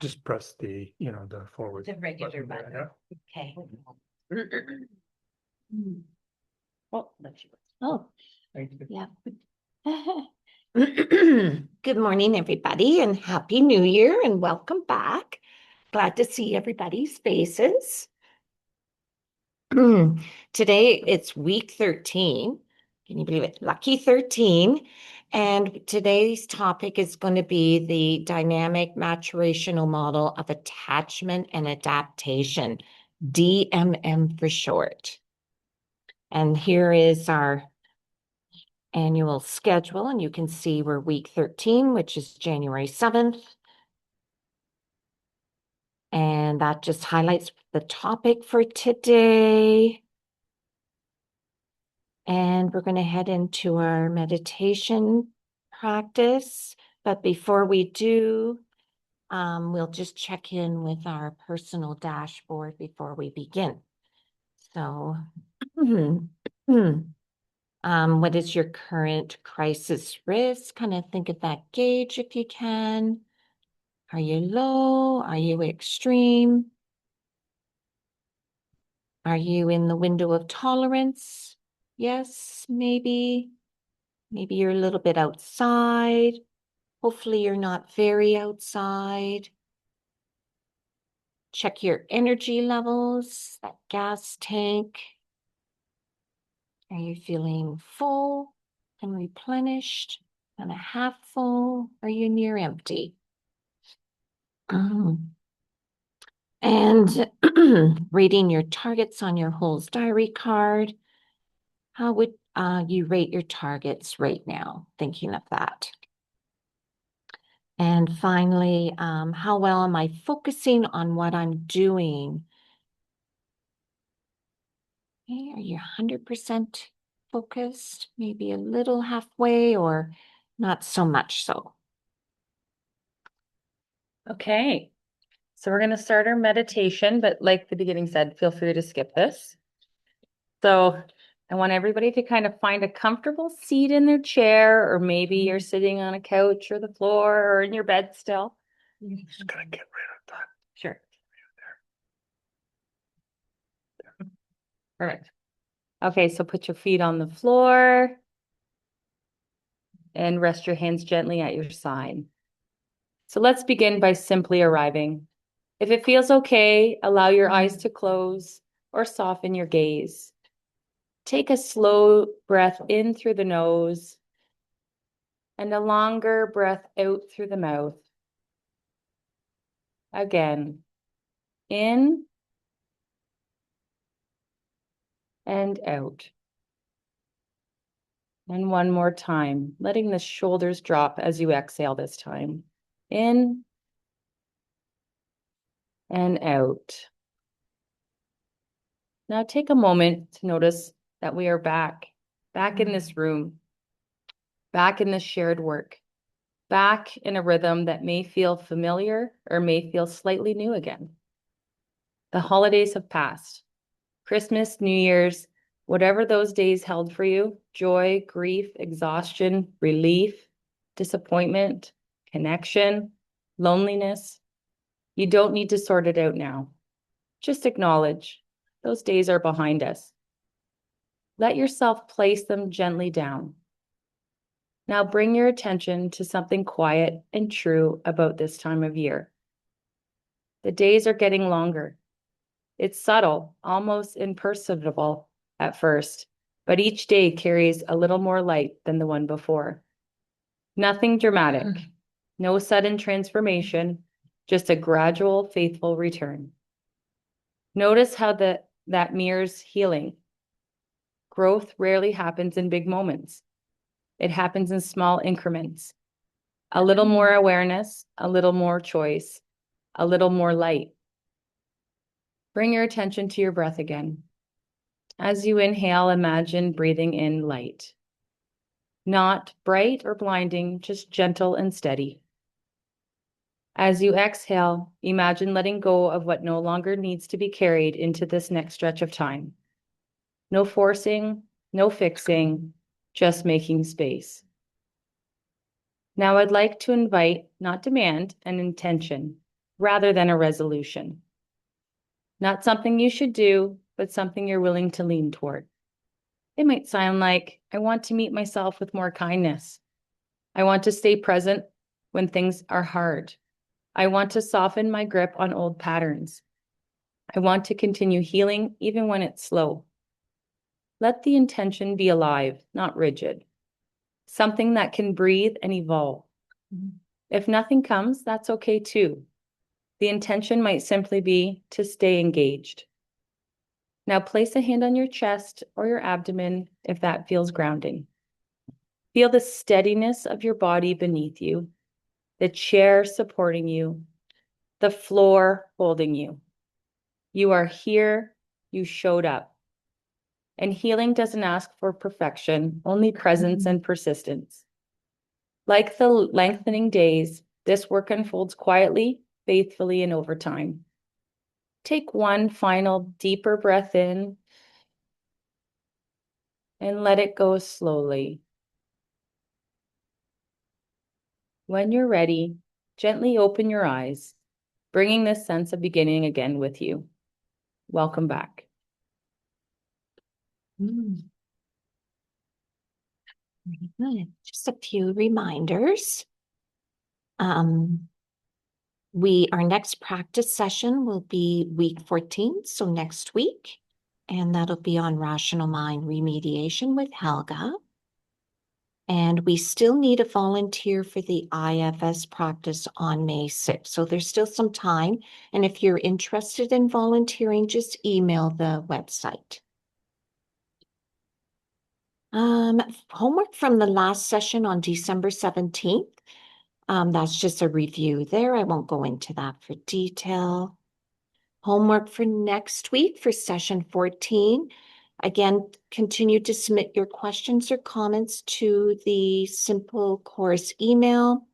just press the, the forward. The regular button. Yeah. Okay. Oh, that's you. Oh, Thank you. yeah. Good morning, everybody, and Happy New Year, and welcome back. Glad to see everybody's faces. Today, it's week 13. Can you believe it? Lucky 13. And today's topic is going to be the dynamic maturational model of attachment and adaptation, DMM for short. And here is our annual schedule, and you can see we're week 13, which is January 7th. And that just highlights the topic for today. And we're going to head into our meditation practice. But before we do, we'll just check in with our personal dashboard before we begin. So, what is your current crisis risk? Kind of think of that gauge if you can. Are you low? Are you extreme? Are you in the window of tolerance? Yes, maybe. Maybe you're a little bit outside. Hopefully you're not very outside. Check your energy levels, that gas tank. Are you feeling full and replenished and a half full? Are you near empty? And rating your targets on your Holes Diary card. How would you rate your targets right now? Thinking of that. And finally, how well am I focusing on what I'm doing? Okay, are you 100% focused? Maybe a little halfway or not so much so? Okay, so we're going to start our meditation, but like the beginning said, feel free to skip this. So I want everybody to kind of find a comfortable seat in their chair, or maybe you're sitting on a couch or the floor or in your bed still. Just gonna get rid of that. Sure. Perfect. Okay, so put your feet on the floor and rest your hands gently at your side. So let's begin by simply arriving. If it feels okay, allow your eyes to close or soften your gaze. Take a slow breath in through the nose and a longer breath out through the mouth. Again, in and out. And one more time, letting the shoulders drop as you exhale this time. In and out. Now take a moment to notice that we are back in this room, back in this shared work, back in a rhythm that may feel familiar or may feel slightly new again. The holidays have passed. Christmas, New Year's, whatever those days held for you, joy, grief, exhaustion, relief, disappointment, connection, loneliness, you don't need to sort it out now. Just acknowledge those days are behind us. Let yourself place them gently down. Now bring your attention to something quiet and true about this time of year. The days are getting longer. It's subtle, almost imperceptible at first, but each day carries a little more light than the one before. Nothing dramatic, no sudden transformation, just a gradual, faithful return. Notice how that mirrors healing. Growth rarely happens in big moments. It happens in small increments. A little more awareness, a little more choice, a little more light. Bring your attention to your breath again. As you inhale, imagine breathing in light. Not bright or blinding, just gentle and steady. As you exhale, imagine letting go of what no longer needs to be carried into this next stretch of time. No forcing, no fixing, just making space. Now I'd like to invite, not demand, an intention. rather than a resolution. Not something you should do, but something you're willing to lean toward. It might sound like, I want to meet myself with more kindness. I want to stay present when things are hard. I want to soften my grip on old patterns. I want to continue healing even when it's slow. Let the intention be alive, not rigid. Something that can breathe and evolve. If nothing comes, that's okay too. The intention might simply be to stay engaged. Now place a hand on your chest or your abdomen if that feels grounding. Feel the steadiness of your body beneath you, the chair supporting you, the floor holding you. You are here, you showed up. And healing doesn't ask for perfection, only presence and persistence. Like the lengthening days, this work unfolds quietly, faithfully, and over time. Take one final deeper breath in and let it go slowly. When you're ready, gently open your eyes, bringing this sense of beginning again with you. Welcome back. Very good. Just a few reminders. Our next practice session will be week 14, so next week, and that'll be on rational mind remediation with Helga. And we still need a volunteer for the IFS practice on May 6th. So there's still some time. And if you're interested in volunteering, just email the website. Homework from the last session on December 17th. That's just a review there. I won't go into that for detail. Homework for next week for session 14. Again, continue to submit your questions or comments to the Simple Course email.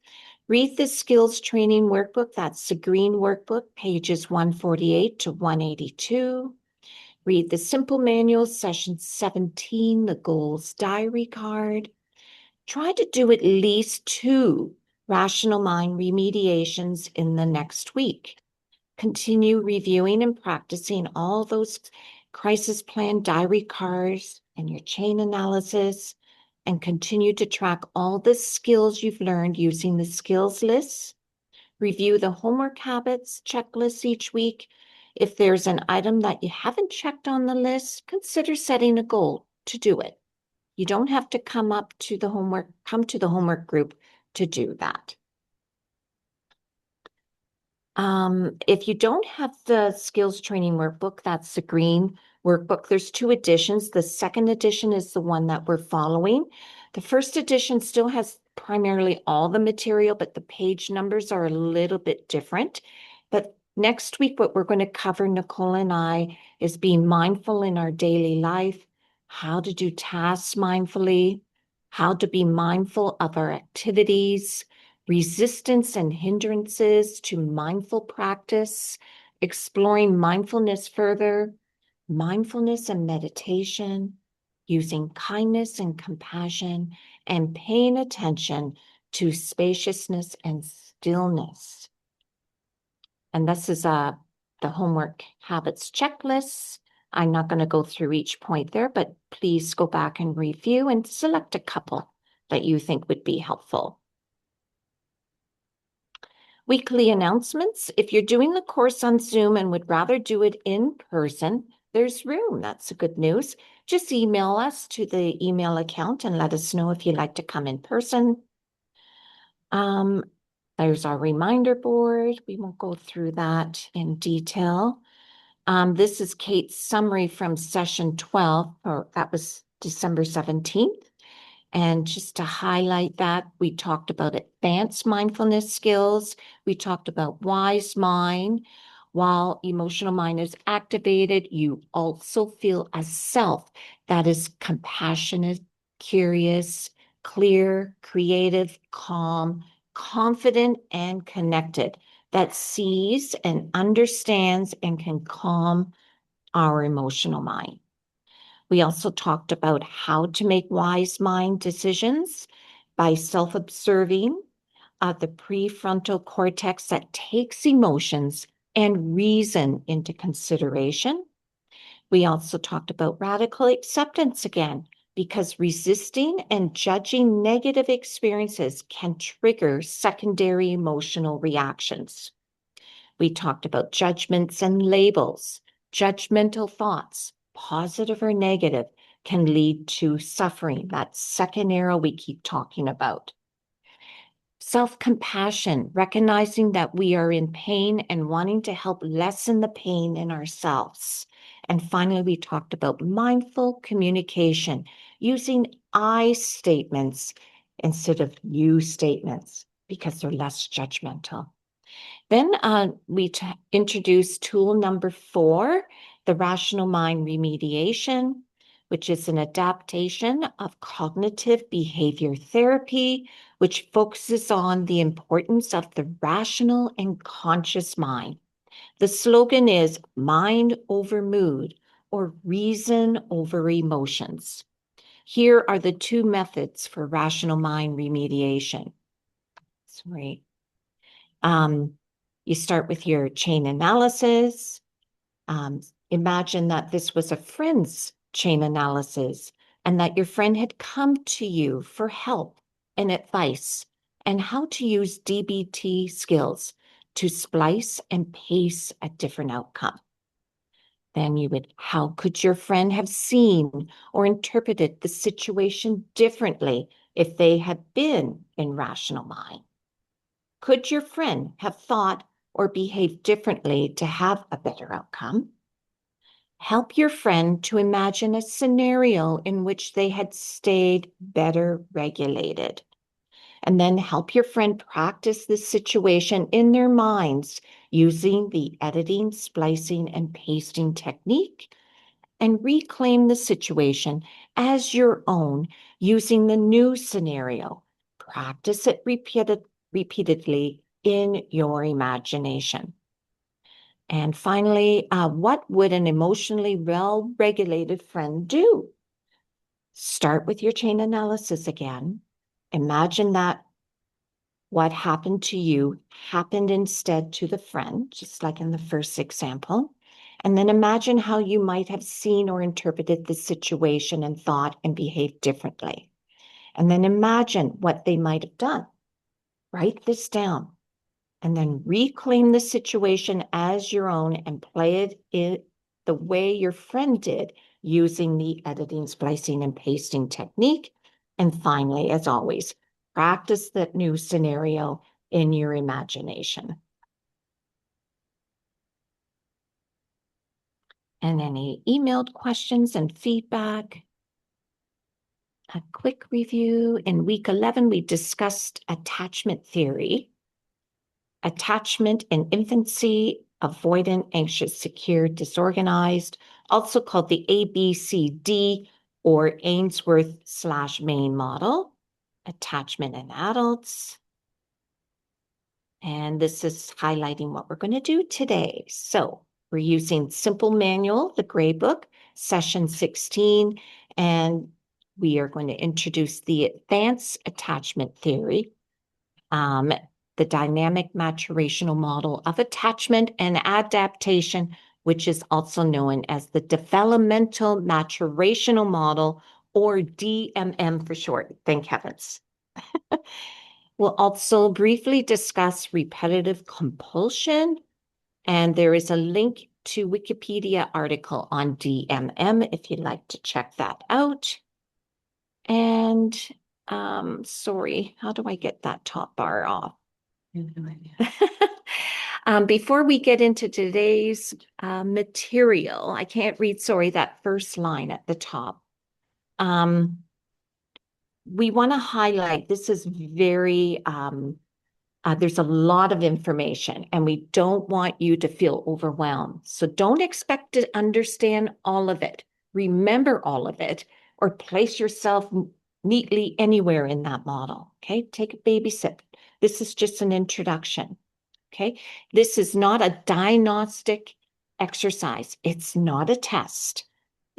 Read the skills training workbook. That's the green workbook, pages 148 to 182. Read the Simple Manual, session 17, the goals diary card. Try to do at least 2 rational mind remediations in the next week. Continue reviewing and practicing all those crisis plan diary cards and your chain analysis, and continue to track all the skills you've learned using the skills lists. Review the homework habits checklist each week. If there's an item that you haven't checked on the list, consider setting a goal to do it. You don't have to come to the homework group to do that. If you don't have the skills training workbook, that's the green workbook. There's 2 editions. The second edition is the one that we're following. The first edition still has primarily all the material, but the page numbers are a little bit different. But next week, what we're going to cover, Nicole and I, is being mindful in our daily life, how to do tasks mindfully, how to be mindful of our activities, resistance and hindrances to mindful practice, exploring mindfulness further, mindfulness and meditation, using kindness and compassion, and paying attention to spaciousness and stillness. And this is the homework habits checklist. I'm not going to go through each point there, but please go back and review and select a couple that you think would be helpful. Weekly announcements. If you're doing the course on Zoom and would rather do it in person, there's room. That's good news. Just email us to the email account and let us know if you'd like to come in person. There's our reminder board. We won't go through that in detail. This is Kate's summary from session 12, or that was December 17th. And just to highlight that, we talked about advanced mindfulness skills. We talked about wise mind. While emotional mind is activated, you also feel a self that is compassionate, curious, clear, creative, calm, confident, and connected, that sees and understands and can calm our emotional mind. We also talked about how to make wise mind decisions by self-observing, of the prefrontal cortex that takes emotions and reason into consideration. We also talked about radical acceptance again, because resisting and judging negative experiences can trigger secondary emotional reactions. We talked about judgments and labels. Judgmental thoughts, positive or negative, can lead to suffering. That second arrow we keep talking about. Self-compassion, recognizing that we are in pain and wanting to help lessen the pain in ourselves. And finally, we talked about mindful communication, using I statements instead of you statements because they're less judgmental. Then we introduced tool number 4, the rational mind remediation, which is an adaptation of cognitive behavior therapy, which focuses on the importance of the rational and conscious mind. The slogan is mind over mood, or reason over emotions. Here are the 2 methods for rational mind remediation. Sorry. You start with your chain analysis. Imagine that this was a friend's chain analysis and that your friend had come to you for help and advice and how to use DBT skills to splice and pace a different outcome. Then you would, how could your friend have seen or interpreted the situation differently if they had been in rational mind? Could your friend have thought or behaved differently to have a better outcome? Help your friend to imagine a scenario in which they had stayed better regulated. And then help your friend practice this situation in their minds using the editing, splicing, and pasting technique, and reclaim the situation as your own using the new scenario. Practice it repeatedly in your imagination. And finally, what would an emotionally well-regulated friend do? Start with your chain analysis again. Imagine that what happened to you happened instead to the friend, just like in the first example. And then imagine how you might have seen or interpreted the situation and thought and behaved differently. And then imagine what they might have done. Write this down. And then reclaim the situation as your own and play it the way your friend did using the editing, splicing, and pasting technique. And finally, as always, practice that new scenario in your imagination. And any emailed questions and feedback? A quick review. In week 11, we discussed attachment theory. Attachment in infancy, avoidant, anxious, secure, disorganized, also called the ABCD or Ainsworth/Main model. Attachment in adults. And this is highlighting what we're going to do today. So we're using Simple Manual, the gray book, session 16, and we are going to introduce the advanced attachment theory, the dynamic maturational model of attachment and adaptation, which is also known as the developmental maturational model, or DMM for short. Thank heavens. We'll also briefly discuss repetitive compulsion, and there is a link to Wikipedia article on DMM if you'd like to check that out. And sorry, how do I get that top bar off? Before we get into today's material, I can't read, sorry, that first line at the top. We want to highlight, this is very, there's a lot of information and we don't want you to feel overwhelmed. So don't expect to understand all of it, remember all of it, or place yourself neatly anywhere in that model, okay? Take a baby sip. This is just an introduction, okay? This is not a diagnostic exercise. It's not a test.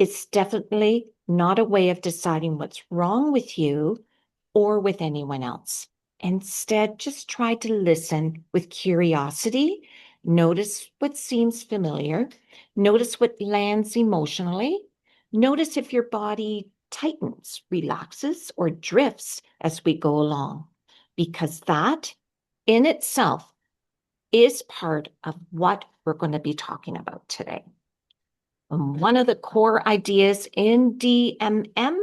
It's definitely not a way of deciding what's wrong with you or with anyone else. Instead, just try to listen with curiosity. Notice what seems familiar. Notice what lands emotionally. Notice if your body tightens, relaxes, or drifts as we go along, because that in itself is part of what we're going to be talking about today. One of the core ideas in DMM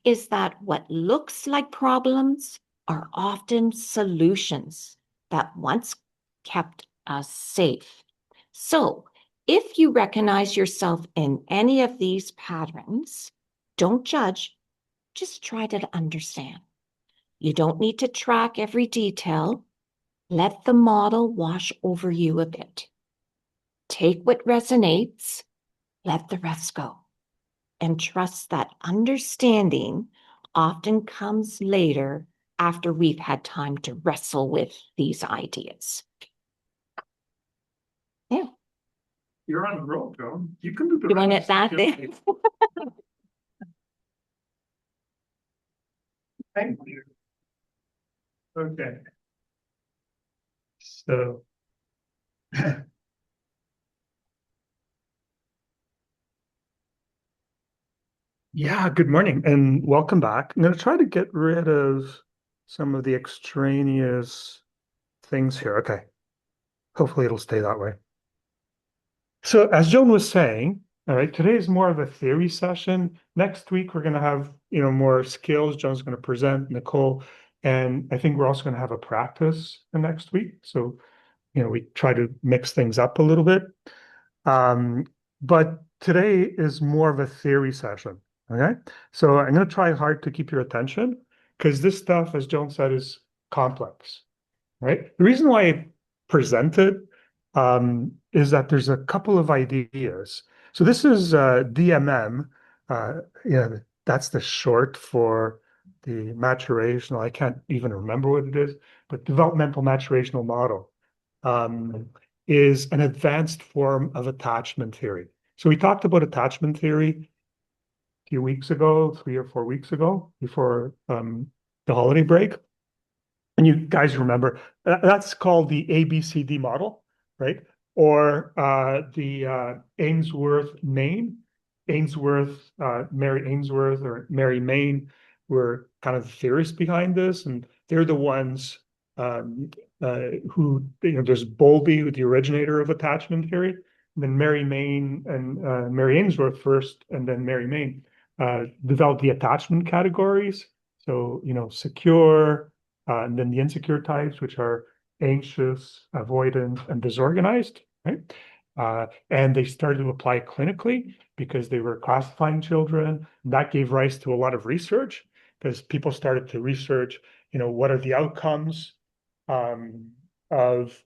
is that what looks like problems are often solutions that once kept us safe. So, if you recognize yourself in any of these patterns, don't judge, just try to understand. You don't need to track every detail. Let the model wash over you a bit. Take what resonates, let the rest go, and trust that understanding often comes later after we've had time to wrestle with these ideas. Yeah. You're on the roll, Joe. You can do the Doing rest. it that Just- day. Thank you. Okay. So. Yeah, good morning and welcome back. I'm going to try to get rid of some of the extraneous things here. Okay. Hopefully it'll stay that way. So as Joan was saying, all right, today is more of a theory session. Next week, we're going to have, more skills. Joan's going to present, Nicole, and I think we're also going to have a practice the next week. So, we try to mix things up a little bit. But today is more of a theory session. Okay. So I'm going to try hard to keep your attention because this stuff, as Joan said, is complex. Right. The reason why I presented is that there's a couple of ideas. So this is DMM. That's the short for the maturational. I can't even remember what it is, but developmental maturational model is an advanced form of attachment theory. So we talked about attachment theory a few weeks ago, 3 or 4 weeks ago, before the holiday break. And you guys remember that's called the ABCD model, right? Or the Ainsworth Main. Mary Ainsworth or Mary Main were kind of the theorists behind this, and they're the ones who, there's Bowlby, the originator of attachment theory, and then Mary Main and Mary Ainsworth first, and then Mary Main developed the attachment categories. So, secure, and then the insecure types, which are anxious, avoidant, and disorganized, right? And they started to apply clinically because they were classifying children. That gave rise to a lot of research because people started to research, what are the outcomes of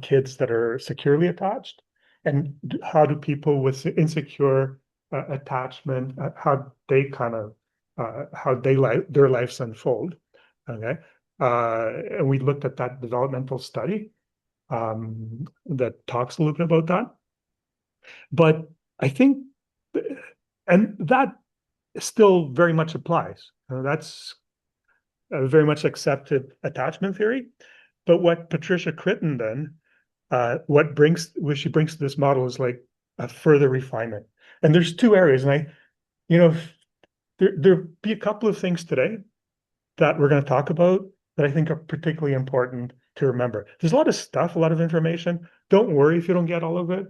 kids that are securely attached, and how do people with insecure attachment, how they kind of their lives unfold. Okay. And we looked at that developmental study that talks a little bit about that. But I think, and that still very much applies. That's a very much accepted attachment theory. But what Patricia Critton then, what she brings to this model is like a further refinement. And there's 2 areas, and there'll be a couple of things today that we're going to talk about that I think are particularly important to remember. There's a lot of stuff, a lot of information. Don't worry if you don't get all of it.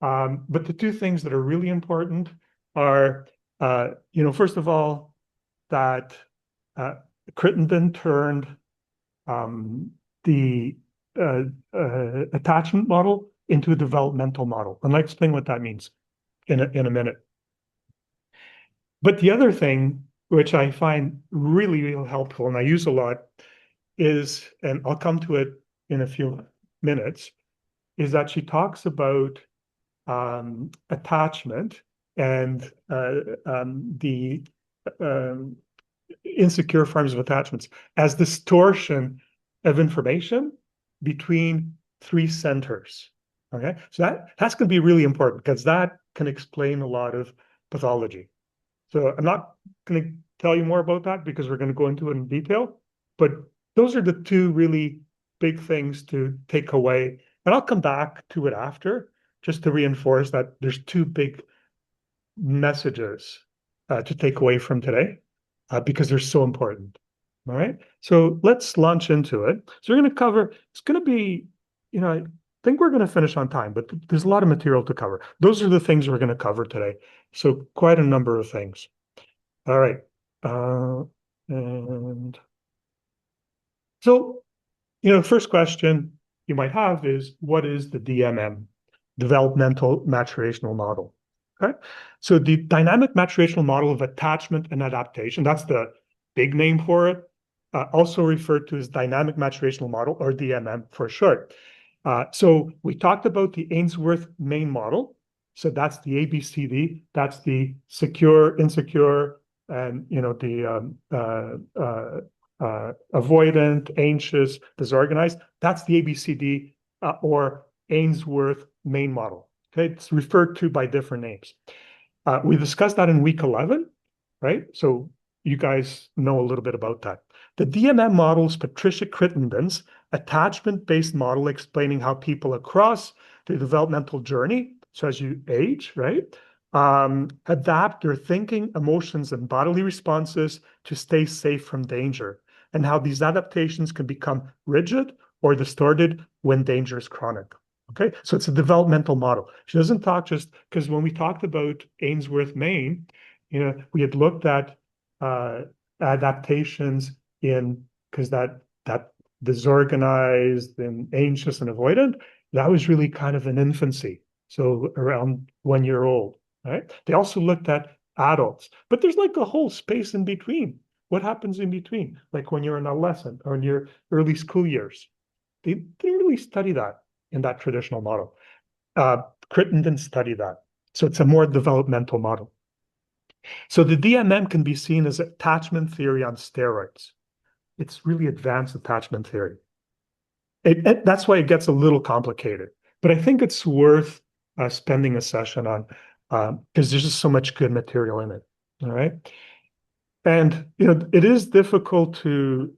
But the 2 things that are really important are, first of all, that Crittenden turned the attachment model into a developmental model. And I'll explain what that means in a minute. But the other thing, which I find really, really helpful, and I use a lot, is, and I'll come to it in a few minutes, is that she talks about attachment and the insecure forms of attachments as distortion of information between 3 centers. Okay, so that's going to be really important because that can explain a lot of pathology. So I'm not going to tell you more about that because we're going to go into it in detail, but those are the two really big things to take away. And I'll come back to it after, just to reinforce that there's two big messages to take away from today because they're so important. All right. So let's launch into it. So we're going to cover, it's going to be, I think we're going to finish on time, but there's a lot of material to cover. Those are the things we're going to cover today. So quite a number of things. All right. And so, first question you might have is, what is the DMM, Developmental Maturational Model? Okay. So the Dynamic Maturational Model of Attachment and Adaptation, that's the big name for it, also referred to as Dynamic Maturational Model, or DMM for short. So we talked about the Ainsworth-Main model. So that's the ABCD, that's the secure, insecure, and the avoidant, anxious, disorganized. That's the ABCD or Ainsworth-Main model. Okay, it's referred to by different names. We discussed that in week 11, right? So you guys know a little bit about that. The DMM model is Patricia Crittenden's attachment-based model explaining how people across the developmental journey, so as you age, right, adapt their thinking, emotions, and bodily responses to stay safe from danger, and how these adaptations can become rigid or distorted when danger is chronic. Okay, so it's a developmental model. She doesn't talk just because when we talked about Ainsworth-Main, we had looked at adaptations because that disorganized and anxious and avoidant, that was really kind of an infancy. So around 1 year old, right? They also looked at adults, but there's like a whole space in between. What happens in between? Like when you're an adolescent or in your early school years. They didn't really study that in that traditional model. Crittenden studied that. So it's a more developmental model. So the DMM can be seen as attachment theory on steroids. It's really advanced attachment theory. That's why it gets a little complicated, but I think it's worth spending a session on because there's just so much good material in it. All right. And, it is difficult to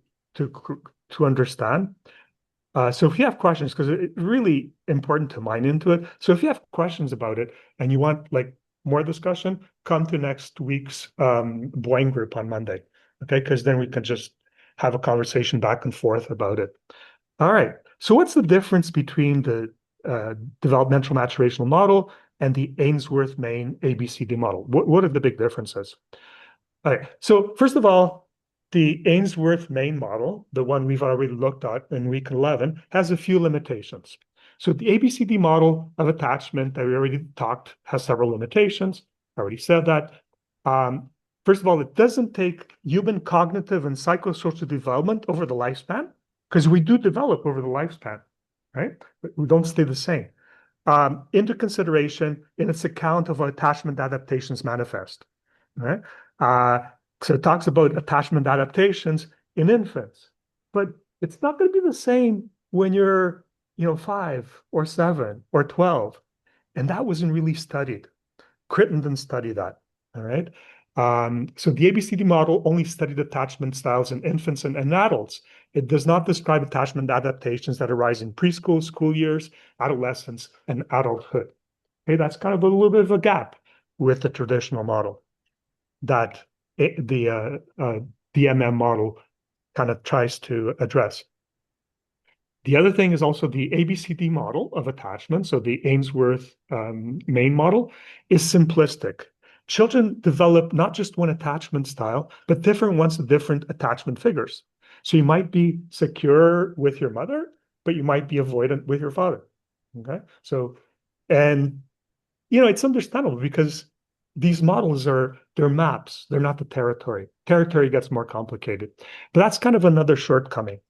understand. So if you have questions, because it's really important to mine into it. So if you have questions about it and you want like more discussion, come to next week's Boyne group on Monday. Okay, because then we can just have a conversation back and forth about it. All right. So what's the difference between the developmental maturational model and the Ainsworth-Main ABCD model? What are the big differences? All right. So first of all, the Ainsworth-Main model, the one we've already looked at in week 11, has a few limitations. So the ABCD model of attachment that we already talked has several limitations. I already said that. First of all, it doesn't take human cognitive and psychosocial development over the lifespan, because we do develop over the lifespan, right? But we don't stay the same. Into consideration in its account of how attachment adaptations manifest, right? So it talks about attachment adaptations in infants, but it's not going to be the same when you're, 5 or 7 or 12. And that wasn't really studied. Crittenden studied that, all right? So the ABCD model only studied attachment styles in infants and adults. It does not describe attachment adaptations that arise in preschool, school years, adolescence, and adulthood. Okay, that's kind of a little bit of a gap with the traditional model that the DMM model kind of tries to address. The other thing is also the ABCD model of attachment, so the Ainsworth-Main model, is simplistic. Children develop not just one attachment style, but different ones to different attachment figures. So you might be secure with your mother, but you might be avoidant with your father. Okay, so, and it's understandable because these models they're maps, they're not the territory. Territory gets more complicated, but that's kind of another shortcoming.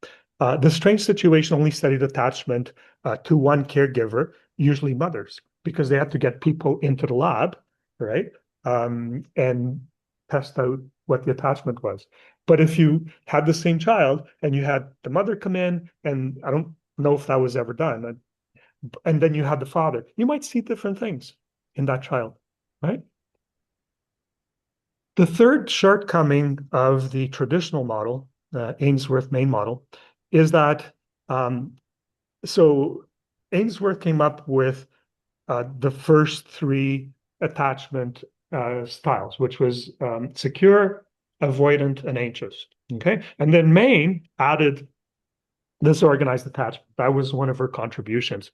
The strange situation only studied attachment to one caregiver, usually mothers, because they had to get people into the lab, right? And test out what the attachment was. But if you had the same child and you had the mother come in, and I don't know if that was ever done, and then you had the father, you might see different things in that child, right? The third shortcoming of the traditional model Ainsworth main model, is that so Ainsworth came up with the first three attachment styles, which was secure, avoidant, and anxious. Okay, and then Main added disorganized attachment. That was one of her contributions.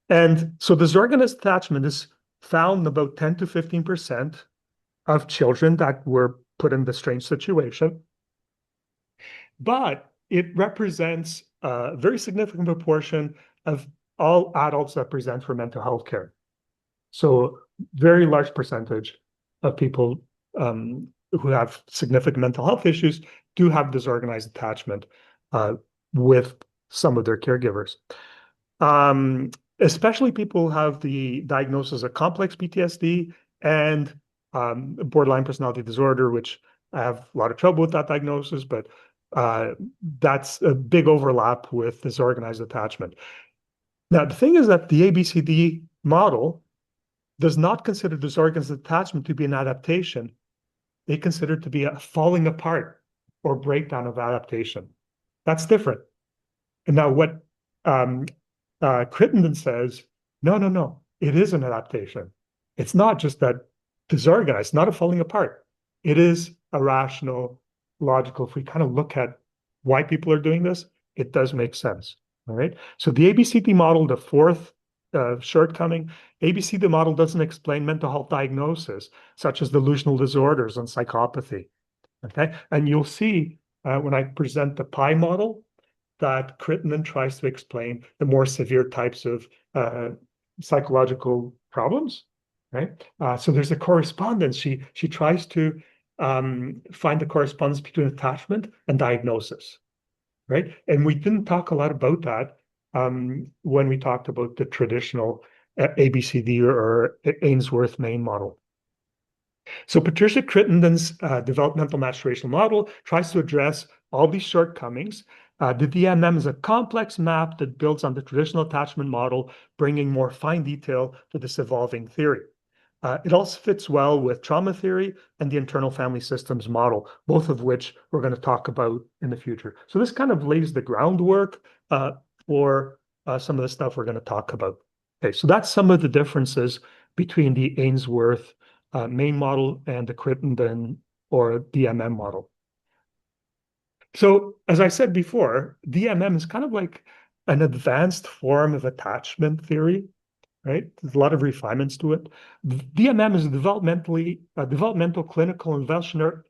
And so disorganized attachment is found in about 10 to 15% of children that were put in the strange situation. But it represents a very significant proportion of all adults that present for mental health care. So very large percentage of people who have significant mental health issues do have disorganized attachment with some of their caregivers. Especially people who have the diagnosis of complex PTSD and borderline personality disorder, which I have a lot of trouble with that diagnosis, but that's a big overlap with disorganized attachment. Now, the thing is that the ABCD model does not consider disorganized attachment to be an adaptation. They consider it to be a falling apart or breakdown of adaptation. That's different. And now what Crittenden says, no, it is an adaptation. It's not just that disorganized, not a falling apart. It is a rational, logical. If we kind of look at why people are doing this, it does make sense. All right. So the ABCD model, the fourth shortcoming, ABCD model doesn't explain mental health diagnosis, such as delusional disorders and psychopathy. Okay. And you'll see when I present the PI model that Crittenden tries to explain the more severe types of psychological problems. Right. So there's a correspondence. She tries to find the correspondence between attachment and diagnosis. Right. And we didn't talk a lot about that when we talked about the traditional ABCD or Ainsworth main model. So Patricia Crittenden's developmental maturation model tries to address all these shortcomings. The DMM is a complex map that builds on the traditional attachment model, bringing more fine detail to this evolving theory. It also fits well with trauma theory and the internal family systems model, both of which we're going to talk about in the future. So this kind of lays the groundwork for some of the stuff we're going to talk about. Okay, so that's some of the differences between the Ainsworth main model and the Crittenden or DMM model. So as I said before, DMM is kind of like an advanced form of attachment theory. Right? There's a lot of refinements to it. DMM is a developmental, clinical, and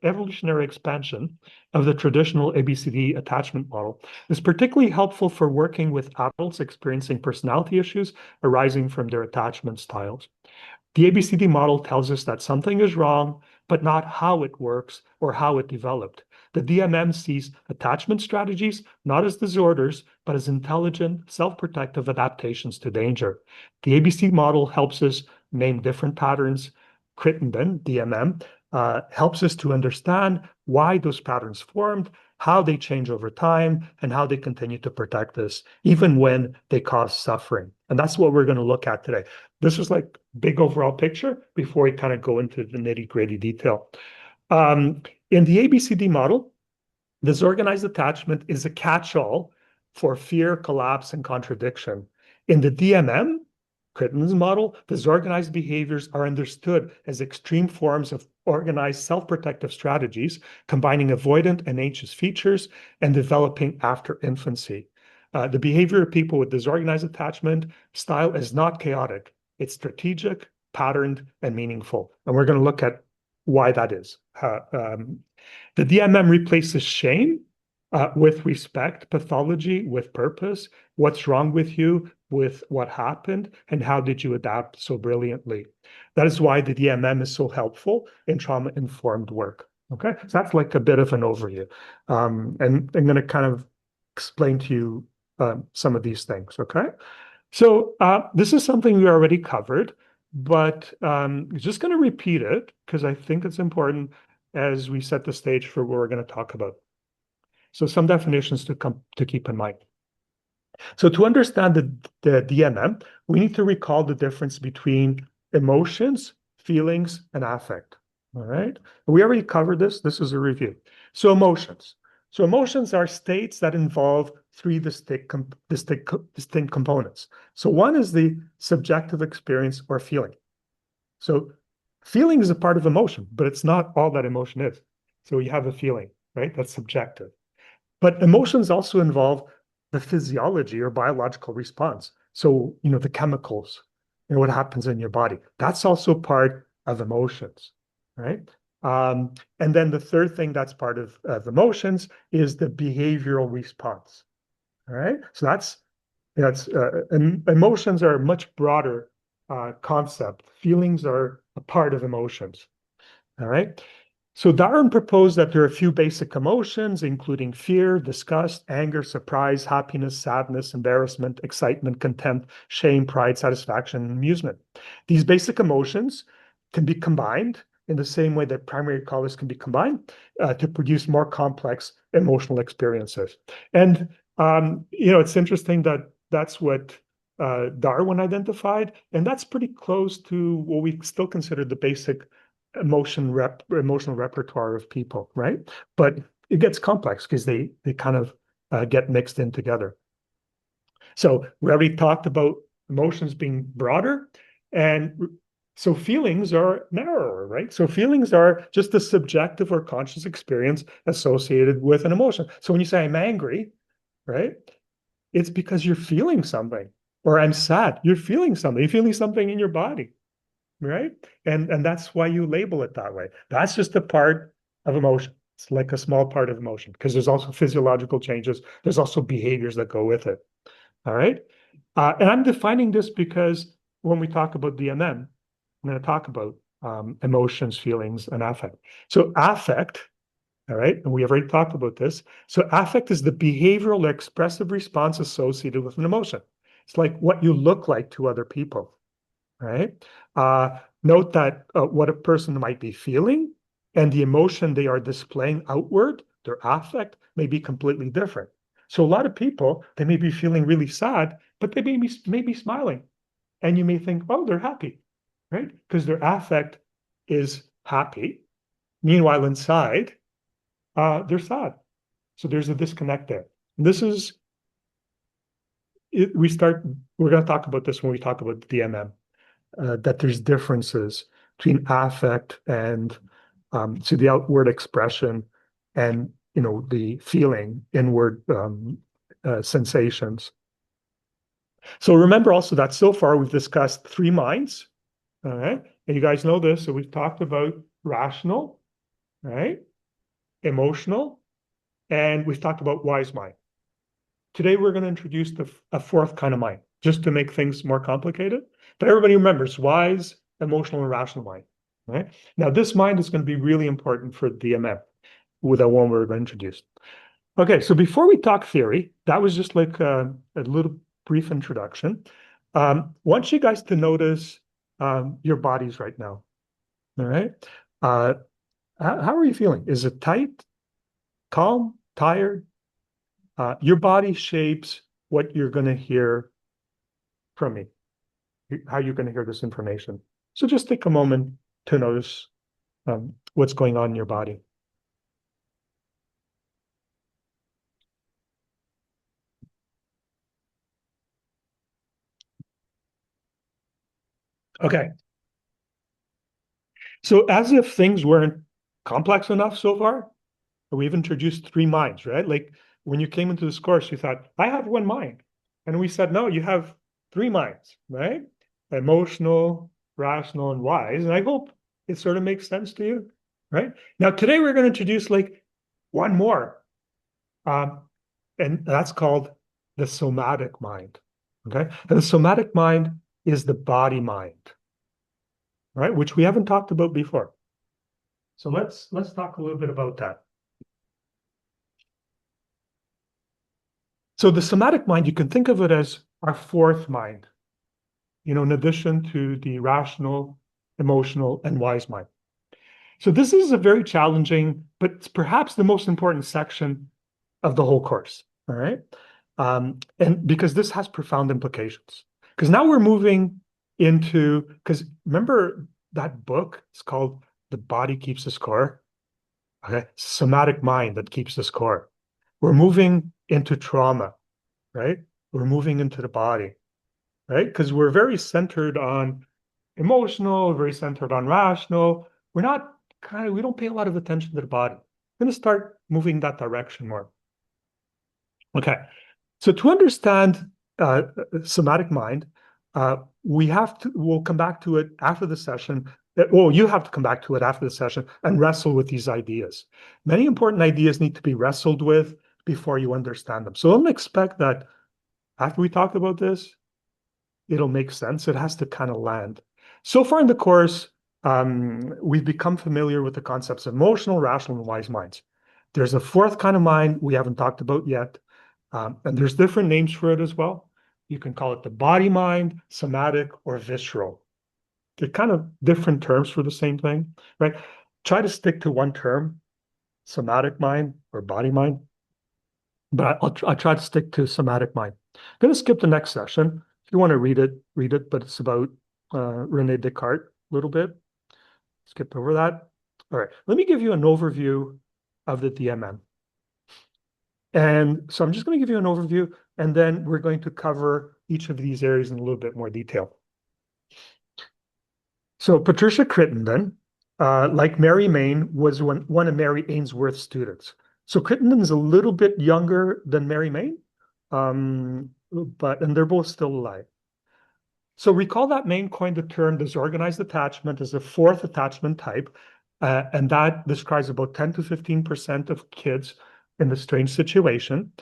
evolutionary expansion of the traditional ABCD attachment model. It's particularly helpful for working with adults experiencing personality issues arising from their attachment styles. The ABCD model tells us that something is wrong, but not how it works or how it developed. The DMM sees attachment strategies not as disorders, but as intelligent, self-protective adaptations to danger. The ABC model helps us name different patterns. Crittenden, DMM, helps us to understand why those patterns formed, how they change over time, and how they continue to protect us, even when they cause suffering. And that's what we're going to look at today. This is like big overall picture before we kind of go into the nitty-gritty detail. In the ABCD model, disorganized attachment is a catch-all for fear, collapse, and contradiction. In the DMM, Crittenden's model, disorganized behaviors are understood as extreme forms of organized self-protective strategies, combining avoidant and anxious features and developing after infancy. The behavior of people with disorganized attachment style is not chaotic. It's strategic, patterned, and meaningful. And we're going to look at why that is. The DMM replaces shame with respect, pathology with purpose, what's wrong with you, with what happened, and how did you adapt so brilliantly. That is why the DMM is so helpful in trauma-informed work. Okay, so that's like a bit of an overview. And I'm going to kind of explain to you some of these things, okay? So this is something we already covered, but just going to repeat it because I think it's important as we set the stage for what we're going to talk about. So some definitions to keep in mind. So to understand the DMM, we need to recall the difference between emotions, feelings, and affect. All right. We already covered this. This is a review. So emotions. So emotions are states that involve three distinct components. So one is the subjective experience or feeling. So feeling is a part of emotion, but it's not all that emotion is. So you have a feeling, right? That's subjective. But emotions also involve the physiology or biological response. So, the chemicals, what happens in your body. That's also part of emotions, right? And then the third thing that's part of emotions is the behavioral response. All right. So emotions are a much broader concept. Feelings are a part of emotions. All right. So Darwin proposed that there are a few basic emotions, including fear, disgust, anger, surprise, happiness, sadness, embarrassment, excitement, contempt, shame, pride, satisfaction, and amusement. These basic emotions can be combined in the same way that primary colors can be combined to produce more complex emotional experiences. And it's interesting that that's what Darwin identified, and that's pretty close to what we still consider the basic emotional repertoire of people, right? But it gets complex because they kind of get mixed in together. So we already talked about emotions being broader, and so feelings are narrower, right? So feelings are just the subjective or conscious experience associated with an emotion. So when you say I'm angry, right, it's because you're feeling something. Or I'm sad, you're feeling something. You're feeling something in your body, right? And that's why you label it that way. That's just a part of emotion. It's like a small part of emotion because there's also physiological changes. There's also behaviors that go with it. All right. And I'm defining this because when we talk about DMM, I'm going to talk about emotions, feelings, and affect. So affect, all right, and we have already talked about this. So affect is the behavioral or expressive response associated with an emotion. It's like what you look like to other people. Right? Note that what a person might be feeling and the emotion they are displaying outward, their affect, may be completely different. So a lot of people, they may be feeling really sad, but they may be smiling. And you may think, oh, they're happy, right? Because their affect is happy. Meanwhile, inside, they're sad. So there's a disconnect there. This is, we're going to talk about this when we talk about DMM. That there's differences between affect and so the outward expression and the feeling inward sensations. So remember also that so far we've discussed three minds, all right? And you guys know this, so we've talked about rational, right? Emotional, and we've talked about wise mind. Today we're going to introduce a fourth kind of mind, just to make things more complicated. But everybody remembers wise, emotional, and rational mind. Right? Now, this mind is going to be really important for DMM with the one we're going to introduce. Okay, so before we talk theory, that was just like a little brief introduction. Want you guys to notice your bodies right now. All right. How are you feeling? Is it tight, calm, tired? Your body shapes what you're going to hear from me, how you're going to hear this information. So just take a moment to notice what's going on in your body. Okay. So as if things weren't complex enough so far, we've introduced three minds, right? Like when you came into this course, you thought, I have one mind. And we said, no, you have three minds, right? Emotional, rational, and wise. And I hope it sort of makes sense to you, right? Now, today we're going to introduce like one more. And that's called the somatic mind. Okay. And the somatic mind is the body mind, right? Which we haven't talked about before. So let's talk a little bit about that. So the somatic mind, you can think of it as our fourth mind, in addition to the rational, emotional, and wise mind. So this is a very challenging, but it's perhaps the most important section of the whole course. All right. And because this has profound implications. Because now we're moving into, because remember that book, it's called The Body Keeps the Score. Okay. Somatic mind that keeps the score. we're moving into trauma, right? We're moving into the body, right? Because we're very centered on emotional, very centered on rational. We're not we don't pay a lot of attention to the body. We're going to start moving that direction more. Okay. So to understand somatic mind, we'll come back to it after the session. Well, you have to come back to it after the session and wrestle with these ideas. Many important ideas need to be wrestled with before you understand them. So don't expect that after we talk about this, it'll make sense. It has to kind of land. So far in the course, we've become familiar with the concepts of emotional, rational, and wise minds. There's a fourth kind of mind we haven't talked about yet. And there's different names for it as well. You can call it the body mind, somatic, or visceral. They're kind of different terms for the same thing, right? Try to stick to one term, somatic mind or body mind. But I'll try to stick to somatic mind. I'm going to skip the next session. If you want to read it, but it's about René Descartes a little bit. Skip over that. All right, let me give you an overview of the DMM. And so I'm just going to give you an overview, and then we're going to cover each of these areas in a little bit more detail. So Patricia Crittenden, like Mary Main, was one of Mary Ainsworth's students. So Crittenden is a little bit younger than Mary Main, and they're both still alive. So recall that Main coined the term disorganized attachment as a fourth attachment type, and that describes about 10 to 15% of kids in the strange situation.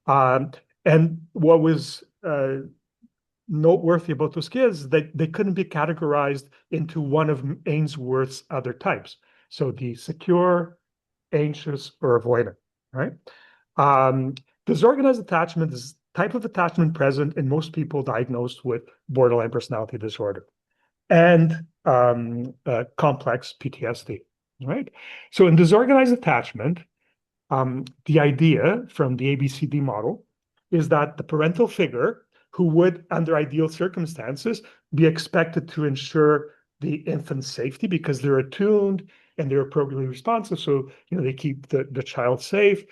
And what was noteworthy about those kids, they couldn't be categorized into one of Ainsworth's other types. So the secure, anxious, or avoidant, right? Disorganized attachment is type of attachment present in most people diagnosed with borderline personality disorder and complex PTSD, right? So in disorganized attachment, the idea from the ABCD model is that the parental figure who would, under ideal circumstances, be expected to ensure the infant's safety because they're attuned and they're appropriately responsive. So, they keep the child safe.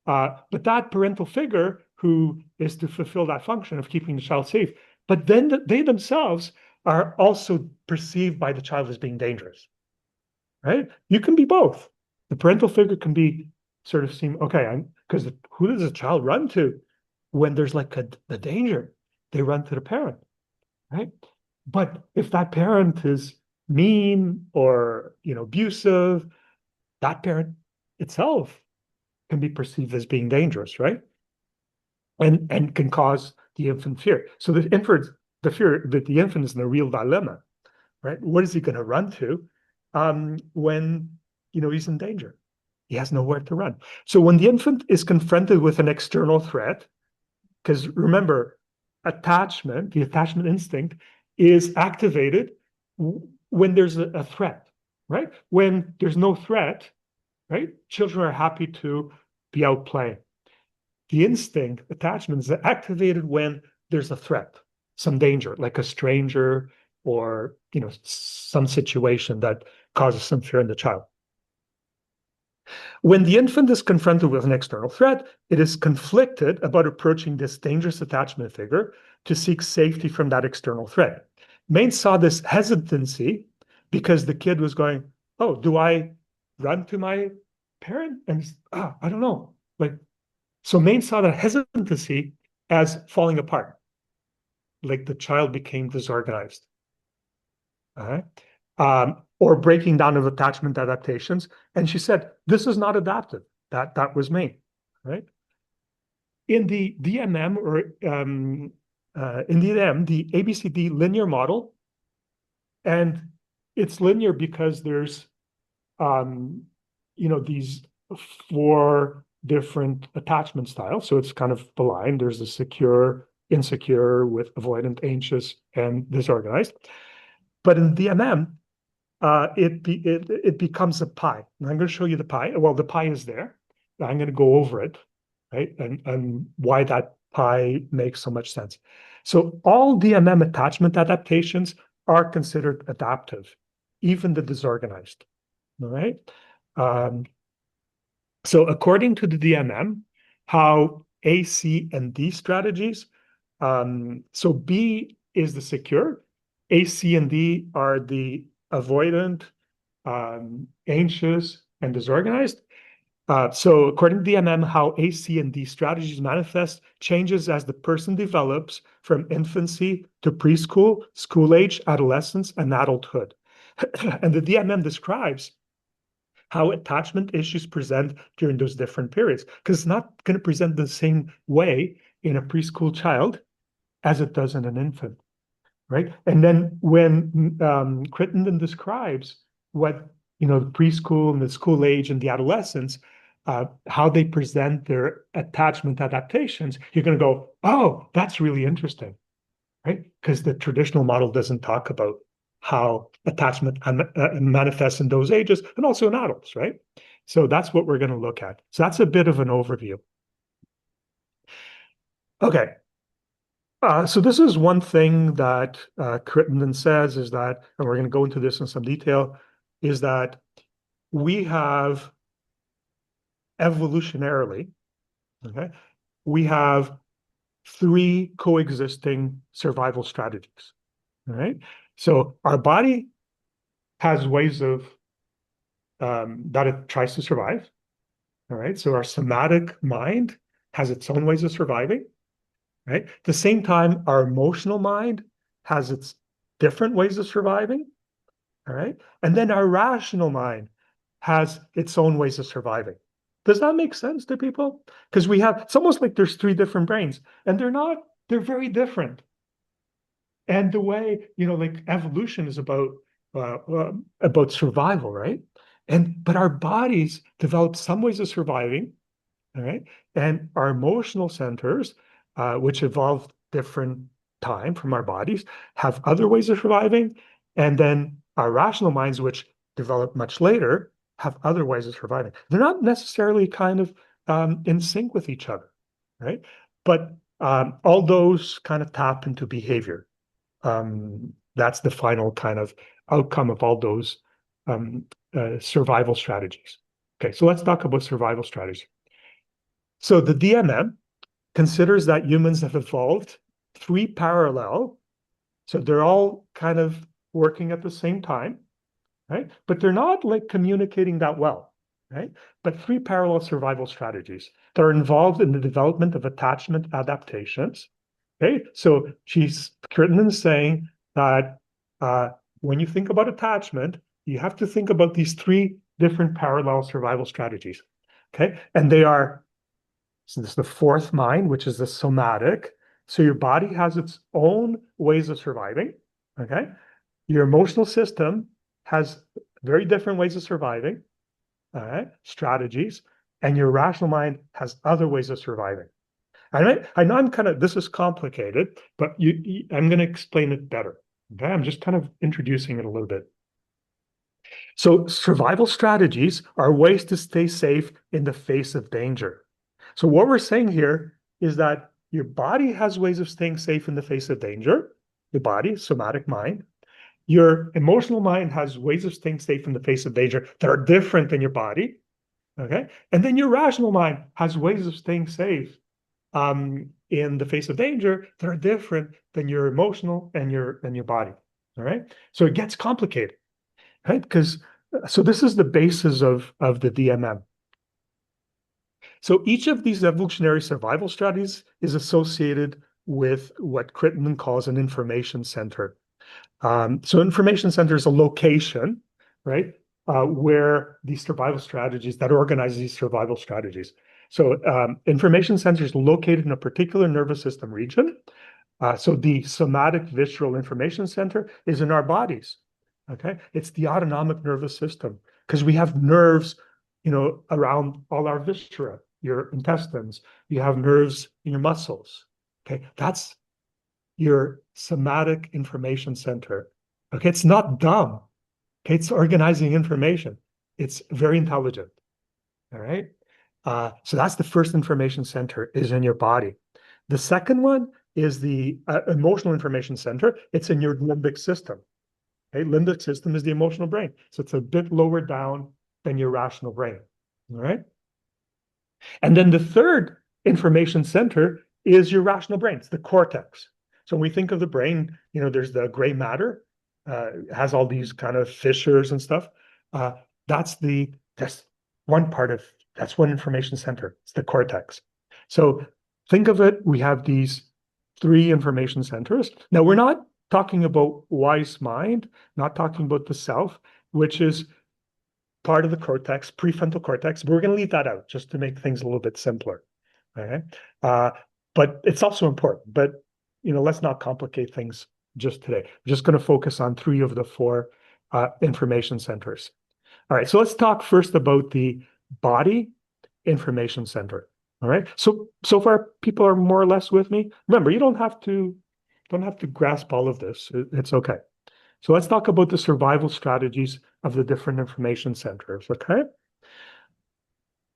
But that parental figure who is to fulfill that function of keeping the child safe, but then they themselves are also perceived by the child as being dangerous, right? You can be both. The parental figure can be sort of seem, okay, because who does a child run to when there's like the danger? They run to the parent, right? But if that parent is mean or abusive, that parent itself can be perceived as being dangerous, right? And can cause the infant fear. So the fear that the infant is in a real dilemma, right? What is he going to run to when he's in danger? He has nowhere to run. So when the infant is confronted with an external threat, because remember, the attachment instinct is activated when there's a threat, right? When there's no threat, right? Children are happy to be out playing. The instinct, attachment, is activated when there's a threat, some danger, like a stranger or some situation that causes some fear in the child. When the infant is confronted with an external threat, it is conflicted about approaching this dangerous attachment figure to seek safety from that external threat. Main saw this hesitancy because the kid was going, oh, do I run to my parent? And I don't know. So Main saw that hesitancy as falling apart, like the child became disorganized. All right. Or breaking down of attachment adaptations. And she said, this is not adaptive. That was Main, right? In the DMM the ABCD linear model, and it's linear because there's, these 4 different attachment styles. So it's kind of blind. There's the secure, insecure, with avoidant, anxious, and disorganized. But in DMM, it becomes a pie. And I'm going to show you the pie. Well, the pie is there. I'm going to go over it, right? And why that pie makes so much sense. So all DMM attachment adaptations are considered adaptive, even the disorganized, all right? So according to the DMM, how A, C, and D strategies. So B is the secure, A, C, and D are the avoidant, anxious, and disorganized. So according to DMM, how A, C, and D strategies manifest changes as the person develops from infancy to preschool, school age, adolescence, and adulthood. And the DMM describes how attachment issues present during those different periods, because it's not going to present the same way in a preschool child as it does in an infant, right? And then when Crittenden describes what the preschool and the school age and the adolescence, how they present their attachment adaptations, you're going to go, oh, that's really interesting, right? Because the traditional model doesn't talk about how attachment manifests in those ages and also in adults, right? So that's what we're going to look at. So that's a bit of an overview. Okay. So this is one thing that Crittenden says is that, and we're going to go into this in some detail, is that we have evolutionarily, okay, we have three coexisting survival strategies, all right? So our body has ways of that it tries to survive, all right? So our somatic mind has its own ways of surviving, right? At the same time, our emotional mind has its different ways of surviving, all right? And then our rational mind has its own ways of surviving. Does that make sense to people? Because it's almost like there's three different brains, and they're very different. And the way, like evolution is about survival, right? But our bodies develop some ways of surviving, all right? And our emotional centers, which evolved different time from our bodies, have other ways of surviving. And then our rational minds, which develop much later, have other ways of surviving. They're not necessarily kind of in sync with each other, right? But all those kind of tap into behavior. That's the final kind of outcome of all those survival strategies. Okay, so let's talk about survival strategies. So the DMM considers that humans have evolved three parallel, so they're all kind of working at the same time, right? But they're not like communicating that well, right? But three parallel survival strategies that are involved in the development of attachment adaptations. Okay, so Crittenden is saying that when you think about attachment, you have to think about these three different parallel survival strategies. Okay, and so this is the fourth mind, which is the somatic. So your body has its own ways of surviving. Okay, your emotional system has very different ways of surviving, all right, strategies, and your rational mind has other ways of surviving. I know this is complicated, but I'm going to explain it better. Okay, I'm just kind of introducing it a little bit. So survival strategies are ways to stay safe in the face of danger. So what we're saying here is that your body has ways of staying safe in the face of danger, the body, somatic mind. Your emotional mind has ways of staying safe in the face of danger that are different than your body, okay? And then your rational mind has ways of staying safe in the face of danger that are different than your emotional and your body, all right? So it gets complicated, right? So this is the basis of the DMM. So each of these evolutionary survival strategies is associated with what Crittenden calls an information center. So information center is a location, right, where these survival strategies that organize these survival strategies. So information center is located in a particular nervous system region. So the somatic visceral information center is in our bodies. Okay, it's the autonomic nervous system because we have nerves, around all our viscera, your intestines. You have nerves in your muscles. Okay, that's your somatic information center. Okay, it's not dumb. Okay, it's organizing information. It's very intelligent. All right. So that's the first information center is in your body. The second one is the emotional information center. It's in your limbic system. Okay, limbic system is the emotional brain. So it's a bit lower down than your rational brain. All right. And then the third information center is your rational brain. It's the cortex. So when we think of the brain, there's the gray matter, has all these kind of fissures and stuff. That's that's one information center. It's the cortex. So think of it, we have these 3 information centers. Now, we're not talking about wise mind, not talking about the self, which is part of the cortex, prefrontal cortex, but we're going to leave that out just to make things a little bit simpler. Okay. But it's also important, but let's not complicate things just today. We're just going to focus on 3 of the 4 information centers. All right, so let's talk first about the body information center. All right, so far people are more or less with me. Remember, you don't have to grasp all of this. It's okay. So let's talk about the survival strategies of the different information centers, okay?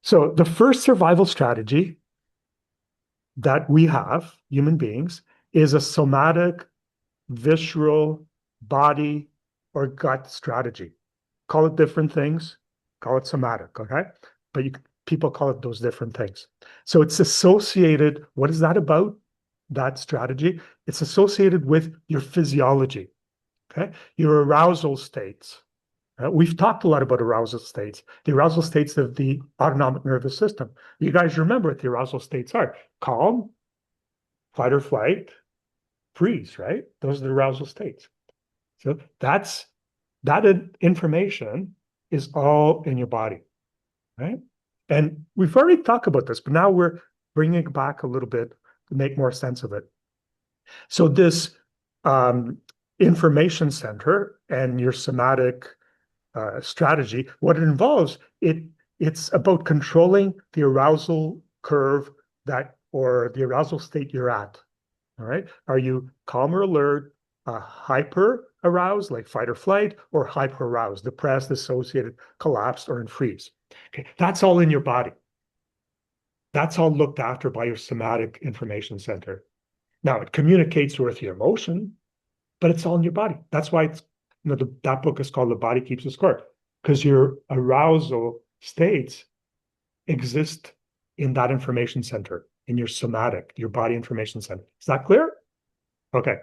So the first survival strategy that we have, human beings, is a somatic, visceral, body, or gut strategy. Call it different things, call it somatic, okay? But people call it those different things. So it's associated, what is that about, that strategy? It's associated with your physiology. Okay, your arousal states. We've talked a lot about arousal states. The arousal states of the autonomic nervous system. You guys remember what the arousal states are: calm, fight or flight, freeze. Right? Those are the arousal states. So that information is all in your body, right? And we've already talked about this, but now we're bringing it back a little bit to make more sense of it. So this information center and your somatic strategy, what it involves, it's about controlling the arousal curve or the arousal state you're at. All right. Are you calm or alert, hyper aroused, like fight or flight, or hyper aroused, depressed, dissociated, collapsed, or in freeze? Okay, that's all in your body. That's all looked after by your somatic information center. Now it communicates with your emotion, but it's all in your body. That's why it's, that book is called The Body Keeps the Score, because your arousal states exist in that information center, in your somatic, your body information center. Is that clear? Okay.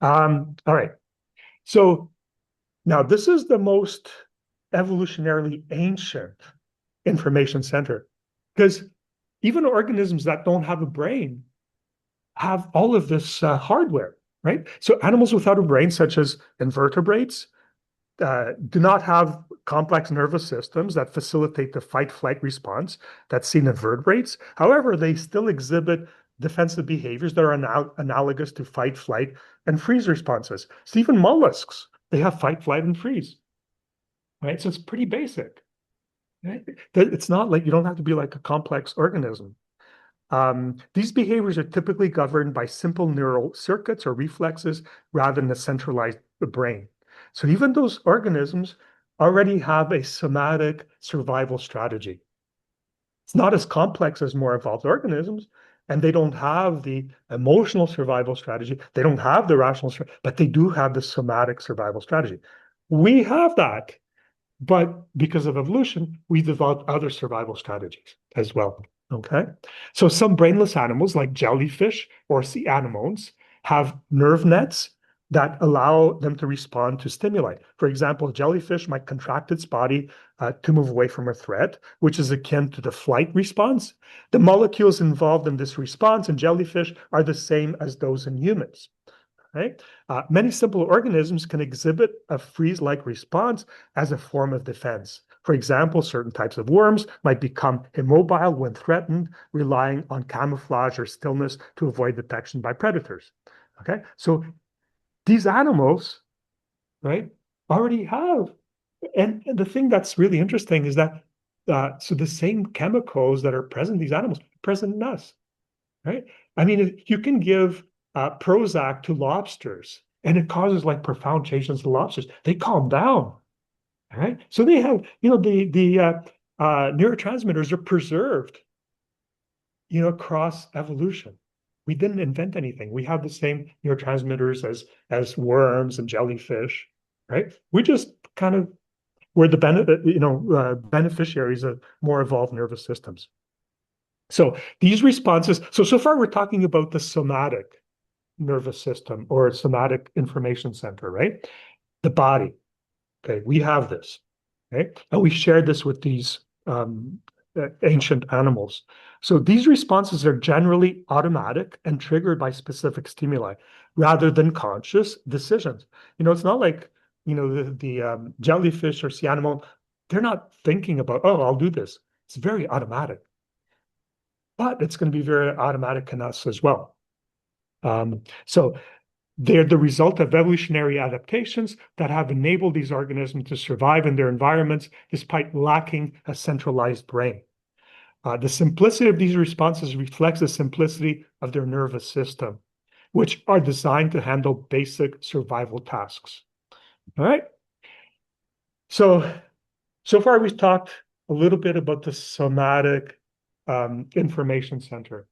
All right. So now this is the most evolutionarily ancient information center, because even organisms that don't have a brain have all of this hardware, right? So animals without a brain, such as invertebrates, do not have complex nervous systems that facilitate the fight-flight response that's seen in vertebrates. However, they still exhibit defensive behaviors that are analogous to fight, flight, and freeze responses. So even mollusks, they have fight, flight, and freeze, right? So it's pretty basic. Right? It's not like you don't have to be like a complex organism. These behaviors are typically governed by simple neural circuits or reflexes rather than a centralized brain. So even those organisms already have a somatic survival strategy. It's not as complex as more evolved organisms, and they don't have the emotional survival strategy. They don't have the rational strategy, but they do have the somatic survival strategy. We have that, but because of evolution, we developed other survival strategies as well. Okay, so some brainless animals like jellyfish or sea anemones have nerve nets that allow them to respond to stimuli. For example, a jellyfish might contract its body to move away from a threat, which is akin to the flight response. The molecules involved in this response in jellyfish are the same as those in humans. Right? Many simple organisms can exhibit a freeze-like response as a form of defense. For example, certain types of worms might become immobile when threatened, relying on camouflage or stillness to avoid detection by predators. Okay, so these animals, right, already have, and the thing that's really interesting is that so the same chemicals that are present in these animals are present in us, right? I mean, you can give Prozac to lobsters, and it causes like profound changes to lobsters. They calm down, right? So they have, the neurotransmitters are preserved, across evolution. We didn't invent anything. We have the same neurotransmitters as worms and jellyfish, right? We just kind of were the beneficiaries of more evolved nervous systems. So these responses, so far we're talking about the somatic nervous system or somatic information center, right? The body. Okay, we have this, okay? And we shared this with these ancient animals. So these responses are generally automatic and triggered by specific stimuli rather than conscious decisions. It's not like, the jellyfish or sea animal, they're not thinking about, oh, I'll do this. It's very automatic. But it's going to be very automatic in us as well. So they're the result of evolutionary adaptations that have enabled these organisms to survive in their environments despite lacking a centralized brain. The simplicity of these responses reflects the simplicity of their nervous system, which are designed to handle basic survival tasks. All right. So far we've talked a little bit about the somatic information center.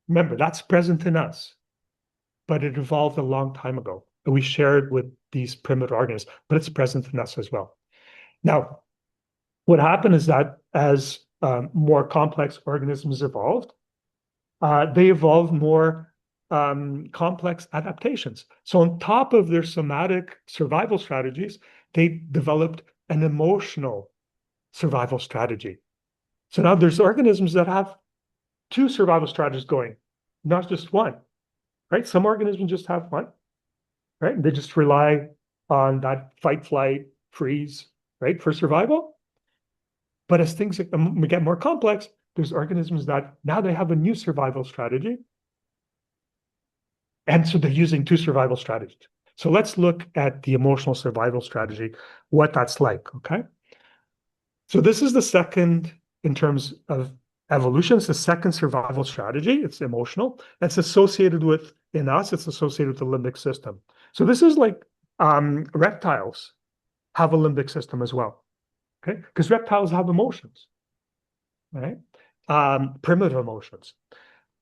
Remember, that's present in us, but it evolved a long time ago. And we shared with these primitive organisms, but it's present in us as well. Now, what happened is that as more complex organisms evolved, they evolved more complex adaptations. So on top of their somatic survival strategies, they developed an emotional survival strategy. So now there's organisms that have two survival strategies going, not just one, right? Some organisms just have one, right? They just rely on that fight, flight, freeze, right, for survival. But as things get more complex, there's organisms that now they have a new survival strategy. And so they're using two survival strategies. So let's look at the emotional survival strategy, what that's like, okay? So this is the second, in terms of evolution, it's the second survival strategy. It's emotional. It's associated with, in us, it's associated with the limbic system. So this is like reptiles have a limbic system as well, okay? Because reptiles have emotions, right? Primitive emotions.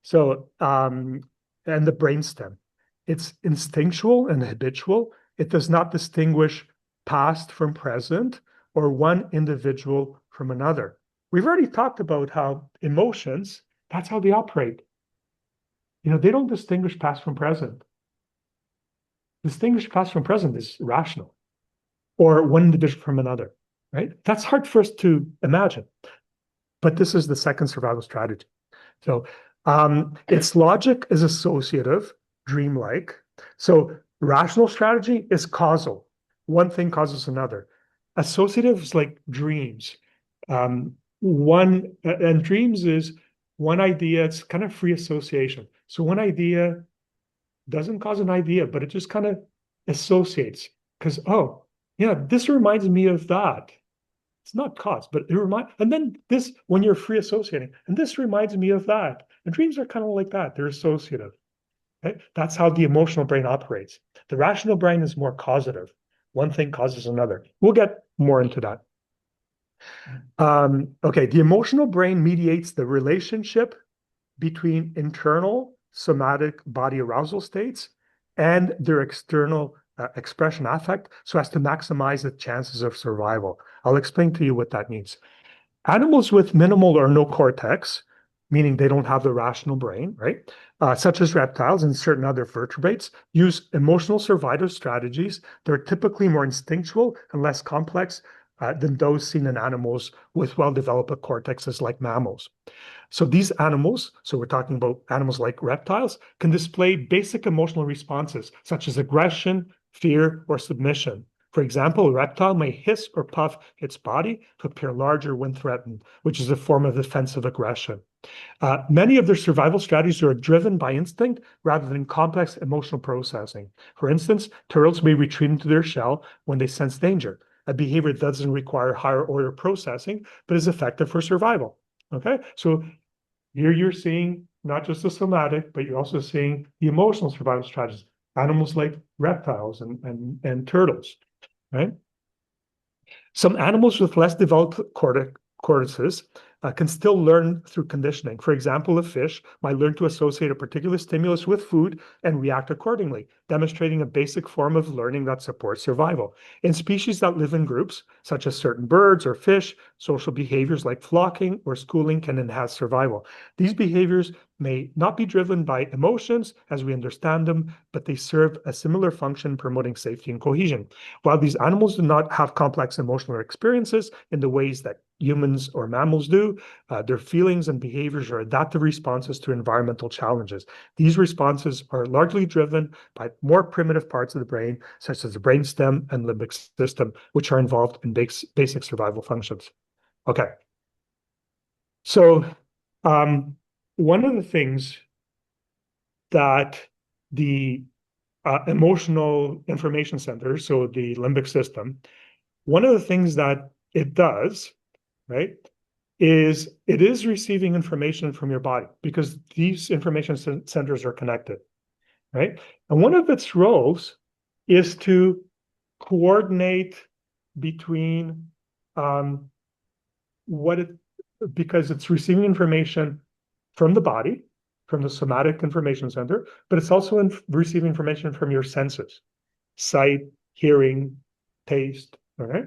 So, and the brainstem, it's instinctual and habitual. It does not distinguish past from present or one individual from another. We've already talked about how emotions, that's how they operate. They don't distinguish past from present. Distinguish past from present is rational, or one individual from another, right? That's hard for us to imagine. But this is the second survival strategy. So its logic is associative, dreamlike. So rational strategy is causal. One thing causes another. Associative is like dreams. And dreams is one idea, it's kind of free association. So one idea doesn't cause an idea, but it just kind of associates because, oh, yeah, this reminds me of that. It's not cause, but and then this, when you're free associating, and this reminds me of that. And dreams are kind of like that. They're associative. Okay? That's how the emotional brain operates. The rational brain is more causative. One thing causes another. We'll get more into that. Okay, the emotional brain mediates the relationship between internal somatic body arousal states and their external expression affect so as to maximize the chances of survival. I'll explain to you what that means. Animals with minimal or no cortex, meaning they don't have the rational brain, right? Such as reptiles and certain other vertebrates, use emotional survival strategies. They're typically more instinctual and less complex than those seen in animals with well-developed cortexes like mammals. So these animals, so we're talking about animals like reptiles, can display basic emotional responses such as aggression, fear, or submission. For example, a reptile may hiss or puff its body to appear larger when threatened, which is a form of defensive aggression. Many of their survival strategies are driven by instinct rather than complex emotional processing. For instance, turtles may retreat into their shell when they sense danger, a behavior that doesn't require higher order processing, but is effective for survival. Okay, so here you're seeing not just the somatic, but you're also seeing the emotional survival strategies, animals like reptiles and turtles, right? Some animals with less developed cortices can still learn through conditioning. For example, a fish might learn to associate a particular stimulus with food and react accordingly. demonstrating a basic form of learning that supports survival. In species that live in groups, such as certain birds or fish, social behaviors like flocking or schooling can enhance survival. These behaviors may not be driven by emotions as we understand them, but they serve a similar function promoting safety and cohesion. While these animals do not have complex emotional experiences in the ways that humans or mammals do, their feelings and behaviors are adaptive responses to environmental challenges. These responses are largely driven by more primitive parts of the brain, such as the brainstem and limbic system, which are involved in basic survival functions. Okay. So one of the things that the emotional information center, so the limbic system, one of the things that it does, right, is it is receiving information from your body because these information centers are connected, right? And one of its roles is to coordinate between because it's receiving information from the body, from the somatic information center, but it's also receiving information from your senses, sight, hearing, taste, all right?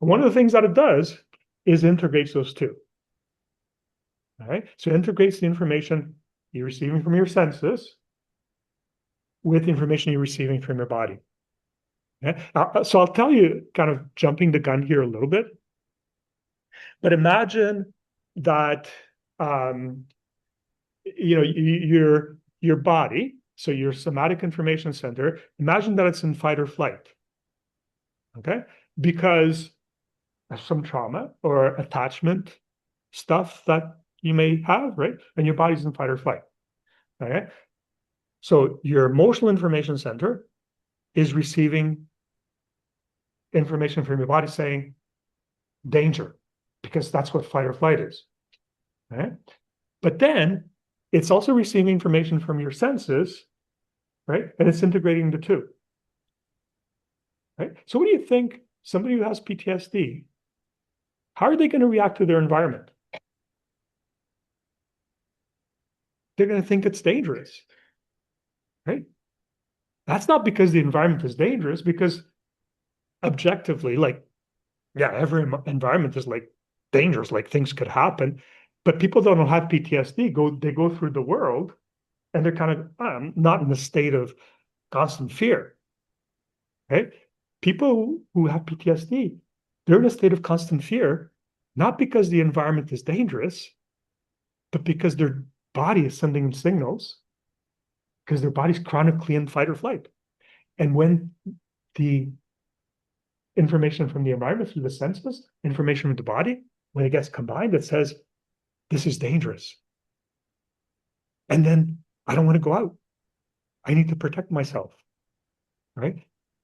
And one of the things that it does is integrates those two, all right? So it integrates the information you're receiving from your senses with the information you're receiving from your body. Okay? So I'll tell you, kind of jumping the gun here a little bit, but imagine that your body, so your somatic information center, imagine that it's in fight or flight, okay? Because of some trauma or attachment stuff that you may have, right? And your body's in fight or flight, okay? So your emotional information center is receiving information from your body saying danger, because that's what fight or flight is, right? But then it's also receiving information from your senses, right? And it's integrating the two, right? So what do you think somebody who has PTSD, how are they going to react to their environment? They're going to think it's dangerous, right? That's not because the environment is dangerous, because objectively, like, yeah, every environment is like dangerous, like things could happen, but people don't have PTSD. They go through the world and they're kind of not in a state of constant fear, right? People who have PTSD, they're in a state of constant fear, not because the environment is dangerous, but because their body is sending them signals, because their body's chronically in fight or flight. And when the information from the environment through the senses, information from the body, when it gets combined, it says, this is dangerous. And then I don't want to go out. I need to protect myself, right?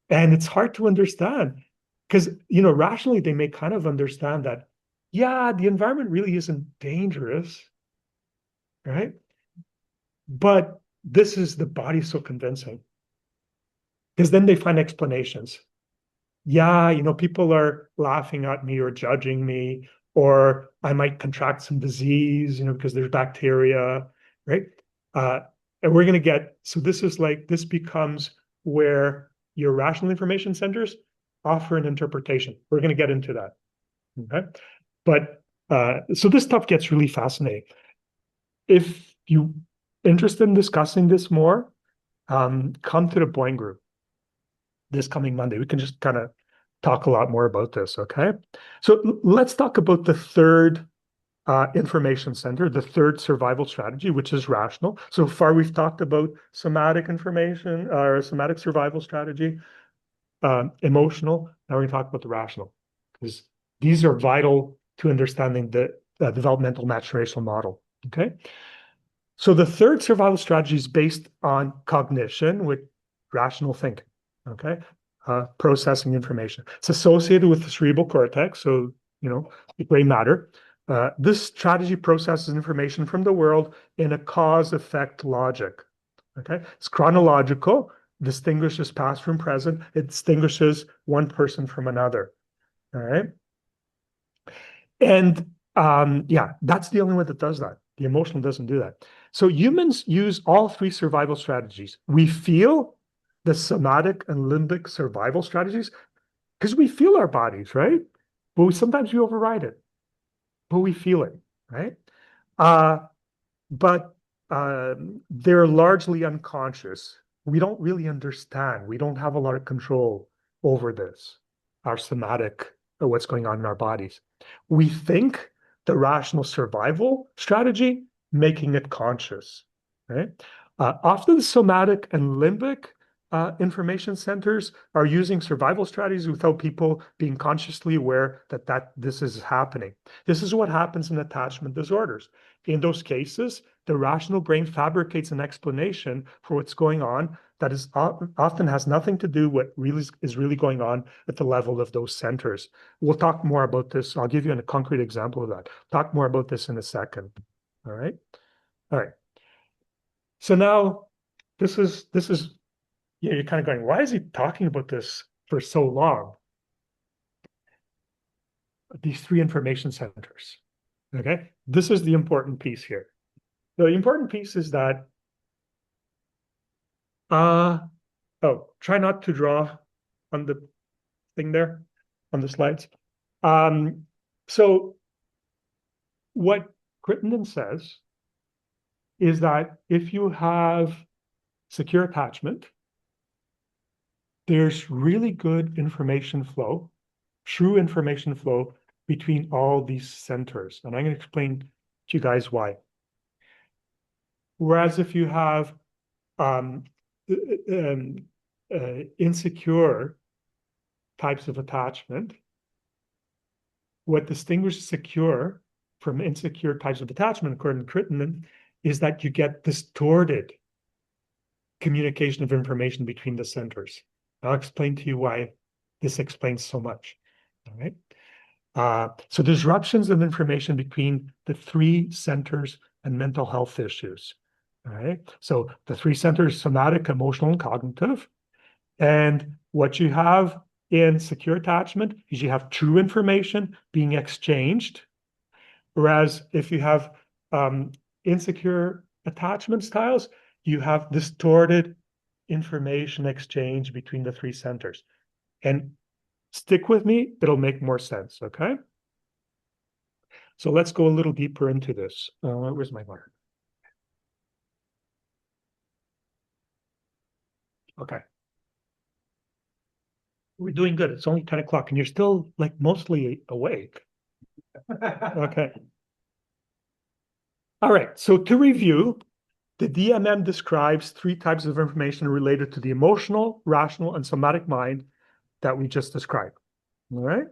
And it's hard to understand because, rationally, they may kind of understand that, yeah, the environment really isn't dangerous, right? But this is the body so convincing because then they find explanations. Yeah, people are laughing at me or judging me, or I might contract some disease, because there's bacteria, right? And we're going to so this becomes where your rational information centers offer an interpretation. We're going to get into that, okay? But so this stuff gets really fascinating. If you're interested in discussing this more, come to the Boyne Group this coming Monday. We can just kind of talk a lot more about this, okay? So let's talk about the third information center, the third survival strategy, which is rational. So far, we've talked about somatic information, or somatic survival strategy, emotional. Now we're going to talk about the rational, because these are vital to understanding the developmental maturational model, okay? So the third survival strategy is based on cognition with rational thinking, okay? Processing information. It's associated with the cerebral cortex, so, the gray matter. This strategy processes information from the world in a cause-effect logic, okay? It's chronological, distinguishes past from present, it distinguishes one person from another, all right? And yeah, that's the only one that does that. The emotional doesn't do that. So humans use all three survival strategies. We feel, the somatic and limbic survival strategies, because we feel our bodies, right? But sometimes we override it, but we feel it, right? But they're largely unconscious. We don't really understand. We don't have a lot of control over this, our somatic, what's going on in our bodies. We think the rational survival strategy, making it conscious, right? Often somatic and limbic information centers are using survival strategies without people being consciously aware that this is happening. This is what happens in attachment disorders. In those cases, the rational brain fabricates an explanation for what's going on that is often has nothing to do with what is really going on at the level of those centers. We'll talk more about this. I'll give you a concrete example of that. Talk more about this in a second. All right. All right. So now this is you're kind of going, why is he talking about this for so long? These three information centers. Okay. This is the important piece here. The important piece is that try not to draw on the thing there on the slides. So what Crittenden says is that if you have secure attachment, there's really good information flow, true information flow between all these centers. And I'm going to explain to you guys why. Whereas if you have insecure types of attachment, what distinguishes secure from insecure types of attachment, according to Crittenden, is that you get distorted communication of information between the centers. I'll explain to you why this explains so much. All right. So disruptions of information between the three centers and mental health issues. All right. So the three centers, somatic, emotional, and cognitive. And what you have in secure attachment is you have true information being exchanged. Whereas if you have insecure attachment styles, you have distorted information exchange between the three centers. And stick with me, it'll make more sense, okay? So let's go a little deeper into this. Where's my marker? Okay. We're doing good. It's only 10 o'clock and you're still like mostly awake. Okay. All right. So to review, the DMM describes three types of information related to the emotional, rational, and somatic mind that we just described. All right.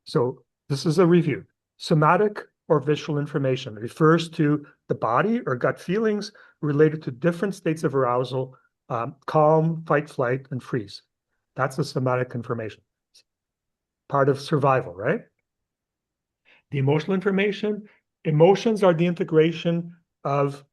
So this is a review. Somatic or visual information refers to the body or gut feelings related to different states of arousal, calm, fight, flight, and freeze. That's the somatic information. Part of survival, right? The emotional information, emotions are the integration of,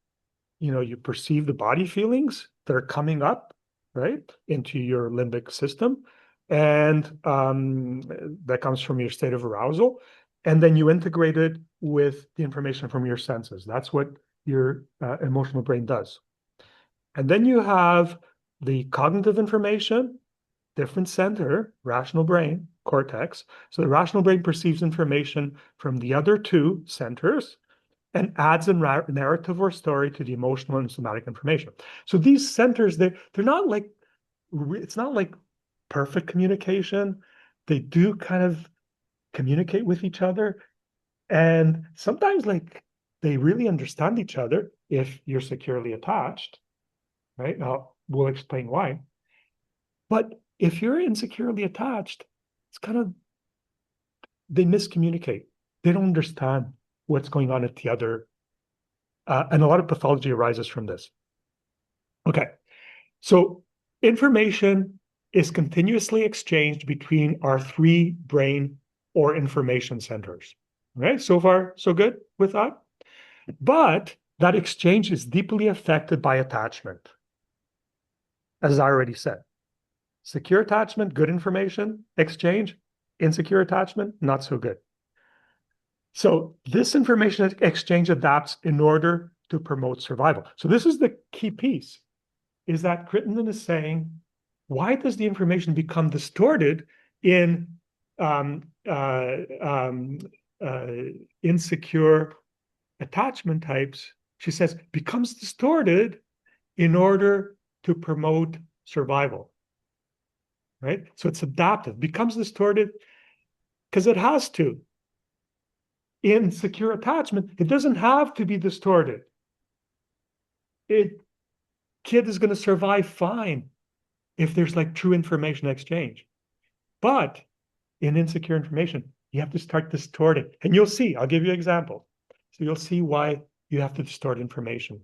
you perceive the body feelings that are coming up, right, into your limbic system. And that comes from your state of arousal. And then you integrate it with the information from your senses. That's what your emotional brain does. And then you have the cognitive information, different center, rational brain, cortex. So the rational brain perceives information from the other two centers and adds a narrative or story to the emotional and somatic information. So these centers, they're not like, it's not like perfect communication. They do kind of communicate with each other. And sometimes like they really understand each other if you're securely attached, right? Now we'll explain why. But if you're insecurely attached, it's kind of, they miscommunicate. They don't understand what's going on at the other. And a lot of pathology arises from this. Okay, so information is continuously exchanged between our three brain or information centers. Right? So far, so good with that. But that exchange is deeply affected by attachment. As I already said, secure attachment, good information exchange, insecure attachment, not so good. So this information exchange adapts in order to promote survival. So this is the key piece, is that Crittenden is saying why does the information become distorted in um, uh, um, insecure attachment types? She says becomes distorted in order to promote survival, right? So it's adaptive, becomes distorted because it has to. In secure attachment, it doesn't have to be distorted. Kid is going to survive fine if there's like true information exchange. But in insecure information, you have to start distorting. And you'll see, I'll give you an example. So you'll see why you have to distort information.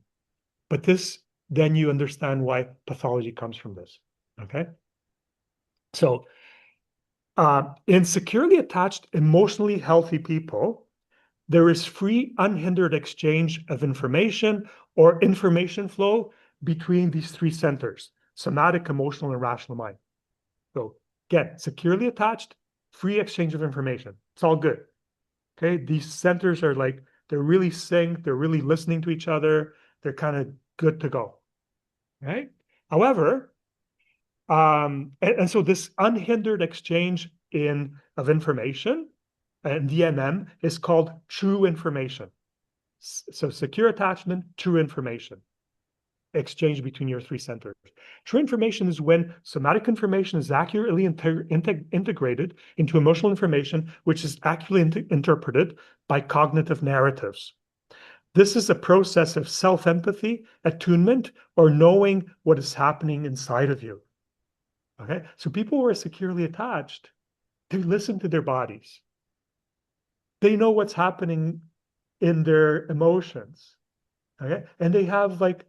But this, then you understand why pathology comes from this. Okay. So in securely attached, emotionally healthy people, there is free, unhindered exchange of information or information flow between these three centers: somatic, emotional, and rational mind. So again, securely attached, free exchange of information. It's all good. Okay, these centers are like, they're really synced, they're really listening to each other, they're kind of good to go. Right? However, and so this unhindered exchange of information and DNM is called true information. So secure attachment, true information, exchange between your three centers. True information is when somatic information is accurately integrated into emotional information, which is accurately interpreted by cognitive narratives. This is a process of self-empathy, attunement, or knowing what is happening inside of you. Okay, so people who are securely attached, they listen to their bodies. They know what's happening in their emotions. Okay, and they have like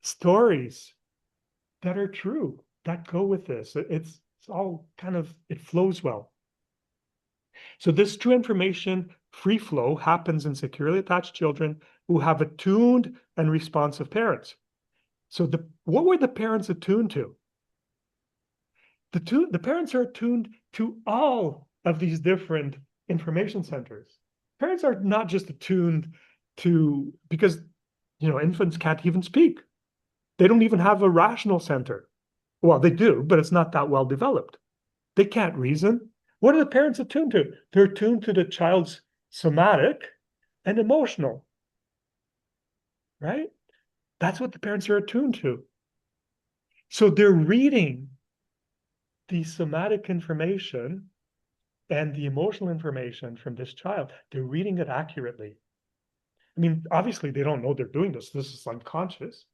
stories that are true that go with this. It's all kind of, it flows well. So this true information free flow happens in securely attached children who have attuned and responsive parents. So what were the parents attuned to? The parents are attuned to all of these different information centers. Parents are not just attuned to, because infants can't even speak. They don't even have a rational center. Well, they do, but it's not that well developed. They can't reason. What are the parents attuned to? They're attuned to the child's somatic and emotional, right? That's what the parents are attuned to. So they're reading the somatic information and the emotional information from this child. They're reading it accurately. I mean, obviously, they don't know they're doing this. This is unconscious,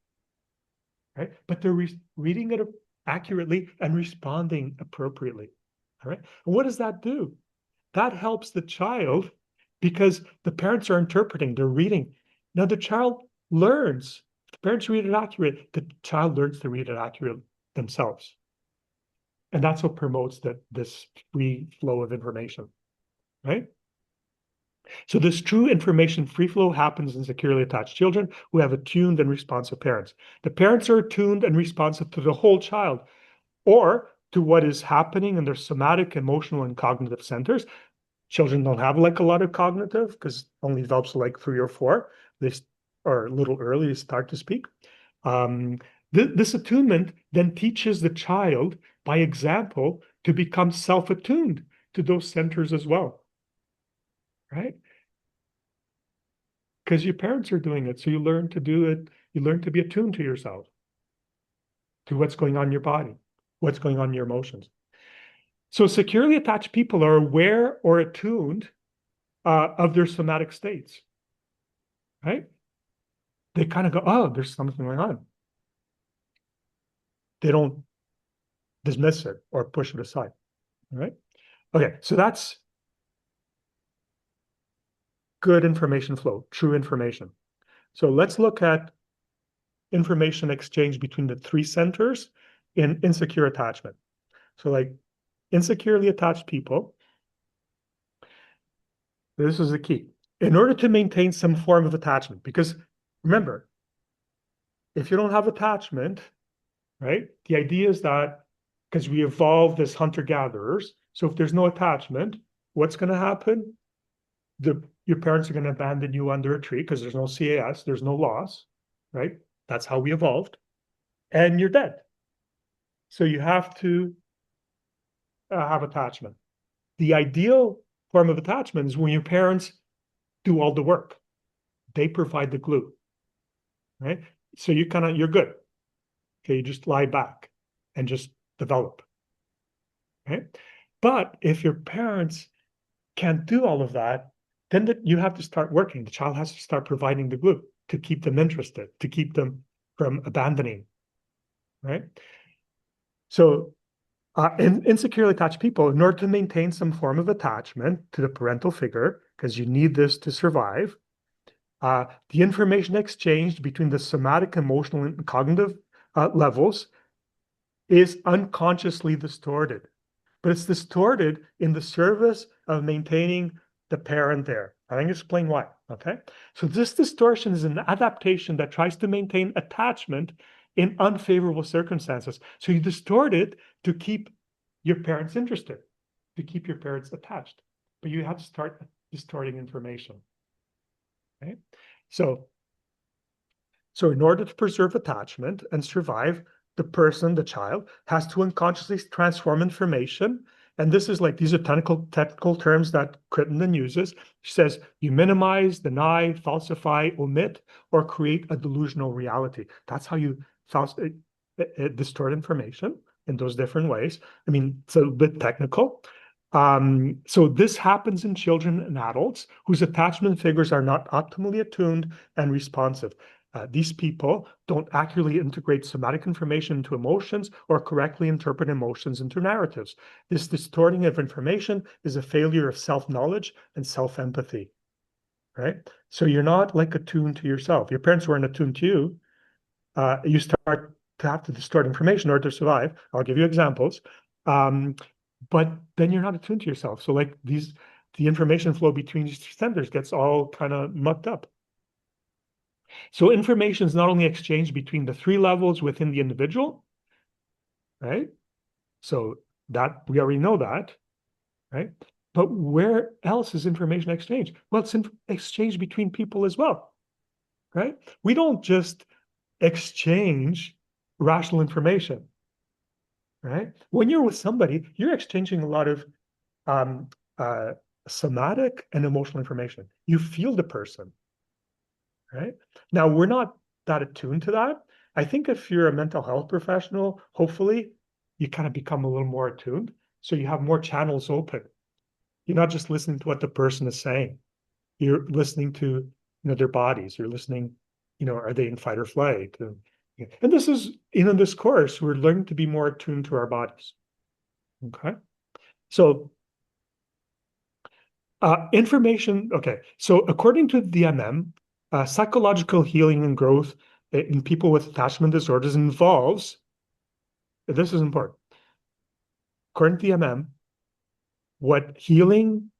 right? But they're reading it accurately and responding appropriately. All right. And what does that do? That helps the child because the parents are interpreting, they're reading. Now the child learns. If the parents read it accurate, the child learns to read it accurate themselves. And that's what promotes this free flow of information, right? So this true information free flow happens in securely attached children who have attuned and responsive parents. The parents are attuned and responsive to the whole child, or to what is happening in their somatic, emotional, and cognitive centers. Children don't have like a lot of cognitive because only develops like 3 or 4. They are a little early to start to speak. This attunement then teaches the child by example to become self-attuned to those centers as well, right? Because your parents are doing it, so you learn to do it. You learn to be attuned to yourself, to what's going on in your body, what's going on in your emotions. So securely attached people are aware or attuned of their somatic states, right? They kind of go, oh, there's something going on. They don't dismiss it or push it aside, all right? Okay, so that's good information flow, true information. So let's look at information exchange between the three centers in insecure attachment. So like insecurely attached people, this is the key. In order to maintain some form of attachment, because remember, if you don't have attachment, right? The idea is that because we evolved as hunter-gatherers, so if there's no attachment, what's going to happen? Your parents are going to abandon you under a tree because there's no CAS, there's no loss, right? That's how we evolved. And you're dead. So you have to have attachment. The ideal form of attachment is when your parents do all the work. They provide the glue, right? So you're good. Okay, you just lie back and just develop, right? But if your parents can't do all of that, then you have to start working. The child has to start providing the glue to keep them interested, to keep them from abandoning, right? So insecurely attached people, in order to maintain some form of attachment to the parental figure, because you need this to survive, the information exchanged between the somatic, emotional, and cognitive levels is unconsciously distorted. But it's distorted in the service of maintaining the parent there. I think explain why, okay? So this distortion is an adaptation that tries to maintain attachment in unfavorable circumstances. So you distort it to keep your parents interested, to keep your parents attached. But you have to start distorting information, right? So in order to preserve attachment and survive, the person, the child, has to unconsciously transform information. And this is like, these are technical terms that Crittenden uses. She says, you minimize, deny, falsify, omit, or create a delusional reality. That's how you distort information in those different ways. I mean, it's a bit technical. So this happens in children and adults whose attachment figures are not optimally attuned and responsive. These people don't accurately integrate somatic information into emotions or correctly interpret emotions into narratives. This distorting of information is a failure of self-knowledge and self-empathy, right? So you're not like attuned to yourself. Your parents weren't attuned to you. You start to have to distort information in order to survive. I'll give you examples. But then you're not attuned to yourself. So like the information flow between these centers gets all kind of mucked up. So information is not only exchanged between the three levels within the individual, right? So that we already know that, right? But where else is information exchanged? Well, it's exchanged between people as well, right? We don't just exchange rational information, right? When you're with somebody, you're exchanging a lot of um, somatic and emotional information. You feel the person, right? Now, we're not that attuned to that. I think if you're a mental health professional, hopefully you kind of become a little more attuned. So you have more channels open. You're not just listening to what the person is saying. You're listening to, their bodies. You're listening, are they in fight or flight? And this is, in this course, we're learning to be more attuned to our bodies. Okay. So information, okay. So according to the DMM, psychological healing and growth in people with attachment disorders involves, this is important, according to the DMM, what healing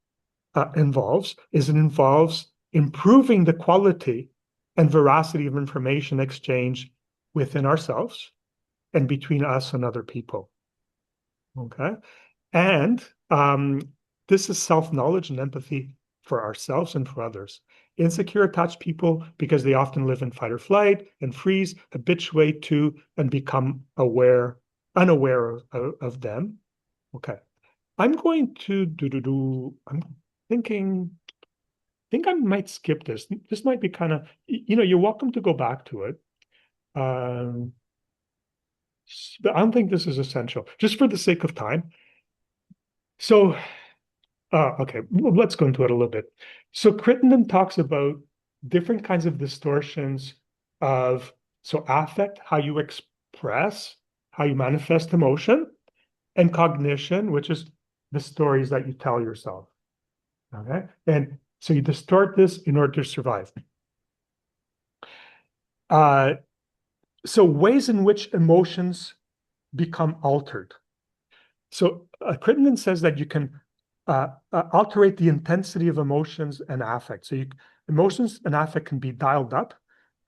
involves is it involves improving the quality and veracity of information exchange within ourselves and between us and other people. Okay. And this is self-knowledge and empathy for ourselves and for others. Insecure attached people, because they often live in fight or flight and freeze, habituate to and become unaware of them. Okay. I'm going to I'm thinking, I think I might skip this. This might be kind of, you're welcome to go back to it. But I don't think this is essential, just for the sake of time. So, okay, let's go into it a little bit. So Crittenden talks about different kinds of distortions of, so affect, how you express, how you manifest emotion, and cognition, which is the stories that you tell yourself. Okay, and so you distort this in order to survive. So ways in which emotions become altered. So Crittenden says that you can alterate the intensity of emotions and affect. So emotions and affect can be dialed up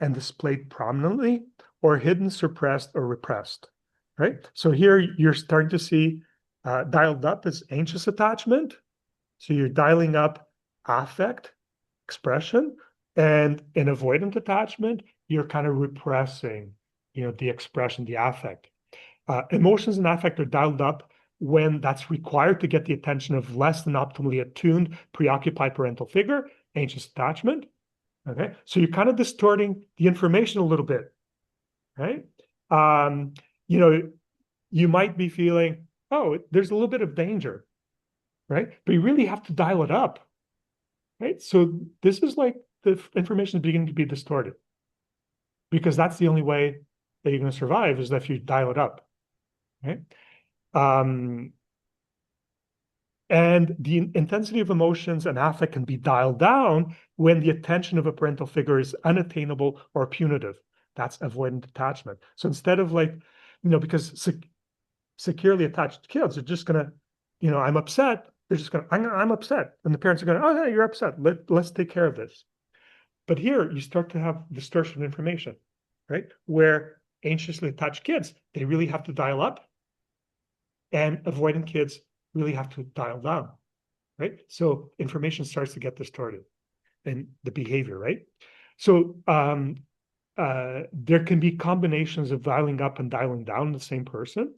and displayed prominently, or hidden, suppressed, or repressed, right? So here you're starting to see dialed up as anxious attachment. So you're dialing up affect, expression, and in avoidant attachment, you're kind of repressing, the expression, the affect. Emotions and affect are dialed up when that's required to get the attention of less than optimally attuned, preoccupied parental figure, anxious attachment. Okay, so you're kind of distorting the information a little bit, right? You know, you might be feeling, oh, there's a little bit of danger, right? But you really have to dial it up, right? So this is like the information is beginning to be distorted because that's the only way that you're going to survive is if you dial it up, right? And the intensity of emotions and affect can be dialed down when the attention of a parental figure is unattainable or punitive. That's avoidant attachment. So instead of like, because securely attached kids are just gonna, I'm upset. They're just gonna, I'm upset, and the parents are gonna, oh yeah, you're upset. Let's take care of this. But here you start to have distortion of information, right? Where anxiously attached kids, they really have to dial up, and avoidant kids really have to dial down, right? So information starts to get distorted in the behavior, right? So there can be combinations of dialing up and dialing down the same person.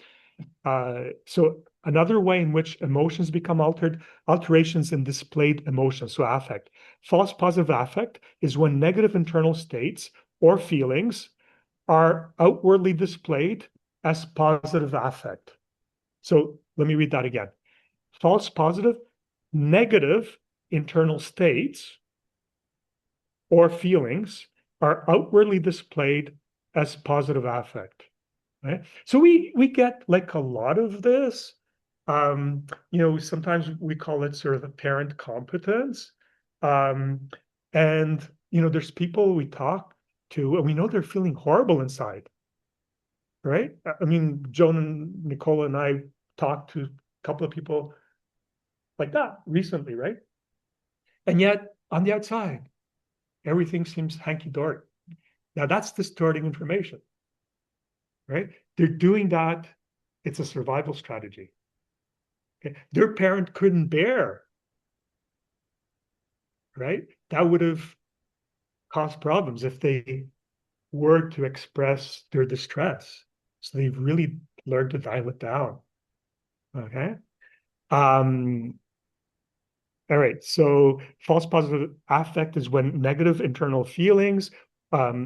So another way in which emotions become altered, alterations in displayed emotions, so affect. False positive affect is when negative internal states or feelings are outwardly displayed as positive affect. So let me read that again. False positive, negative internal states or feelings are outwardly displayed as positive affect. Right? So we get like a lot of this. Sometimes we call it sort of apparent competence. And there's people we talk to and we know they're feeling horrible inside. Right? I mean, Joan and Nicola and I talked to a couple of people like that recently, right? And yet on the outside, everything seems hanky-dory. Now that's distorting information, right? They're doing that. It's a survival strategy. Okay? Their parent couldn't bear, right? That would have caused problems if they were to express their distress. So they've really learned to dial it down. Okay. All right. So false positive affect is when negative internal feelings,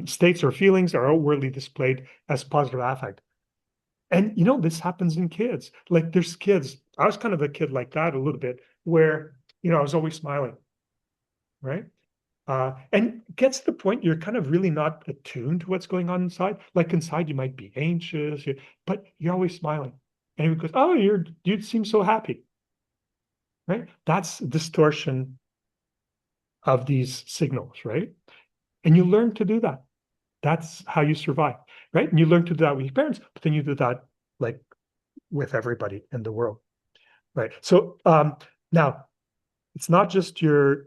states or feelings are outwardly displayed as positive affect. And this happens in kids. Like there's kids. I was kind of a kid like that a little bit, where I was always smiling, right? And gets to the point you're kind of really not attuned to what's going on inside. Like inside, you might be anxious, but you're always smiling. And he goes, "Oh, you seem so happy," right? That's distortion of these signals, right? And you learn to do that. That's how you survive, right? And you learn to do that with your parents, but then you do that like with everybody in the world, right? So now it's not just your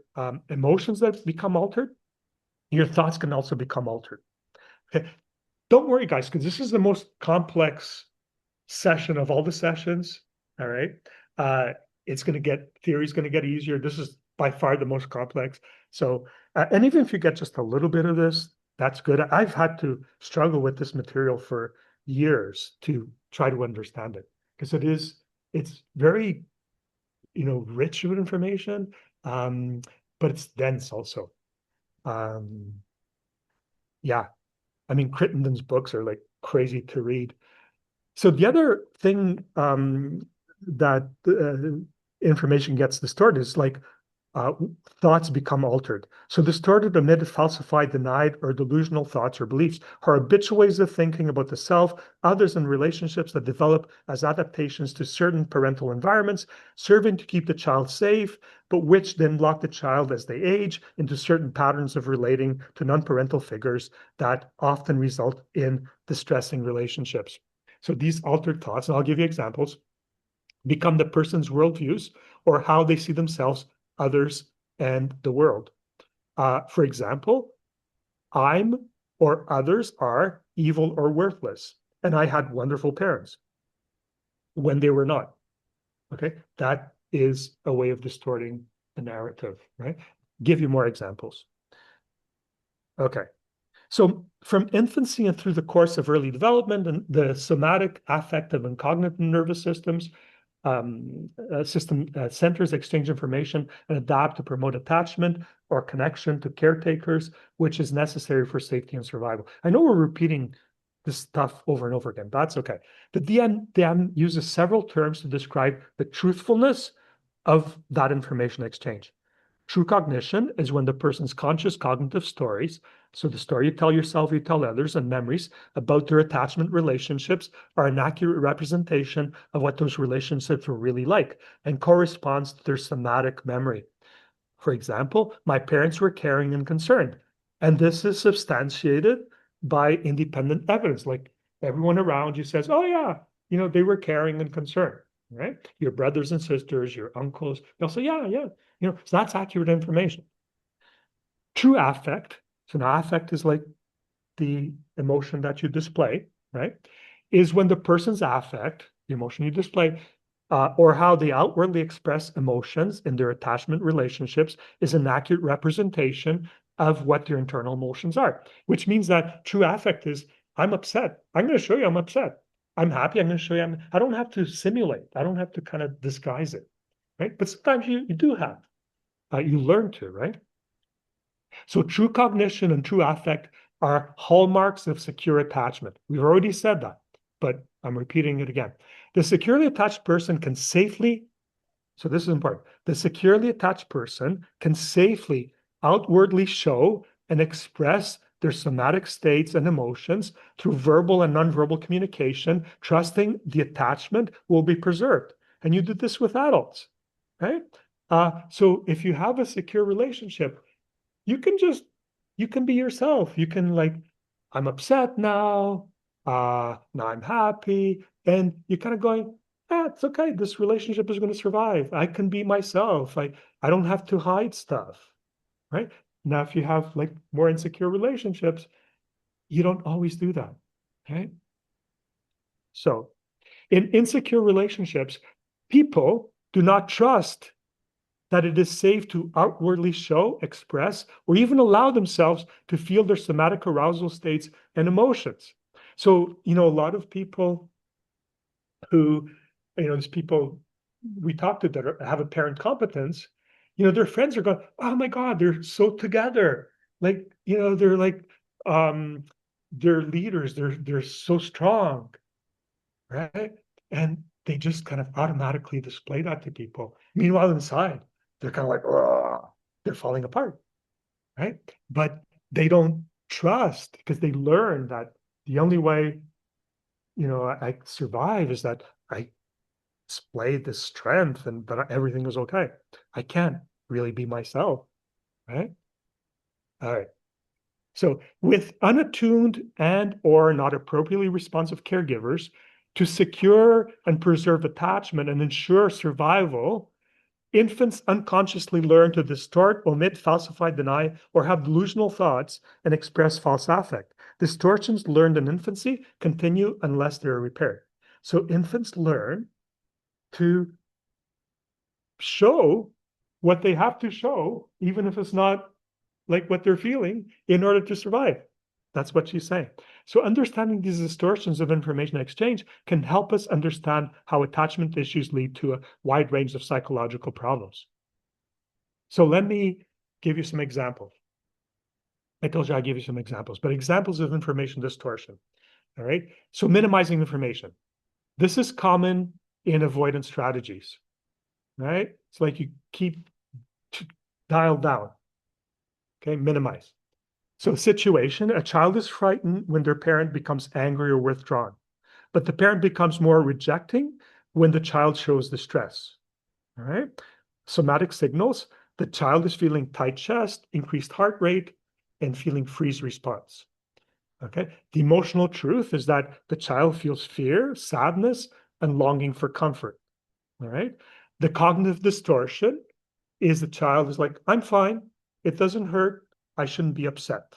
emotions that become altered, your thoughts can also become altered. Okay. Don't worry, guys, because this is the most complex session of all the sessions. All right. Theory's going to get easier. This is by far the most complex. So, and even if you get just a little bit of this, that's good. I've had to struggle with this material for years to try to understand it because it's very, rich with information, but it's dense also. Yeah. I mean, Crittenden's books are like crazy to read. So the other thing that information gets distorted is like uh, thoughts become altered. So distorted, omitted, falsified, denied, or delusional thoughts or beliefs are habitual ways of thinking about the self, others, and relationships that develop as adaptations to certain parental environments, serving to keep the child safe, but which then lock the child as they age into certain patterns of relating to non-parental figures that often result in distressing relationships. So these altered thoughts, and I'll give you examples, become the person's worldviews or how they see themselves, others, and the world. For example, I'm or others are evil or worthless, and I had wonderful parents when they were not. Okay, that is a way of distorting the narrative, right? Give you more examples. Okay, So from infancy and through the course of early development, and the somatic, affective, and cognitive nervous systems centers exchange information and adapt to promote attachment or connection to caretakers, which is necessary for safety and survival. I know we're repeating this stuff over and over again. That's okay. The DSM uses several terms to describe the truthfulness of that information exchange. True cognition is when the person's conscious cognitive stories, so the story you tell yourself, you tell others, and memories about their attachment relationships are an accurate representation of what those relationships were really like and corresponds to their somatic memory. For example, my parents were caring and concerned, and this is substantiated by independent evidence. Like everyone around you says, oh yeah, they were caring and concerned, right? Your brothers and sisters, your uncles, they'll say, yeah, so that's accurate information. True affect, so now affect is like the emotion that you display, right? Is when the person's affect, the emotion you display, or how they outwardly express emotions in their attachment relationships is an accurate representation of what their internal emotions are, which means that true affect is, I'm upset. I'm going to show you I'm upset. I'm happy. I'm going to show you I don't have to simulate. I don't have to kind of disguise it, right? But sometimes you do have. You learn to, right? So true cognition and true affect are hallmarks of secure attachment. We've already said that, but I'm repeating it again. The securely attached person can safely, so this is important, the securely attached person can safely outwardly show and express their somatic states and emotions through verbal and nonverbal communication, trusting the attachment will be preserved. And you do this with adults, right? So if you have a secure relationship, you can be yourself. You can I'm upset now. Now I'm happy. And you're kind of going, it's okay. This relationship is going to survive. I can be myself. I don't have to hide stuff, right? Now, if you have more insecure relationships, you don't always do that, right? So in insecure relationships, people do not trust that it is safe to outwardly show, express, or even allow themselves to feel their somatic arousal states and emotions. So, a lot of people who, there's people we talk to that have apparent competence, their friends are going, oh my God, they're so together. They're they're leaders, they're so strong, right? And they just kind of automatically display that to people. Meanwhile, inside, they're kind of like, oh, they're falling apart, right? But they don't trust because they learn that the only way, I survive is that I display this strength and that everything is okay. I can't really be myself, right? All right. So with unattuned and or not appropriately responsive caregivers, to secure and preserve attachment and ensure survival, infants unconsciously learn to distort, omit, falsify, deny, or have delusional thoughts and express false affect. Distortions learned in infancy continue unless they're repaired. So infants learn to show what they have to show, even if it's not what they're feeling, in order to survive. That's what she's saying. So understanding these distortions of information exchange can help us understand how attachment issues lead to a wide range of psychological problems. So let me give you some examples. I told you I'd give you some examples, but examples of information distortion. All right. So minimizing information. This is common in avoidance strategies, right? It's like you keep dialed down. Okay, minimize. So situation, a child is frightened when their parent becomes angry or withdrawn, but the parent becomes more rejecting when the child shows distress, all right? Somatic signals, the child is feeling tight chest, increased heart rate, and feeling freeze response, okay? The emotional truth is that the child feels fear, sadness, and longing for comfort, all right? The cognitive distortion is the child is like, I'm fine, it doesn't hurt, I shouldn't be upset.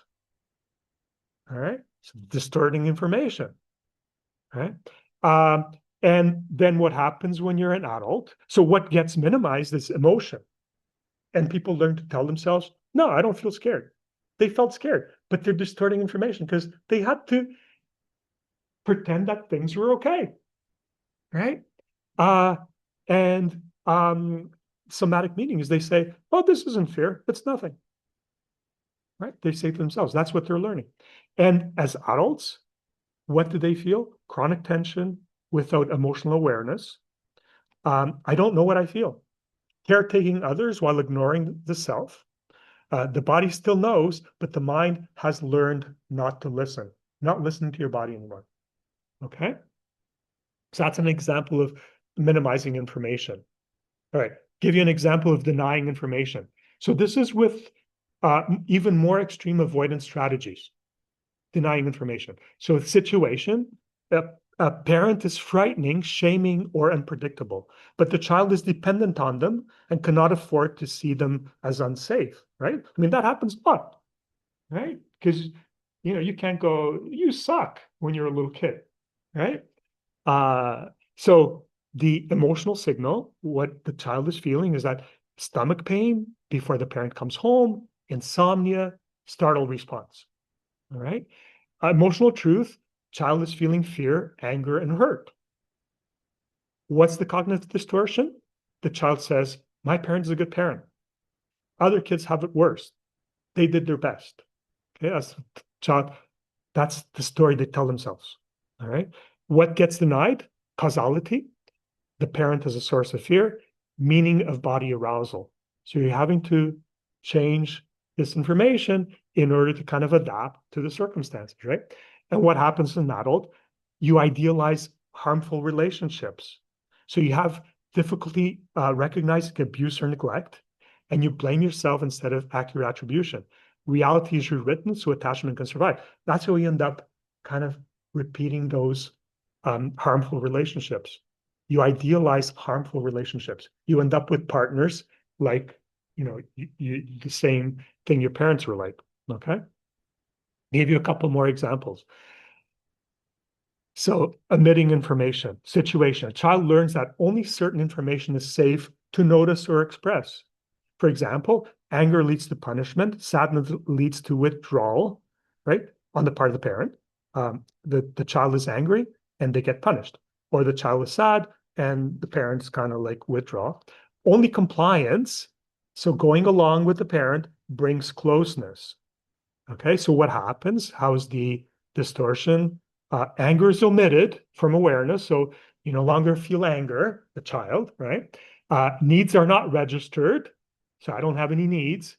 All right. So distorting information. Right. And then what happens when you're an adult? So what gets minimized is emotion. And people learn to tell themselves, no, I don't feel scared. They felt scared, but they're distorting information because they had to pretend that things were okay, right? And somatic meaning is they say, oh, this isn't fear, it's nothing, right? They say to themselves, that's what they're learning. And as adults, what do they feel? Chronic tension without emotional awareness. I don't know what I feel. Caretaking others while ignoring the self. The body still knows, but the mind has learned not to listen, not listening to your body anymore. Okay? So that's an example of minimizing information. All right, give you an example of denying information. So this is with even more extreme avoidance strategies, denying information. So a situation, a parent is frightening, shaming, or unpredictable, but the child is dependent on them and cannot afford to see them as unsafe, right? I mean, that happens a lot, right? Because, you can't go, you suck when you're a little kid, right? So the emotional signal, what the child is feeling is that stomach pain before the parent comes home, insomnia, startle response. All right. Emotional truth, child is feeling fear, anger, and hurt. What's the cognitive distortion? The child says, my parent is a good parent. Other kids have it worse. They did their best. Okay, that's the story they tell themselves. All right. What gets denied? Causality. The parent is a source of fear, meaning of body arousal. So you're having to change this information in order to kind of adapt to the circumstances, right? And what happens in adult? You idealize harmful relationships. So you have difficulty recognizing abuse or neglect, and you blame yourself instead of accurate attribution. Reality is rewritten so attachment can survive. That's how we end up kind of repeating those harmful relationships. You idealize harmful relationships. You end up with partners like, the same thing your parents were like, okay? Give you a couple more examples. So omitting information, situation. A child learns that only certain information is safe to notice or express. For example, anger leads to punishment, sadness leads to withdrawal, right? On the part of the parent. The child is angry and they get punished. Or the child is sad and the parents kind of like withdraw. Only compliance, so going along with the parent, brings closeness. Okay, so what happens? How's the distortion? Anger is omitted from awareness, so you no longer feel anger, the child, right? Needs are not registered, so I don't have any needs.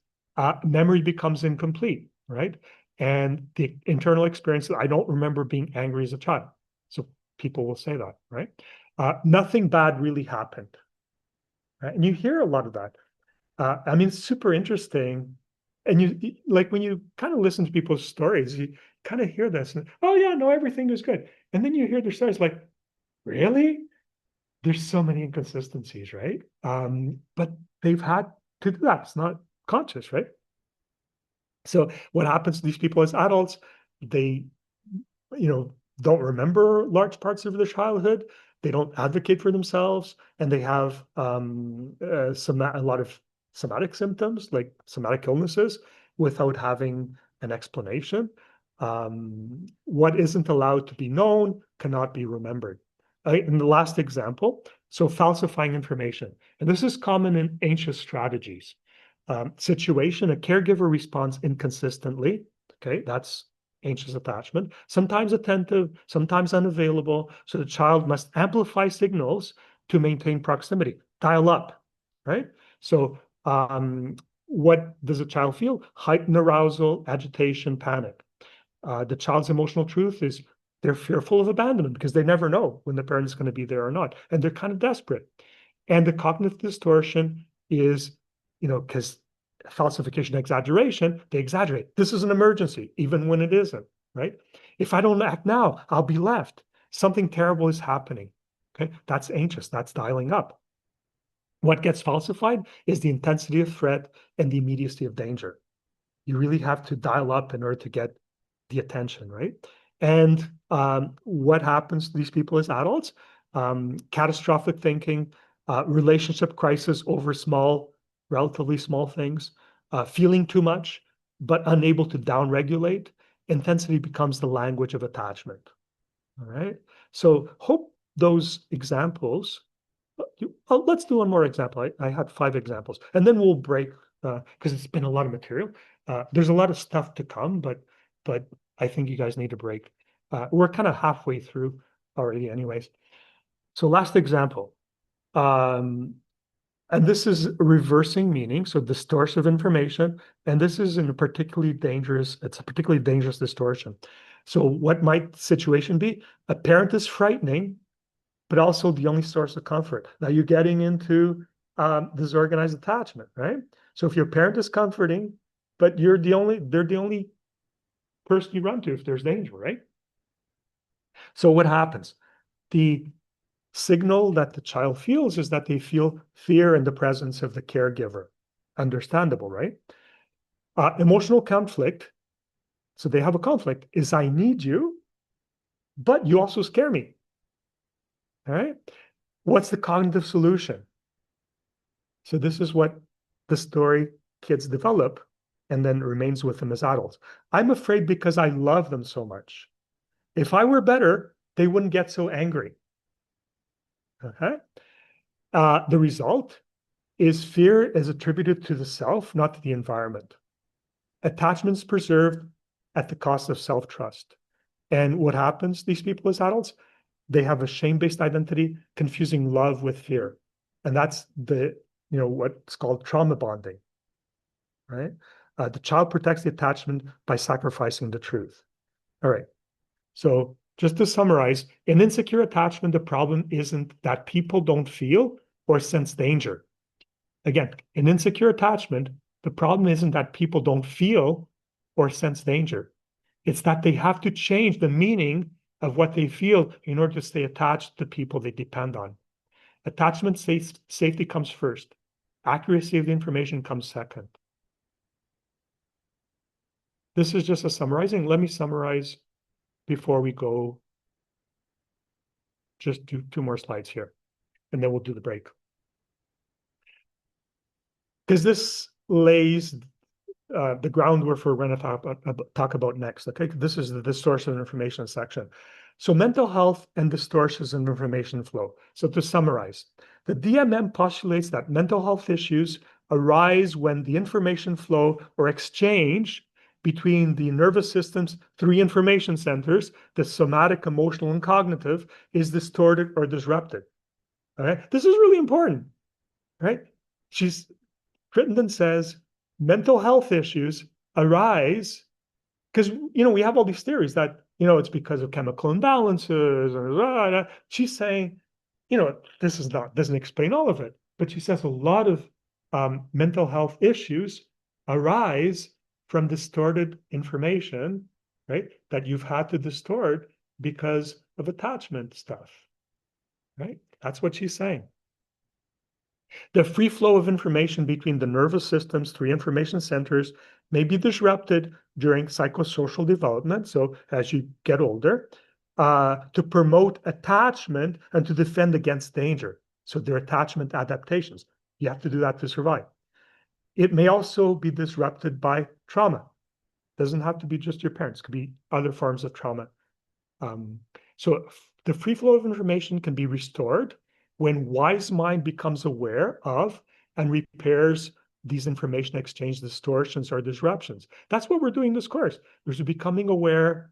Memory becomes incomplete, right? And the internal experience, I don't remember being angry as a child. So people will say that, right? Nothing bad really happened, right? And you hear a lot of that. I mean, it's super interesting. And like when you kind of listen to people's stories, you kind of hear this, and, oh yeah, no, everything is good. And then you hear their stories like, really? There's so many inconsistencies, right? But they've had to do that. It's not conscious, right? So what happens to these people as adults? They, don't remember large parts of their childhood. They don't advocate for themselves, and they have a lot of somatic symptoms, like somatic illnesses, without having an explanation. What isn't allowed to be known cannot be remembered. In the last example, so falsifying information, and this is common in anxious strategies. Situation, a caregiver responds inconsistently. Okay, that's anxious attachment. Sometimes attentive, sometimes unavailable. So the child must amplify signals to maintain proximity. Dial up, right? So what does a child feel? Heightened arousal, agitation, panic. The child's emotional truth is they're fearful of abandonment because they never know when the parent is going to be there or not. And they're kind of desperate. And the cognitive distortion is, because falsification, exaggeration, they exaggerate. This is an emergency, even when it isn't, right? If I don't act now, I'll be left. Something terrible is happening. Okay, that's anxious, that's dialing up. What gets falsified is the intensity of threat and the immediacy of danger. You really have to dial up in order to get the attention, right? And what happens to these people as adults? Catastrophic thinking, relationship crisis over relatively small things, feeling too much, but unable to downregulate, intensity becomes the language of attachment. All right. So hope those examples. Let's do one more example. I had 5 examples, and then we'll break because it's been a lot of material. There's a lot of stuff to come, but I think you guys need a break. We're kind of halfway through already, anyways. So last example. And this is reversing meaning, so distorsive information. And this is in a particularly dangerous, it's a particularly dangerous distortion. So what might the situation be? A parent is frightening, but also the only source of comfort. Now you're getting into disorganized attachment, right? So if your parent is comforting, but they're the only person you run to if there's danger, right? So what happens? The signal that the child feels is that they feel fear in the presence of the caregiver. Understandable, right? Emotional conflict, so they have a conflict, is I need you, but you also scare me. All right? What's the cognitive solution? So this is what the story kids develop and then remains with them as adults. I'm afraid because I love them so much. If I were better, they wouldn't get so angry. Okay? The result is fear is attributed to the self, not to the environment. Attachment's preserved at the cost of self-trust. And what happens, these people as adults? They have a shame-based identity, confusing love with fear. And that's what's called trauma bonding, right? The child protects the attachment by sacrificing the truth. All right. So just to summarize, in insecure attachment, the problem isn't that people don't feel or sense danger. Again, in insecure attachment, the problem isn't that people don't feel or sense danger. It's that they have to change the meaning of what they feel in order to stay attached to people they depend on. Attachment safety comes first. Accuracy of the information comes second. This is just a summarizing. Let me summarize before we go. Just do 2 more slides here, and then we'll do the break. Because this lays the groundwork for we're going to talk about next. Okay, this is the distortion of information section. So mental health and distortions in information flow. So to summarize, the DMM postulates that mental health issues arise when the information flow or exchange between the nervous system's 3 information centers, the somatic, emotional, and cognitive, is distorted or disrupted. All right, this is really important, right? Crittenden says mental health issues arise because, we have all these theories that, it's because of chemical imbalances. Or, she's saying, this doesn't explain all of it, but she says a lot of mental health issues arise from distorted information, right? That you've had to distort because of attachment stuff, right? That's what she's saying. The free flow of information between the nervous system's 3 information centers may be disrupted during psychosocial development, so as you get older, to promote attachment and to defend against danger. So their attachment adaptations. You have to do that to survive. It may also be disrupted by trauma. Doesn't have to be just your parents. It could be other forms of trauma. So the free flow of information can be restored when wise mind becomes aware of and repairs these information exchange distortions or disruptions. That's what we're doing in this course. We're becoming aware,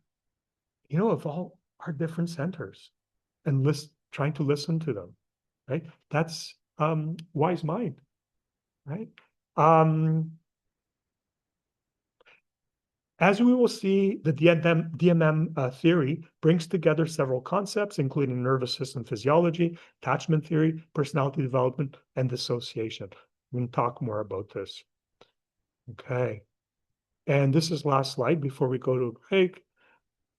of all our different centers and trying to listen to them, right? That's wise mind, right? As we will see, the DMM theory brings together several concepts, including nervous system physiology, attachment theory, personality development, and dissociation. We can talk more about this. Okay. And this is last slide before we go to a break.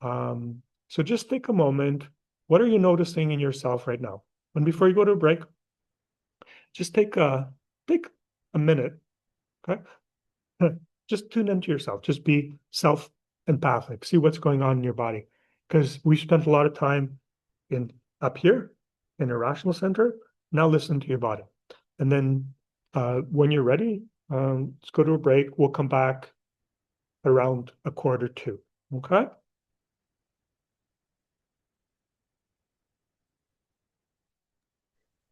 So just take a moment. What are you noticing in yourself right now? And before you go to a break, just take a minute, okay? Just tune into yourself. Just be self-empathic. See what's going on in your body. Because we spent a lot of time up here in the rational center. Now listen to your body. And then when you're ready, let's go to a break. We'll come back around 1:45, okay?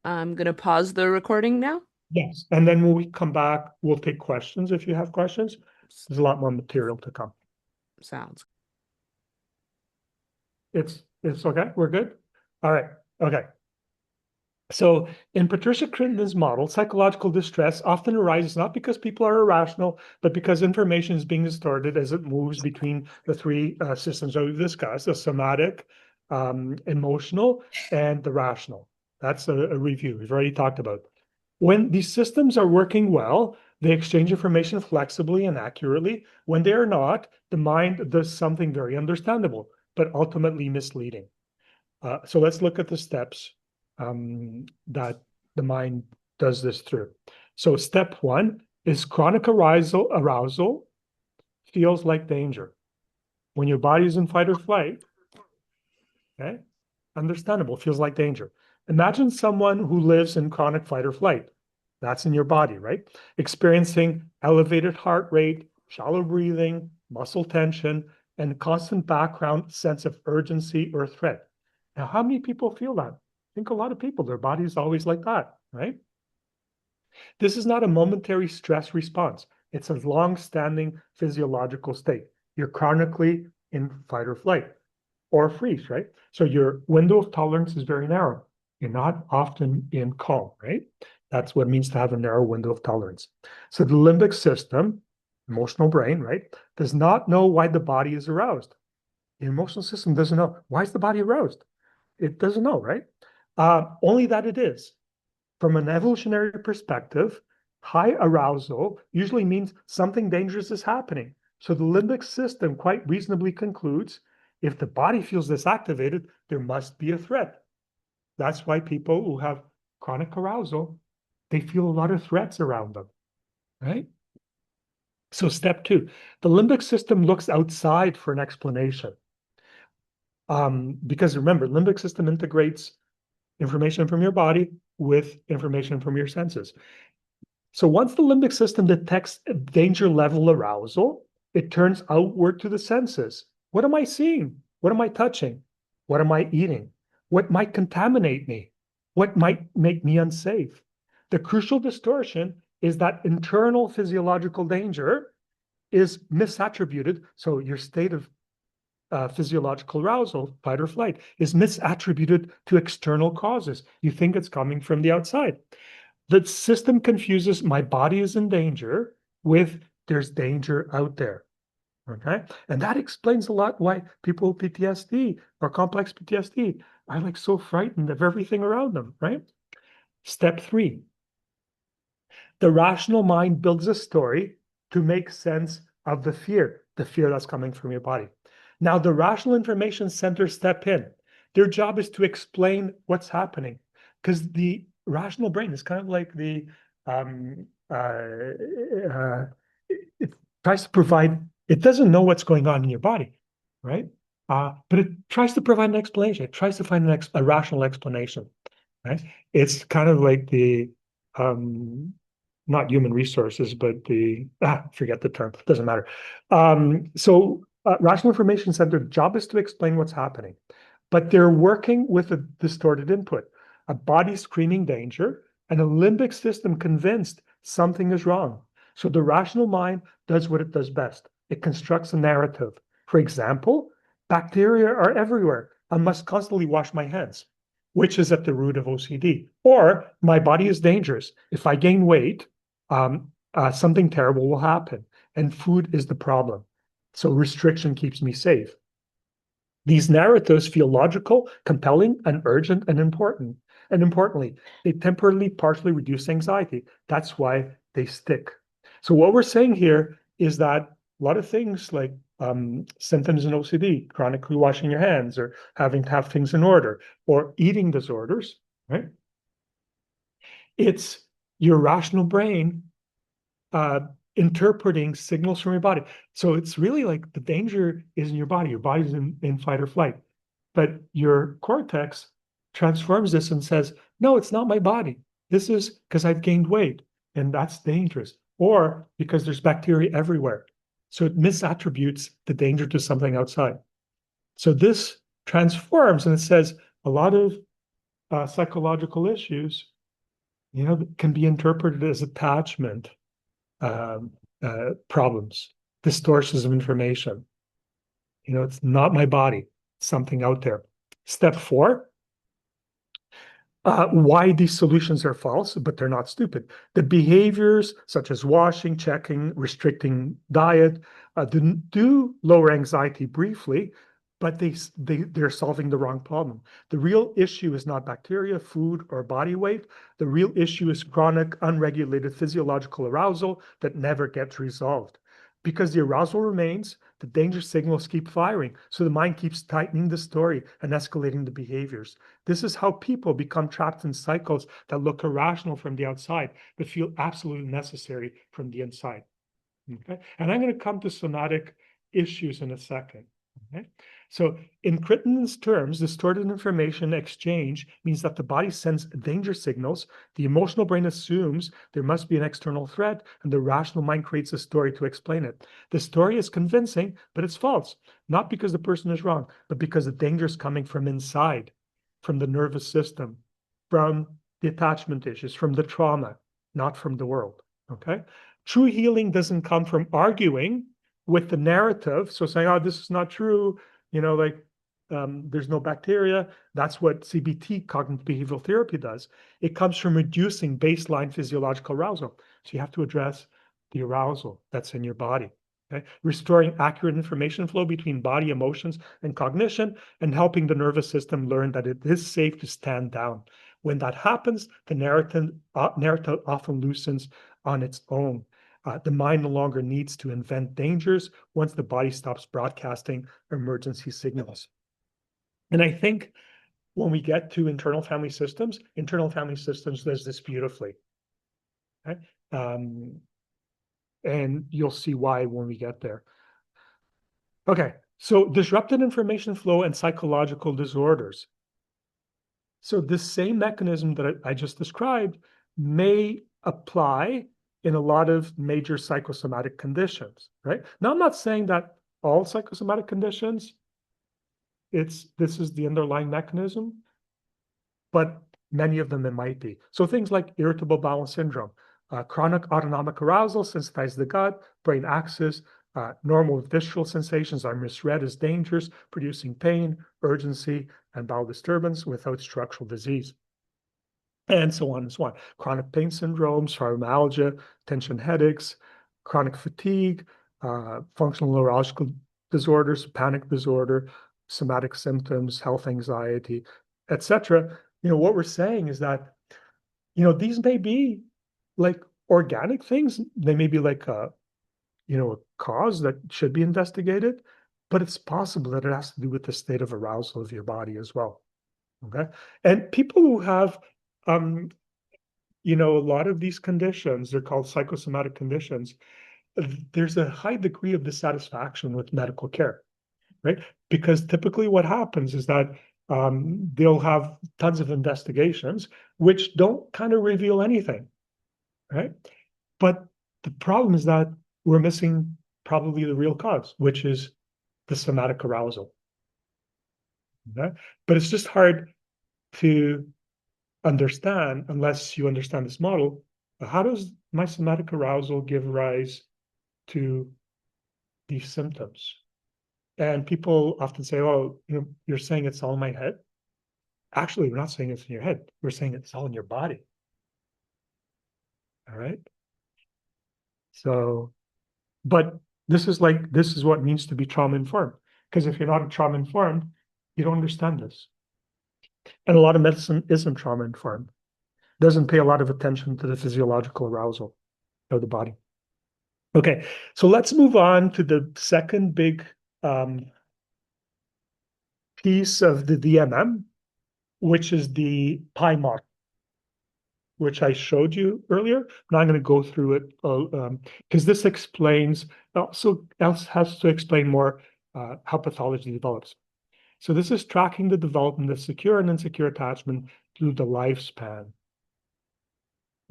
I'm gonna pause the recording now. Yes. And then when we come back, we'll take questions if you have questions. There's a lot more material to come. Sounds. It's okay. We're good. All right. Okay. So in Patricia Crittenden's model, psychological distress often arises not because people are irrational, but because information is being distorted as it moves between the three systems that we've discussed: the somatic, emotional, and the rational. That's a review we've already talked about. When these systems are working well, they exchange information flexibly and accurately. When they are not, the mind does something very understandable, but ultimately misleading. So let's look at the steps that the mind does this through. So step one is chronic arousal feels like danger. When your body is in fight or flight, okay, understandable, feels like danger. Imagine someone who lives in chronic fight or flight. That's in your body, right? Experiencing elevated heart rate, shallow breathing, muscle tension, and constant background sense of urgency or threat. Now, how many people feel that? I think a lot of people, their body is always like that, right? This is not a momentary stress response. It's a long-standing physiological state. You're chronically in fight or flight or freeze, right? So your window of tolerance is very narrow. You're not often in calm, right? That's what it means to have a narrow window of tolerance. So the limbic system, emotional brain, right, does not know why the body is aroused. The emotional system doesn't know. Why is the body aroused? It doesn't know, right? Only that it is. From an evolutionary perspective, high arousal usually means something dangerous is happening. So the limbic system quite reasonably concludes if the body feels disactivated, there must be a threat. That's why people who have chronic arousal, they feel a lot of threats around them, right? So step two, the limbic system looks outside for an explanation. Because remember, limbic system integrates information from your body with information from your senses. So once the limbic system detects danger level arousal, it turns outward to the senses. What am I seeing? What am I touching? What am I eating? What might contaminate me? What might make me unsafe? The crucial distortion is that internal physiological danger is misattributed. So your state of physiological arousal, fight or flight, is misattributed to external causes. You think it's coming from the outside. The system confuses my body is in danger with there's danger out there. Okay. And that explains a lot why people with PTSD or complex PTSD are like so frightened of everything around them, right? Step three, the rational mind builds a story to make sense of the fear that's coming from your body. Now, the rational information centers step in. Their job is to explain what's happening because the rational brain is kind of like it tries to provide, it doesn't know what's going on in your body, right? But it tries to provide an explanation. It tries to find a rational explanation, right? It's kind of like the, not human resources, but forget the term, doesn't matter. Rational information center job is to explain what's happening, but they're working with a distorted input, a body screaming danger, and a limbic system convinced something is wrong. So the rational mind does what it does best. It constructs a narrative. For example, bacteria are everywhere. I must constantly wash my hands, which is at the root of OCD. Or my body is dangerous. If I gain weight, something terrible will happen, and food is the problem. So restriction keeps me safe. These narratives feel logical, compelling, and urgent and important. And importantly, they temporarily partially reduce anxiety. That's why they stick. So what we're saying here is that a lot of things like symptoms in OCD, chronically washing your hands, or having to have things in order, or eating disorders, right? It's your rational brain interpreting signals from your body. So it's really like the danger is in your body. Your body's in fight or flight. But your cortex transforms this and says, no, it's not my body. This is because I've gained weight, and that's dangerous. Or because there's bacteria everywhere. So it misattributes the danger to something outside. So this transforms and it says a lot of psychological issues, can be interpreted as attachment problems, distortions of information. It's not my body, it's something out there. Step 4, why these solutions are false, but they're not stupid. The behaviors such as washing, checking, restricting diet do lower anxiety briefly, but they're solving the wrong problem. The real issue is not bacteria, food, or body weight. The real issue is chronic, unregulated physiological arousal that never gets resolved. Because the arousal remains, the danger signals keep firing. So the mind keeps tightening the story and escalating the behaviors. This is how people become trapped in cycles that look irrational from the outside, but feel absolutely necessary from the inside. Okay? And I'm going to come to somatic issues in a second. Okay? So in Crittenden's terms, distorted information exchange means that the body sends danger signals, the emotional brain assumes there must be an external threat, and the rational mind creates a story to explain it. The story is convincing, but it's false, not because the person is wrong, but because the danger is coming from inside, from the nervous system, from the attachment issues, from the trauma, not from the world. Okay? True healing doesn't come from arguing with the narrative. So saying, oh, this is not true, there's no bacteria. That's what CBT, cognitive behavioral therapy, does. It comes from reducing baseline physiological arousal. So you have to address the arousal that's in your body. Okay? Restoring accurate information flow between body, emotions, and cognition, and helping the nervous system learn that it is safe to stand down. When that happens, the narrative often loosens on its own. The mind no longer needs to invent dangers once the body stops broadcasting emergency signals. And I think when we get to internal family systems does this beautifully. Okay? And you'll see why when we get there. Okay, so disrupted information flow and psychological disorders. So this same mechanism that I just described may apply in a lot of major psychosomatic conditions, right? Now, I'm not saying that all psychosomatic conditions, this is the underlying mechanism, but many of them it might be. So things like irritable bowel syndrome, chronic autonomic arousal sensitizes the gut, brain axis, normal visceral sensations are misread as dangers, producing pain, urgency, and bowel disturbance without structural disease. And so on and so on. Chronic pain syndromes, fibromyalgia, tension headaches, chronic fatigue, functional neurological disorders, panic disorder, somatic symptoms, health anxiety, etc. What we're saying is that, these may be like organic things. They may be like a cause that should be investigated, but it's possible that it has to do with the state of arousal of your body as well. Okay. And people who have a lot of these conditions, they're called psychosomatic conditions. There's a high degree of dissatisfaction with medical care, right? Because typically what happens is that they'll have tons of investigations which don't kind of reveal anything, right? But the problem is that we're missing probably the real cause, which is the somatic arousal. Okay? But it's just hard to understand unless you understand this model. How does my somatic arousal give rise to these symptoms? And people often say, oh, you're saying it's all in my head. Actually, we're not saying it's in your head. We're saying it's all in your body. All right. So, but this is what it means to be trauma informed. Because if you're not trauma informed, you don't understand this. And a lot of medicine isn't trauma informed. Doesn't pay a lot of attention to the physiological arousal of the body. Okay, so let's move on to the second big piece of the DMM, which is the PI model, which I showed you earlier. Now I'm going to go through it because this explains, also has to explain more how pathology develops. So this is tracking the development of secure and insecure attachment through the lifespan.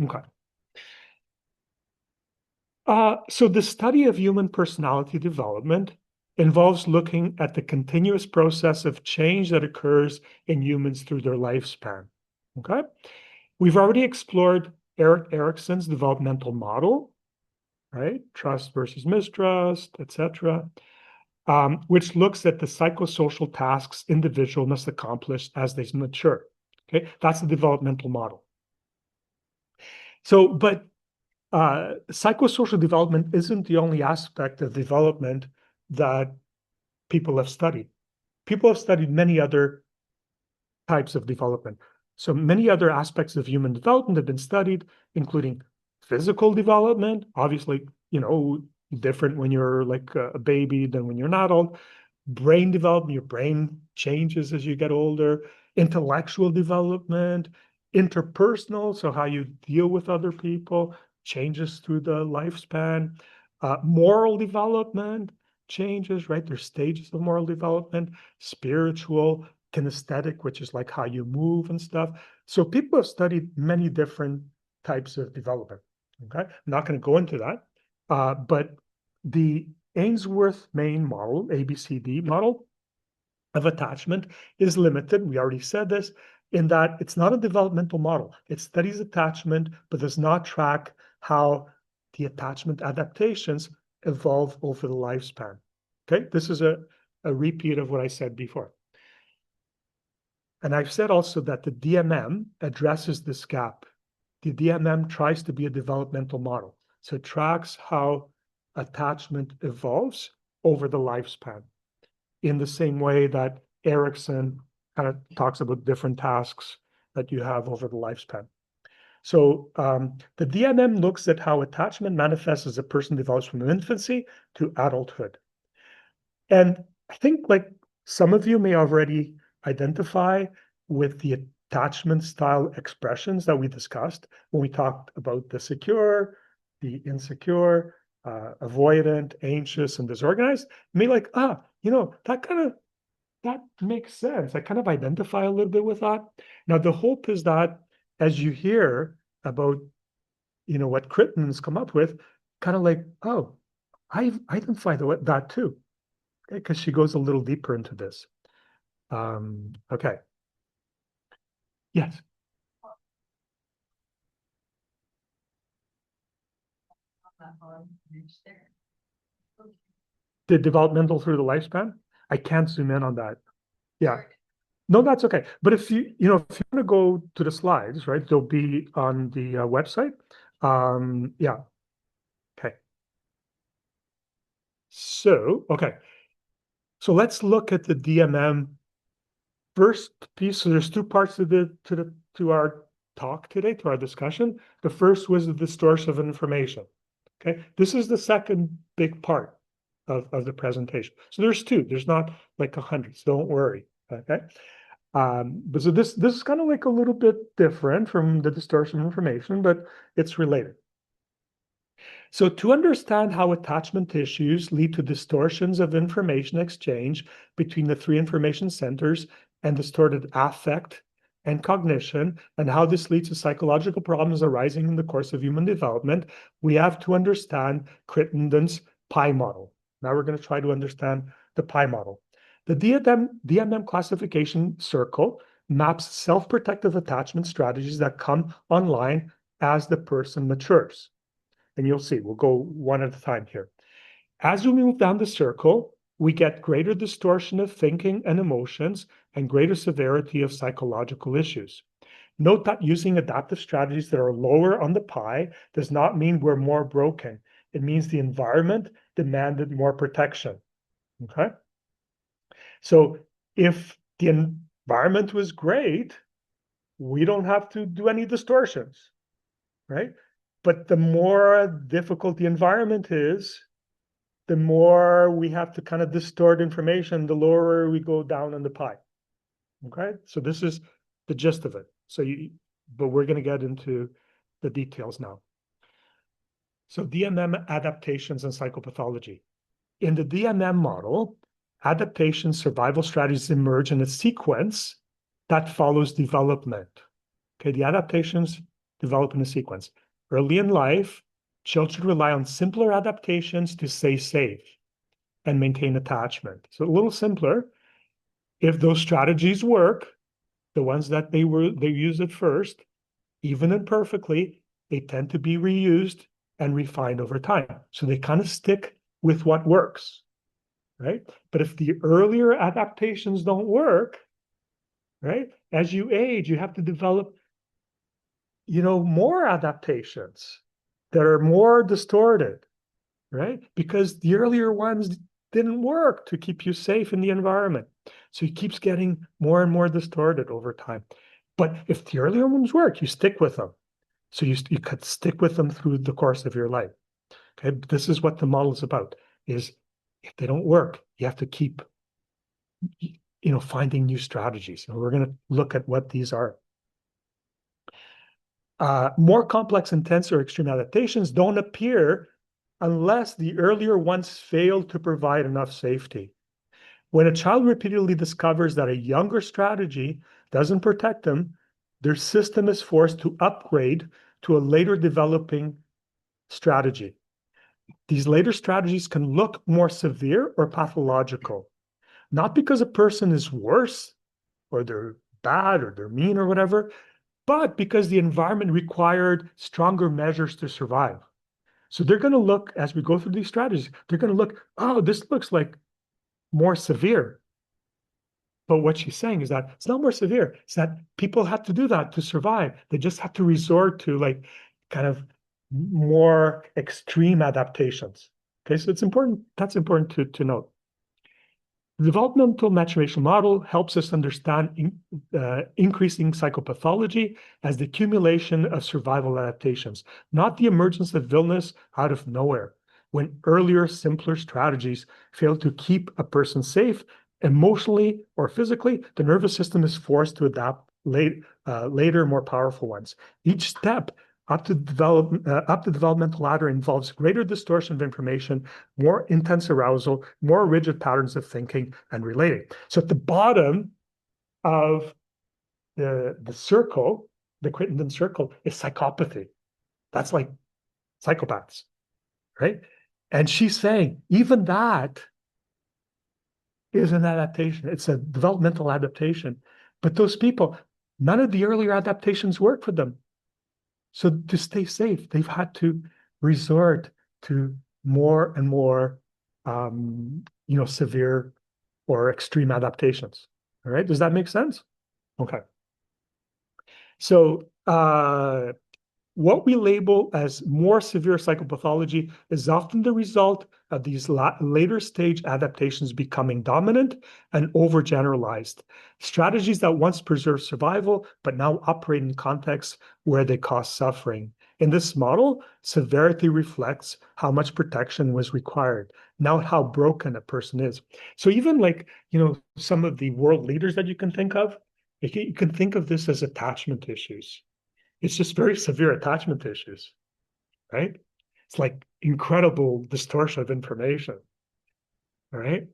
Okay. So the study of human personality development involves looking at the continuous process of change that occurs in humans through their lifespan. Okay? We've already explored Erik Erikson's developmental model, right? Trust versus mistrust, etc., which looks at the psychosocial tasks individual must accomplish as they mature. Okay, that's the developmental model. So, but psychosocial development isn't the only aspect of development that people have studied. People have studied many other types of development. So many other aspects of human development have been studied, including physical development, obviously, different when you're like a baby than when you're an adult. Brain development, your brain changes as you get older. Intellectual development, interpersonal, so how you deal with other people changes through the lifespan. Moral development changes, right? There's stages of moral development. Spiritual, kinesthetic, which is like how you move and stuff. So people have studied many different types of development. Okay, I'm not going to go into that, but the Ainsworth-Main model, ABCD model of attachment, is limited. We already said this, in that it's not a developmental model. It studies attachment, but does not track how the attachment adaptations evolve over the lifespan. Okay, this is a repeat of what I said before. And I've said also that the DMM addresses this gap. The DMM tries to be a developmental model. So it tracks how attachment evolves over the lifespan in the same way that Erikson kind of talks about different tasks that you have over the lifespan. So the DMM looks at how attachment manifests as a person develops from infancy to adulthood. And I think like some of you may already identify with the attachment style expressions that we discussed when we talked about the secure, the insecure, avoidant, anxious, and disorganized. Me like, that makes sense. I kind of identify a little bit with that. Now, the hope is that as you hear about, what Crittenden's come up with, kind of like, oh, I identify that too, okay, because she goes a little deeper into this. Okay. Yes. The developmental through the lifespan? I can't zoom in on that. Yeah. No, that's okay. But if you want to go to the slides, right, they'll be on the website. Yeah. Okay. So, okay. So let's look at the DMM first piece. So there's two parts to our talk today, to our discussion. The first was the distortion of information. Okay. This is the second big part of the presentation. So there's two. There's not like 100. So don't worry. Okay. But so this is kind of like a little bit different from the distortion of information, but it's related. So to understand how attachment issues lead to distortions of information exchange between the three information centers and distorted affect and cognition, and how this leads to psychological problems arising in the course of human development, we have to understand Crittenden's PI model. Now we're going to try to understand the PI model. The DMM classification circle maps self-protective attachment strategies that come online as the person matures. And you'll see, we'll go one at a time here. As we move down the circle, we get greater distortion of thinking and emotions and greater severity of psychological issues. Note that using adaptive strategies that are lower on the PI does not mean we're more broken. It means the environment demanded more protection. Okay? So if the environment was great, we don't have to do any distortions, right? But the more difficult the environment is, the more we have to kind of distort information, the lower we go down on the PI. Okay, so this is the gist of it. But we're going to get into the details now. So DMM adaptations and psychopathology. In the DMM model, adaptation survival strategies emerge in a sequence that follows development. Okay, the adaptations develop in a sequence. Early in life, children rely on simpler adaptations to stay safe and maintain attachment. So a little simpler. If those strategies work, the ones that they used at first, even imperfectly, they tend to be reused and refined over time. So they kind of stick with what works, right? But if the earlier adaptations don't work, right, as you age, you have to develop, more adaptations that are more distorted, right? Because the earlier ones didn't work to keep you safe in the environment. So it keeps getting more and more distorted over time. But if the earlier ones work, you stick with them. So you could stick with them through the course of your life. Okay, this is what the model is about, is if they don't work, you have to keep, finding new strategies. And we're going to look at what these are. More complex, intense, or extreme adaptations don't appear unless the earlier ones fail to provide enough safety. When a child repeatedly discovers that a younger strategy doesn't protect them, their system is forced to upgrade to a later developing strategy. These later strategies can look more severe or pathological, not because a person is worse or they're bad or they're mean or whatever, but because the environment required stronger measures to survive. So they're going to look, as we go through these strategies, they're going to look, oh, this looks like more severe. But what she's saying is that it's not more severe. It's that people have to do that to survive. They just have to resort to like kind of more extreme adaptations. Okay, so it's important. That's important to note. The developmental maturation model helps us understand increasing psychopathology as the accumulation of survival adaptations, not the emergence of illness out of nowhere. When earlier, simpler strategies fail to keep a person safe, emotionally or physically, the nervous system is forced to adapt later, more powerful ones. Each step up the developmental ladder involves greater distortion of information, more intense arousal, more rigid patterns of thinking and relating. So at the bottom of the circle, the Crittenden circle, is psychopathy. That's like psychopaths, right? And she's saying even that is an adaptation. It's a developmental adaptation. But those people, none of the earlier adaptations work for them. So to stay safe, they've had to resort to more and more, severe or extreme adaptations. All right, does that make sense? Okay. So what we label as more severe psychopathology is often the result of these later stage adaptations becoming dominant and overgeneralized. Strategies that once preserved survival, but now operate in contexts where they cause suffering. In this model, severity reflects how much protection was required, not how broken a person is. So even like, some of the world leaders that you can think of, you can think of this as attachment issues. It's just very severe attachment issues, right? It's like incredible distortion of information, all right?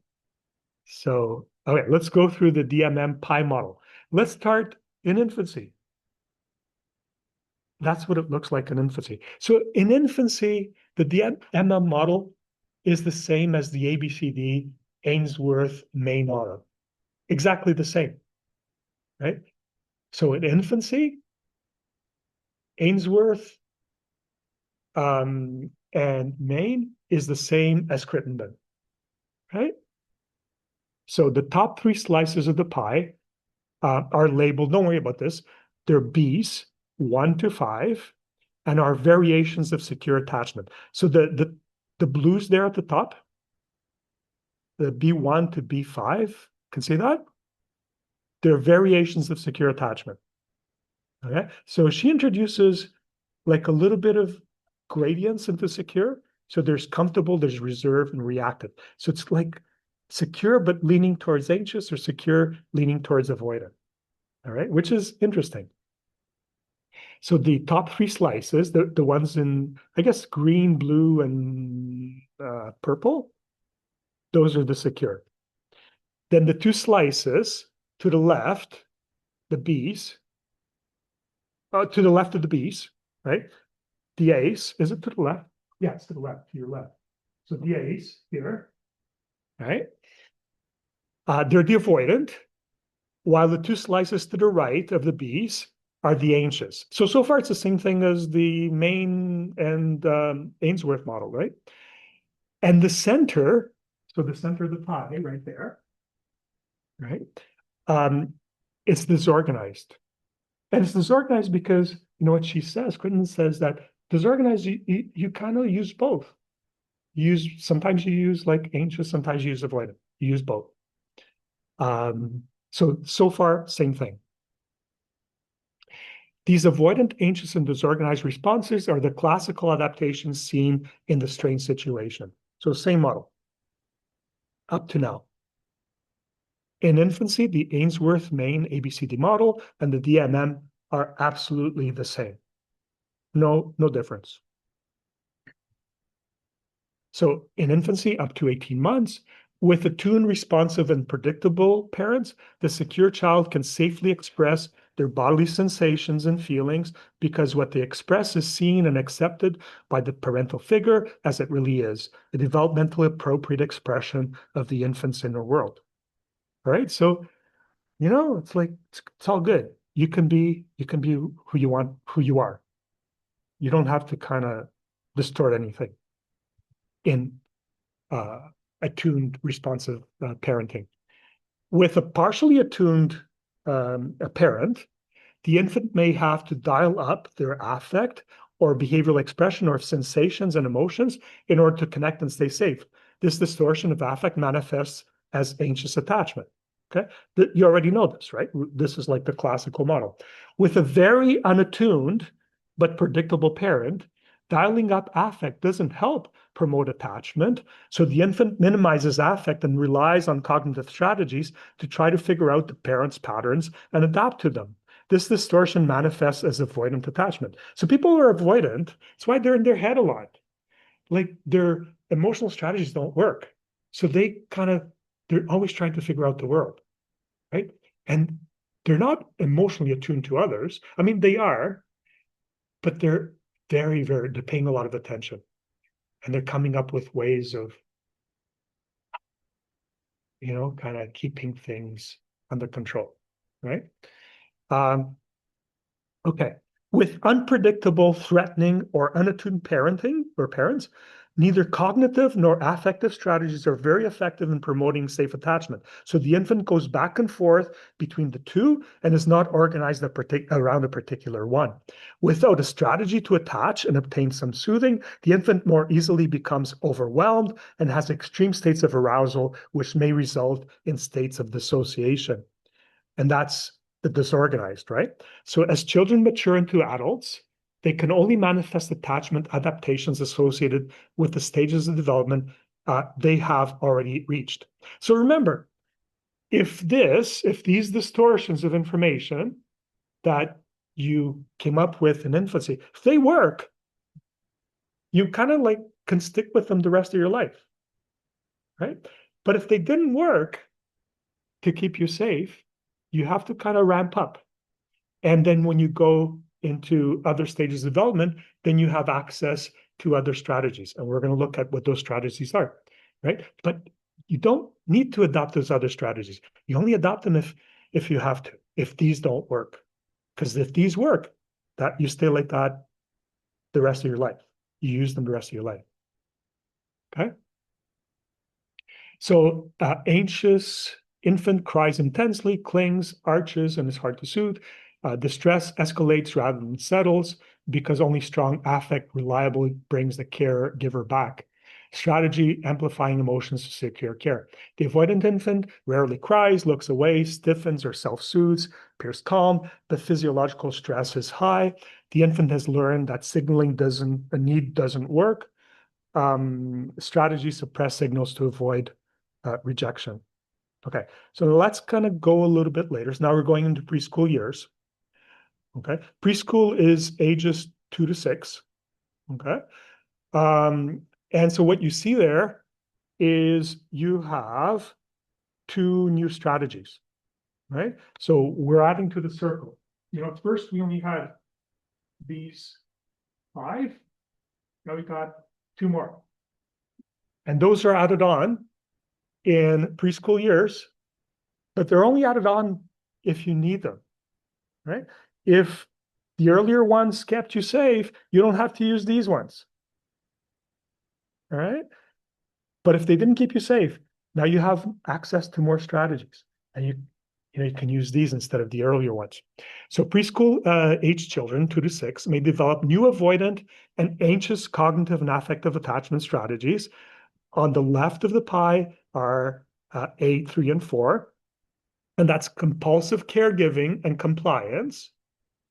So, okay, let's go through the DMM PI model. Let's start in infancy. That's what it looks like in infancy. So in infancy, the DMM model is the same as the ABCD Ainsworth Main model. Exactly the same, right? So in infancy, Ainsworth and Main is the same as Crittenden, right? So the top 3 slices of the pie are labeled, don't worry about this, they're Bs, 1 to 5, and are variations of secure attachment. So the blues there at the top, the B1 to B5, can see that? They're variations of secure attachment. Okay, so she introduces like a little bit of gradients into secure. So there's comfortable, there's reserved, and reactive. So it's like secure but leaning towards anxious, or secure leaning towards avoidant. All right, which is interesting. So the top 3 slices, the ones in, I guess, green, blue, and purple, those are the secure. Then the 2 slices to the left, the Bs, to the left of the Bs, right? The A's, is it to the left? Yes, to the left, to your left. So the A's here, right? They're the avoidant, while the two slices to the right of the B's are the anxious. So far it's the same thing as the Main and Ainsworth model, right? And the center, so the center of the pie right there, right? It's disorganized. And it's disorganized because, you know what she says, Quentin says that disorganized, you kind of use both. Sometimes you use like anxious, sometimes you use avoidant. You use both. So far, same thing. These avoidant, anxious, and disorganized responses are the classical adaptations seen in the strain situation. So same model up to now. In infancy, the Ainsworth Main ABCD model and the DMM are absolutely the same. No difference. So in infancy, up to 18 months, with attuned, responsive, and predictable parents, the secure child can safely express their bodily sensations and feelings because what they express is seen and accepted by the parental figure as it really is, a developmentally appropriate expression of the infant's inner world. All right, so it's like it's all good. You can be who you want, who you are. You don't have to kind of distort anything in attuned, responsive parenting. With a partially attuned a parent, the infant may have to dial up their affect or behavioral expression or sensations and emotions in order to connect and stay safe. This distortion of affect manifests as anxious attachment. Okay, you already know this, right? This is like the classical model. With a very unattuned but predictable parent, dialing up affect doesn't help promote attachment. So the infant minimizes affect and relies on cognitive strategies to try to figure out the parent's patterns and adapt to them. This distortion manifests as avoidant attachment. So people who are avoidant, that's why they're in their head a lot. Like their emotional strategies don't work. So they're always trying to figure out the world, right? And they're not emotionally attuned to others. I mean, they are, but they're they're paying a lot of attention. And they're coming up with ways of, kind of keeping things under control, right? Okay. With unpredictable, threatening, or unattuned parenting or parents, neither cognitive nor affective strategies are very effective in promoting safe attachment. So the infant goes back and forth between the two and is not organized around a particular one. Without a strategy to attach and obtain some soothing, the infant more easily becomes overwhelmed and has extreme states of arousal, which may result in states of dissociation. And that's the disorganized, right? So as children mature into adults, they can only manifest attachment adaptations associated with the stages of development they have already reached. So remember, if these distortions of information that you came up with in infancy, if they work, you kind of like can stick with them the rest of your life, right? But if they didn't work to keep you safe, you have to kind of ramp up. And then when you go into other stages of development, then you have access to other strategies. And we're going to look at what those strategies are, right? But you don't need to adopt those other strategies. You only adopt them if you have to, if these don't work. Because if these work, that you stay like that the rest of your life. You use them the rest of your life. Okay? So anxious infant cries intensely, clings, arches, and is hard to soothe. Distress escalates rather than settles because only strong affect reliably brings the caregiver back. Strategy, amplifying emotions to secure care. The avoidant infant rarely cries, looks away, stiffens or self-soothes, appears calm, but physiological stress is high. The infant has learned that signaling a need doesn't work. Strategy suppress signals to avoid rejection. Okay, so let's kind of go a little bit later. So now we're going into preschool years. Okay, preschool is ages 2 to 6. Okay, and so what you see there is you have 2 new strategies, right? So we're adding to the circle. At first we only had these 5. Now we got 2 more. And those are added on in preschool years, but they're only added on if you need them, right? If the earlier ones kept you safe, you don't have to use these ones. All right. But if they didn't keep you safe, now you have access to more strategies, and you can use these instead of the earlier ones. So preschool age children, 2 to 6, may develop new avoidant and anxious cognitive and affective attachment strategies. On the left of the pie are A, 3, and 4, and that's compulsive caregiving and compliance.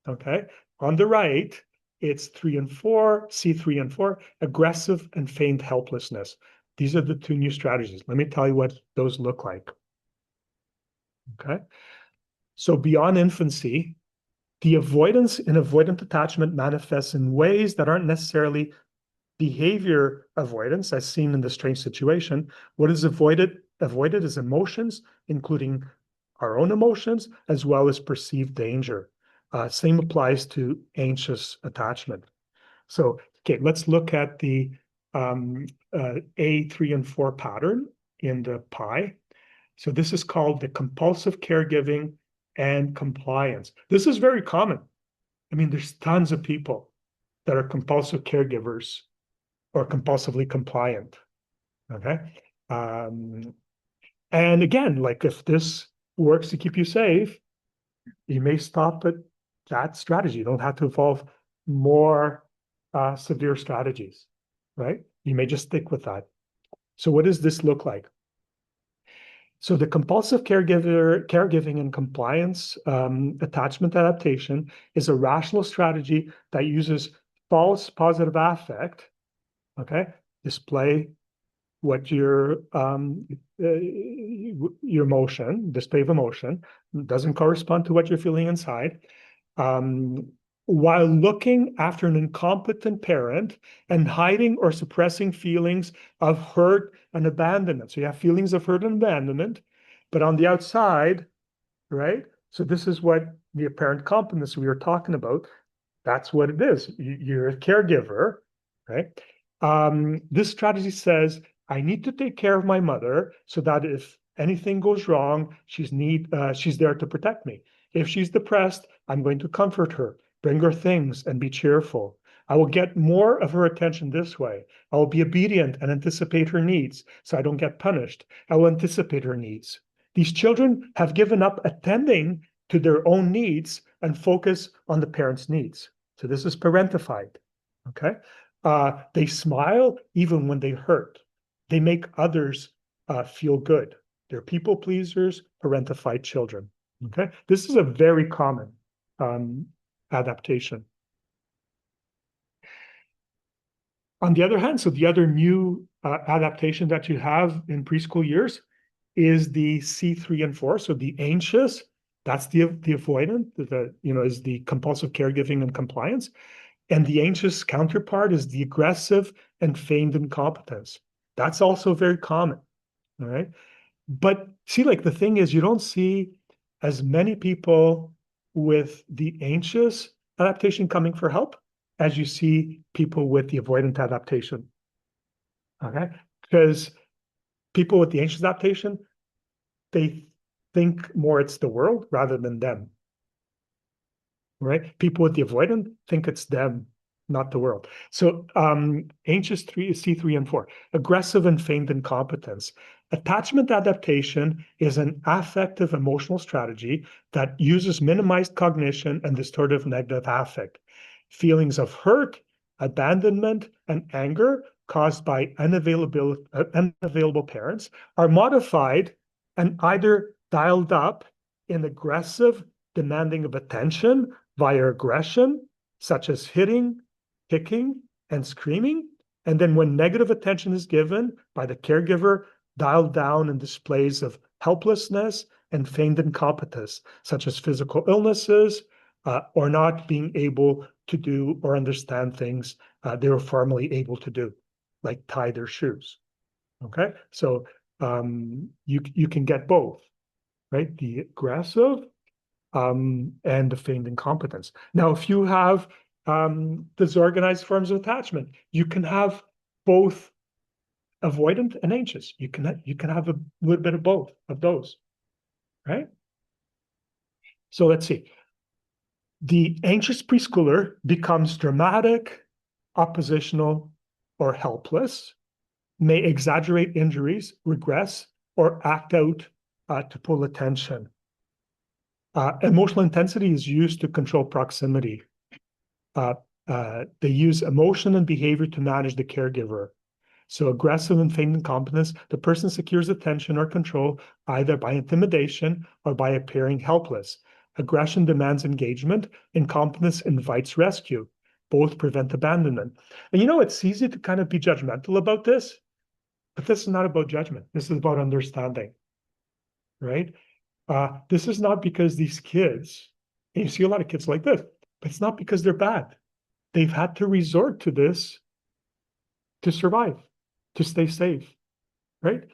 Okay. On the right, it's 3 and 4, C3 and 4, aggressive and feigned helplessness. These are the 2 new strategies. Let me tell you what those look like. Okay. So beyond infancy, the avoidance and avoidant attachment manifests in ways that aren't necessarily behavior avoidance, as seen in the strange situation. What is avoided is emotions, including our own emotions, as well as perceived danger. Same applies to anxious attachment. So, okay, let's look at the A, 3, and 4 pattern in the pie. So this is called the compulsive caregiving and compliance. This is very common. I mean, there's tons of people that are compulsive caregivers or compulsively compliant. Okay. And again, like if this works to keep you safe, you may stop at that strategy. You don't have to evolve more severe strategies, right? You may just stick with that. So what does this look like? So the compulsive caregiving and compliance attachment adaptation is a rational strategy that uses false positive affect, okay? Display what your emotion, display of emotion, doesn't correspond to what you're feeling inside, while looking after an incompetent parent and hiding or suppressing feelings of hurt and abandonment. So you have feelings of hurt and abandonment, but on the outside, right? So this is what the apparent competence we were talking about. That's what it is. You're a caregiver, right? This strategy says, I need to take care of my mother so that if anything goes wrong, she's there to protect me. If she's depressed, I'm going to comfort her, bring her things, and be cheerful. I will get more of her attention this way. I will be obedient and anticipate her needs so I don't get punished. I will anticipate her needs. These children have given up attending to their own needs and focus on the parent's needs. So this is parentified, okay? They smile even when they hurt. They make others feel good. They're people pleasers, parentified children, okay? This is a very common adaptation. On the other hand, so the other new adaptation that you have in preschool years is the C3 and 4. So the anxious, that's the avoidant, is the compulsive caregiving and compliance. And the anxious counterpart is the aggressive and feigned incompetence. That's also very common, all right? But see, like the thing is, you don't see as many people with the anxious adaptation coming for help as you see people with the avoidant adaptation, okay? Because people with the anxious adaptation, they think more it's the world rather than them, right? People with the avoidant think it's them, not the world. So anxious C3 and 4, aggressive and feigned incompetence. Attachment adaptation is an affective emotional strategy that uses minimized cognition and distortive negative affect. Feelings of hurt, abandonment, and anger caused by unavailable parents are modified and either dialed up in aggressive demanding of attention via aggression, such as hitting, kicking, and screaming. And then when negative attention is given by the caregiver, dialed down in displays of helplessness and feigned incompetence, such as physical illnesses or not being able to do or understand things they were formerly able to do, like tie their shoes. Okay, so you can get both, right? The aggressive and the feigned incompetence. Now, if you have disorganized forms of attachment, you can have both avoidant and anxious. You can have a little bit of both of those, right? So let's see. The anxious preschooler becomes dramatic, oppositional, or helpless, may exaggerate injuries, regress, or act out to pull attention. Emotional intensity is used to control proximity. They use emotion and behavior to manage the caregiver. So aggressive and feigned incompetence, the person secures attention or control either by intimidation or by appearing helpless. Aggression demands engagement. Incompetence invites rescue. Both prevent abandonment. And it's easy to kind of be judgmental about this, but this is not about judgment. This is about understanding, right? This is not because these kids, and you see a lot of kids like this, but it's not because they're bad. They've had to resort to this to survive, to stay safe, right?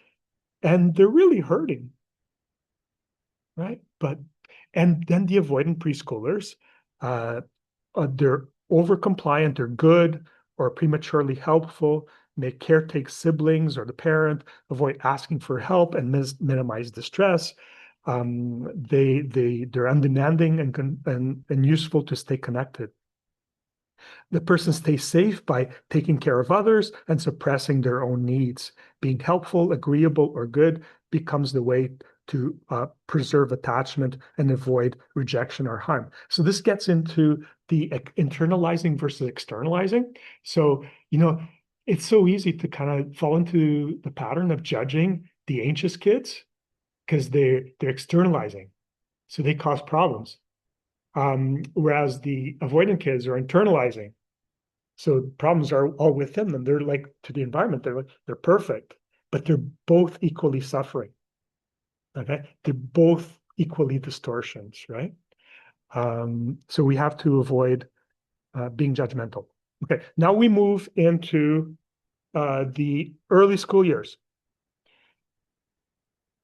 And they're really hurting, right? And then the avoidant preschoolers, they're overcompliant, they're good or prematurely helpful, may caretake siblings or the parent, avoid asking for help and minimize distress. They're undemanding and useful to stay connected. The person stays safe by taking care of others and suppressing their own needs. Being helpful, agreeable, or good becomes the way to preserve attachment and avoid rejection or harm. So this gets into the internalizing versus externalizing. So, it's so easy to kind of fall into the pattern of judging the anxious kids because they're externalizing. So they cause problems. Whereas the avoidant kids are internalizing. So problems are all within them. They're like to the environment, they're perfect, but they're both equally suffering. Okay, they're both equally distortions, right? So we have to avoid being judgmental. Okay, now we move into the early school years.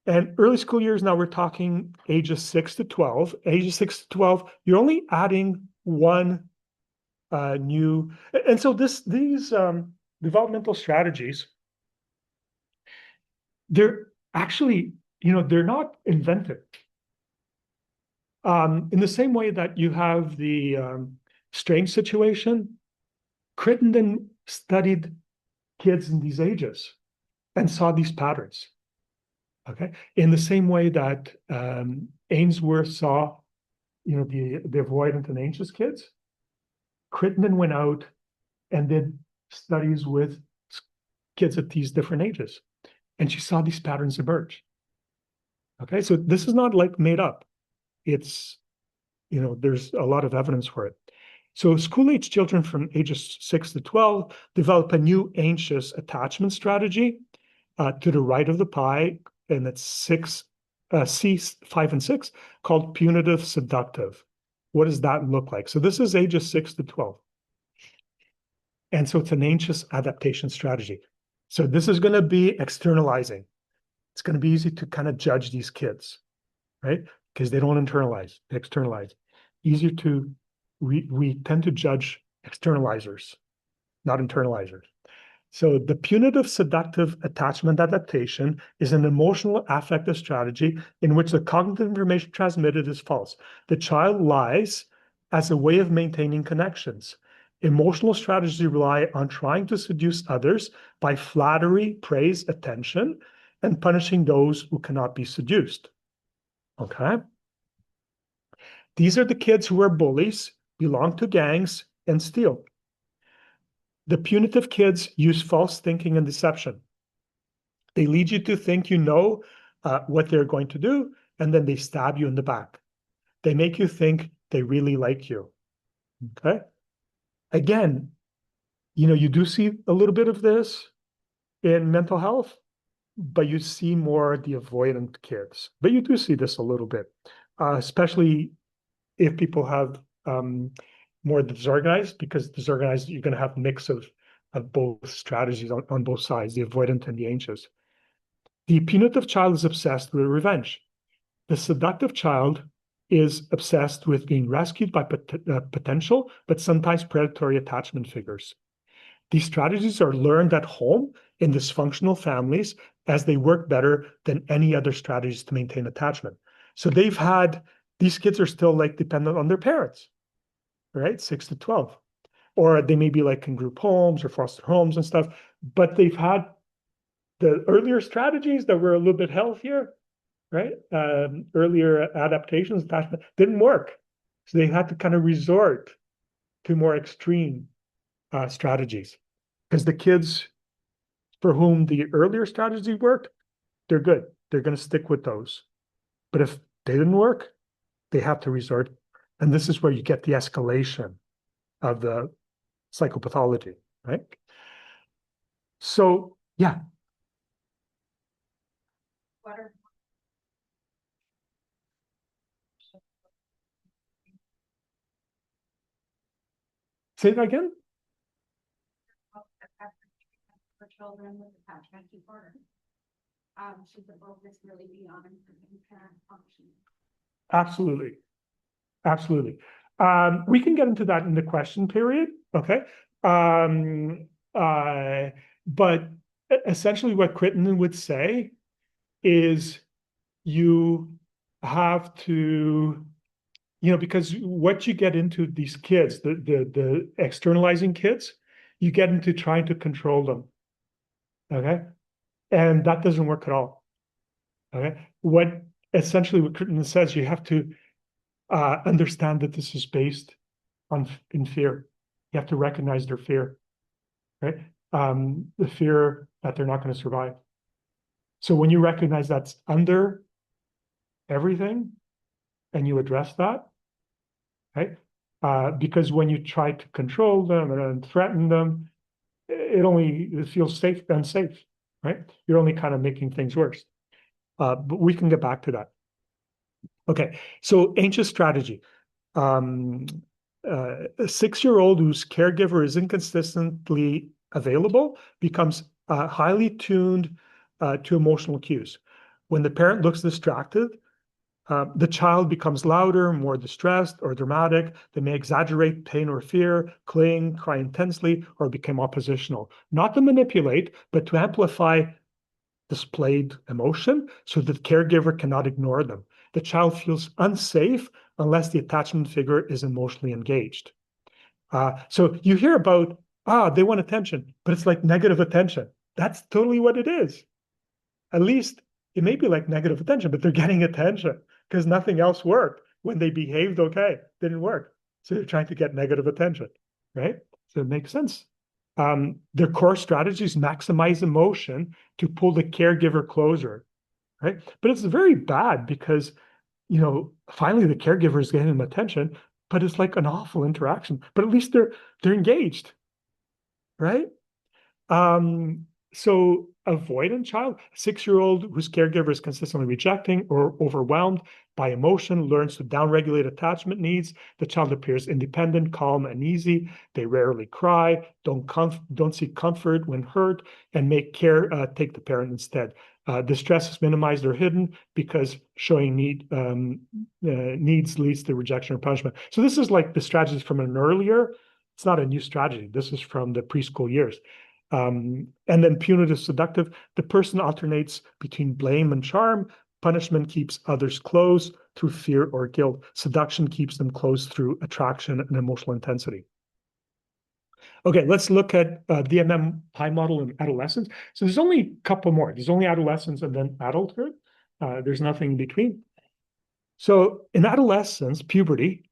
And early school years, now we're talking ages 6 to 12. Ages 6 to 12, you're only adding one new, and so these developmental strategies, they're actually, they're not invented. In the same way that you have the strange situation, Crittenden studied kids in these ages and saw these patterns. Okay, in the same way that Ainsworth saw, the avoidant and anxious kids, Crittenden went out and did studies with kids at these different ages, and she saw these patterns emerge. Okay, so this is not like made up. It's, there's a lot of evidence for it. So school-age children from ages 6 to 12 develop a new anxious attachment strategy to the right of the pie, and it's C5 and 6, called punitive seductive. What does that look like? So this is ages 6 to 12. And so it's an anxious adaptation strategy. So this is going to be externalizing. It's going to be easy to kind of judge these kids, right? Because they don't internalize, they externalize. Easier to, we tend to judge externalizers, not internalizers. So the punitive seductive attachment adaptation is an emotional affective strategy in which the cognitive information transmitted is false. The child lies as a way of maintaining connections. Emotional strategies rely on trying to seduce others by flattery, praise, attention, and punishing those who cannot be seduced. Okay? These are the kids who are bullies, belong to gangs, and steal. The punitive kids use false thinking and deception. They lead you to think you know what they're going to do, and then they stab you in the back. They make you think they really like you. Okay? Again, you do see a little bit of this in mental health, but you see more the avoidant kids. But you do see this a little bit, especially if people have more disorganized, because disorganized, you're going to have a mix of both strategies on both sides, the avoidant and the anxious. The punitive child is obsessed with revenge. The seductive child is obsessed with being rescued by potential, but sometimes predatory attachment figures. These strategies are learned at home in dysfunctional families as they work better than any other strategies to maintain attachment. So these kids are still like dependent on their parents, right? 6 to 12. Or they may be like in group homes or foster homes and stuff, but they've had the earlier strategies that were a little bit healthier, right? Earlier adaptations, attachment didn't work. So they had to kind of resort to more extreme strategies. Because the kids for whom the earlier strategy worked, they're good. They're going to stick with those. But if they didn't work, they have to resort. And this is where you get the escalation of the psychopathology, right? So, yeah. Say that again? For children with attachment disorder. Should the focus really be on improving parent function? Absolutely. Absolutely. We can get into that in the question period, okay? But essentially what Crittenden would say is you have to, because what you get into these kids, the externalizing kids, you get into trying to control them, okay? And that doesn't work at all, okay? What Crittenden says, you have to understand that this is based in fear. You have to recognize their fear, right? The fear that they're not going to survive. So when you recognize that's under everything and you address that, right? Because when you try to control them and threaten them, it feels unsafe, right? You're only kind of making things worse. But we can get back to that. Okay, so anxious strategy. A 6-year-old whose caregiver is inconsistently available becomes highly tuned to emotional cues. When the parent looks distracted, the child becomes louder, more distressed or dramatic. They may exaggerate pain or fear, cling, cry intensely, or become oppositional. Not to manipulate, but to amplify displayed emotion so that the caregiver cannot ignore them. The child feels unsafe unless the attachment figure is emotionally engaged. So you hear about, they want attention, but it's like negative attention. That's totally what it is. At least it may be like negative attention, but they're getting attention because nothing else worked. When they behaved okay, didn't work. So they're trying to get negative attention, right? So it makes sense. Their core strategies maximize emotion to pull the caregiver closer, right? But it's very bad because, finally the caregiver is getting them attention, but it's like an awful interaction. But at least they're engaged, right? So avoidant child, 6-year-old whose caregiver is consistently rejecting or overwhelmed by emotion, learns to downregulate attachment needs. The child appears independent, calm, and easy. They rarely cry, don't seek comfort when hurt, and make care take the parent instead. Distress is minimized or hidden because showing needs leads to rejection or punishment. So this is like the strategies from an earlier. It's not a new strategy. This is from the preschool years. And then punitive seductive, the person alternates between blame and charm. Punishment keeps others close through fear or guilt. Seduction keeps them close through attraction and emotional intensity. Okay, let's look at DMM high model in adolescence. So there's only a couple more. There's only adolescence and then adulthood. There's nothing in between. So in adolescence, puberty,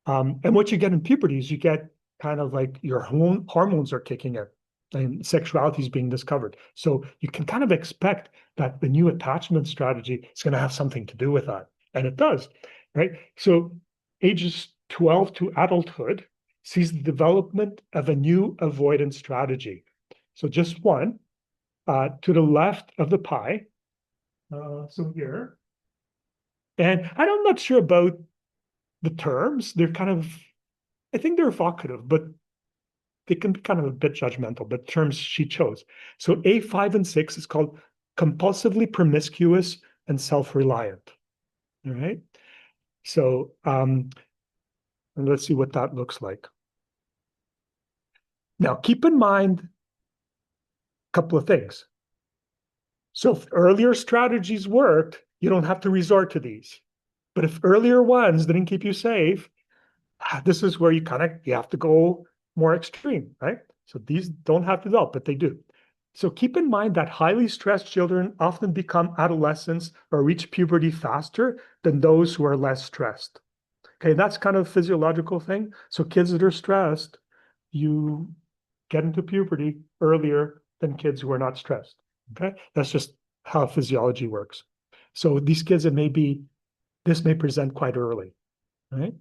and what you get in puberty is you get kind of like your hormones are kicking in and sexuality is being discovered. So you can kind of expect that the new attachment strategy is going to have something to do with that. And it does, right? So ages 12 to adulthood sees the development of a new avoidance strategy. So just one, to the left of the pie, so here. And I'm not sure about the terms. They're kind of, I think they're evocative, but they can be kind of a bit judgmental, but terms she chose. So A5 and 6 is called compulsively promiscuous and self-reliant. All right. So let's see what that looks like. Now, keep in mind a couple of things. So if earlier strategies worked, you don't have to resort to these. But if earlier ones didn't keep you safe, this is where you have to go more extreme, right? So these don't have to develop, but they do. So keep in mind that highly stressed children often become adolescents or reach puberty faster than those who are less stressed. Okay, that's kind of a physiological thing. So kids that are stressed, you get into puberty earlier than kids who are not stressed. Okay, that's just how physiology works. So these kids, this may present quite early, right?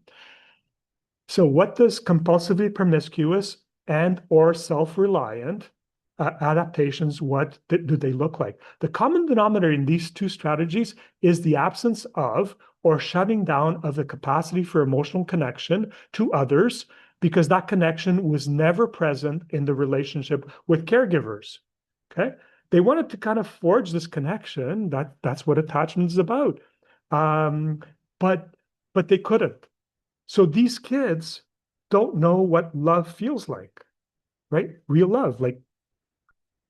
So what does compulsively promiscuous and or self-reliant adaptations, what do they look like? The common denominator in these two strategies is the absence of or shutting down of the capacity for emotional connection to others, because that connection was never present in the relationship with caregivers. Okay, they wanted to kind of forge this connection. That's what attachment is about, but they couldn't. So these kids don't know what love feels like, right? Real love, like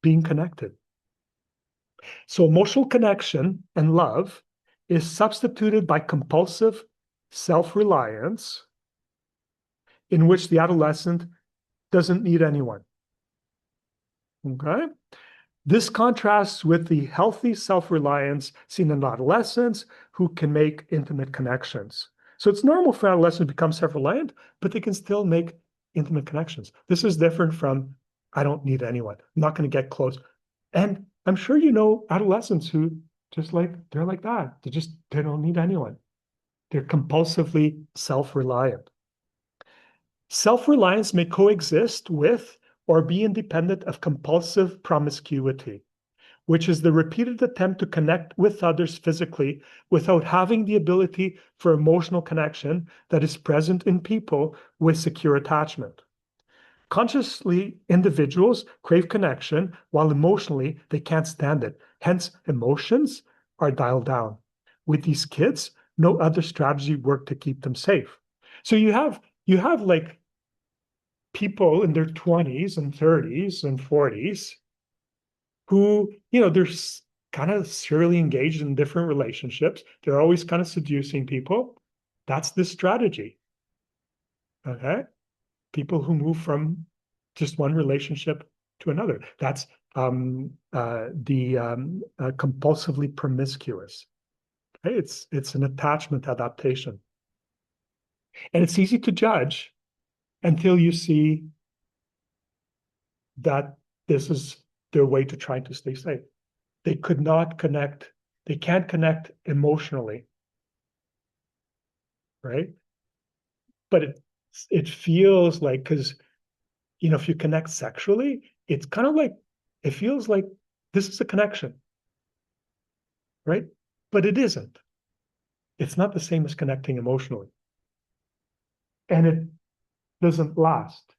being connected. So emotional connection and love is substituted by compulsive self-reliance, in which the adolescent doesn't need anyone. Okay? This contrasts with the healthy self-reliance seen in adolescents who can make intimate connections. So it's normal for adolescents to become self-reliant, but they can still make intimate connections. This is different from, I don't need anyone. I'm not going to get close. And I'm sure you know adolescents who they're like that. They don't need anyone. They're compulsively self-reliant. Self-reliance may coexist with or be independent of compulsive promiscuity, which is the repeated attempt to connect with others physically without having the ability for emotional connection that is present in people with secure attachment. Consciously, individuals crave connection, while emotionally they can't stand it. Hence, emotions are dialed down. With these kids, no other strategy worked to keep them safe. So you have like people in their 20s and 30s and 40s who, they're kind of serially engaged in different relationships. They're always kind of seducing people. That's the strategy. Okay? People who move from just one relationship to another. That's compulsively promiscuous. Okay? It's an attachment adaptation. And it's easy to judge until you see that this is their way to try to stay safe. They could not connect. They can't connect emotionally, right? But it feels like, because if you connect sexually, it's kind of like, it feels like this is a connection, right? But it isn't. It's not the same as connecting emotionally. And it doesn't last,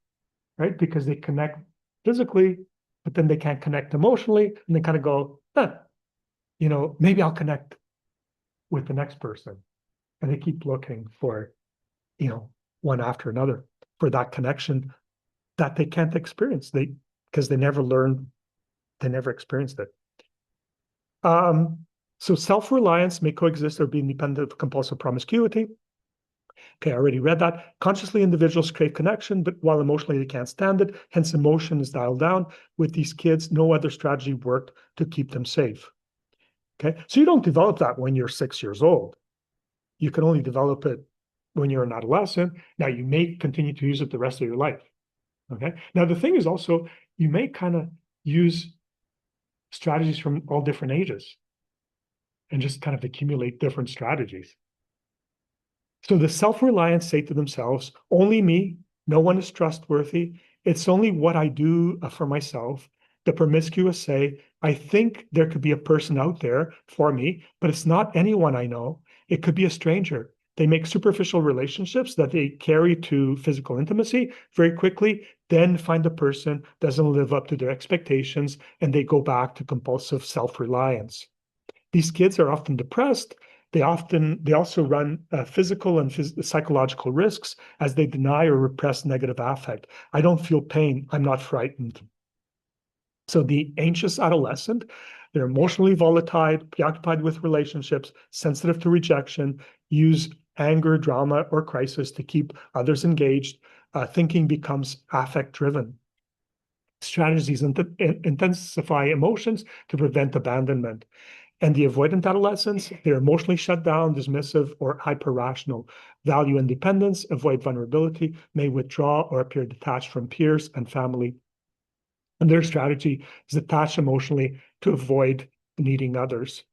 right? Because they connect physically, but then they can't connect emotionally, and they kind of go, maybe I'll connect with the next person. And they keep looking for, one after another, for that connection that they can't experience. Because they never learned, they never experienced it. So self-reliance may coexist or be independent of compulsive promiscuity. Okay, I already read that. Consciously, individuals crave connection, but while emotionally they can't stand it, hence emotion is dialed down. With these kids, no other strategy worked to keep them safe. Okay, so you don't develop that when you're 6 years old. You can only develop it when you're an adolescent. Now, you may continue to use it the rest of your life. Okay, now the thing is also, you may kind of use strategies from all different ages and just kind of accumulate different strategies. So the self-reliant say to themselves, only me, no one is trustworthy. It's only what I do for myself. The promiscuous say, I think there could be a person out there for me, but it's not anyone I know. It could be a stranger. They make superficial relationships that they carry to physical intimacy very quickly, then find the person doesn't live up to their expectations, and they go back to compulsive self-reliance. These kids are often depressed They also run physical and psychological risks as they deny or repress negative affect. I don't feel pain. I'm not frightened. So the anxious adolescent, they're emotionally volatile, preoccupied with relationships, sensitive to rejection, use anger, drama, or crisis to keep others engaged. Thinking becomes affect-driven. Strategies intensify emotions to prevent abandonment. And the avoidant adolescents, they're emotionally shut down, dismissive, or hyper-rational. Value independence, avoid vulnerability, may withdraw or appear detached from peers and family. And their strategy is attached emotionally to avoid needing others.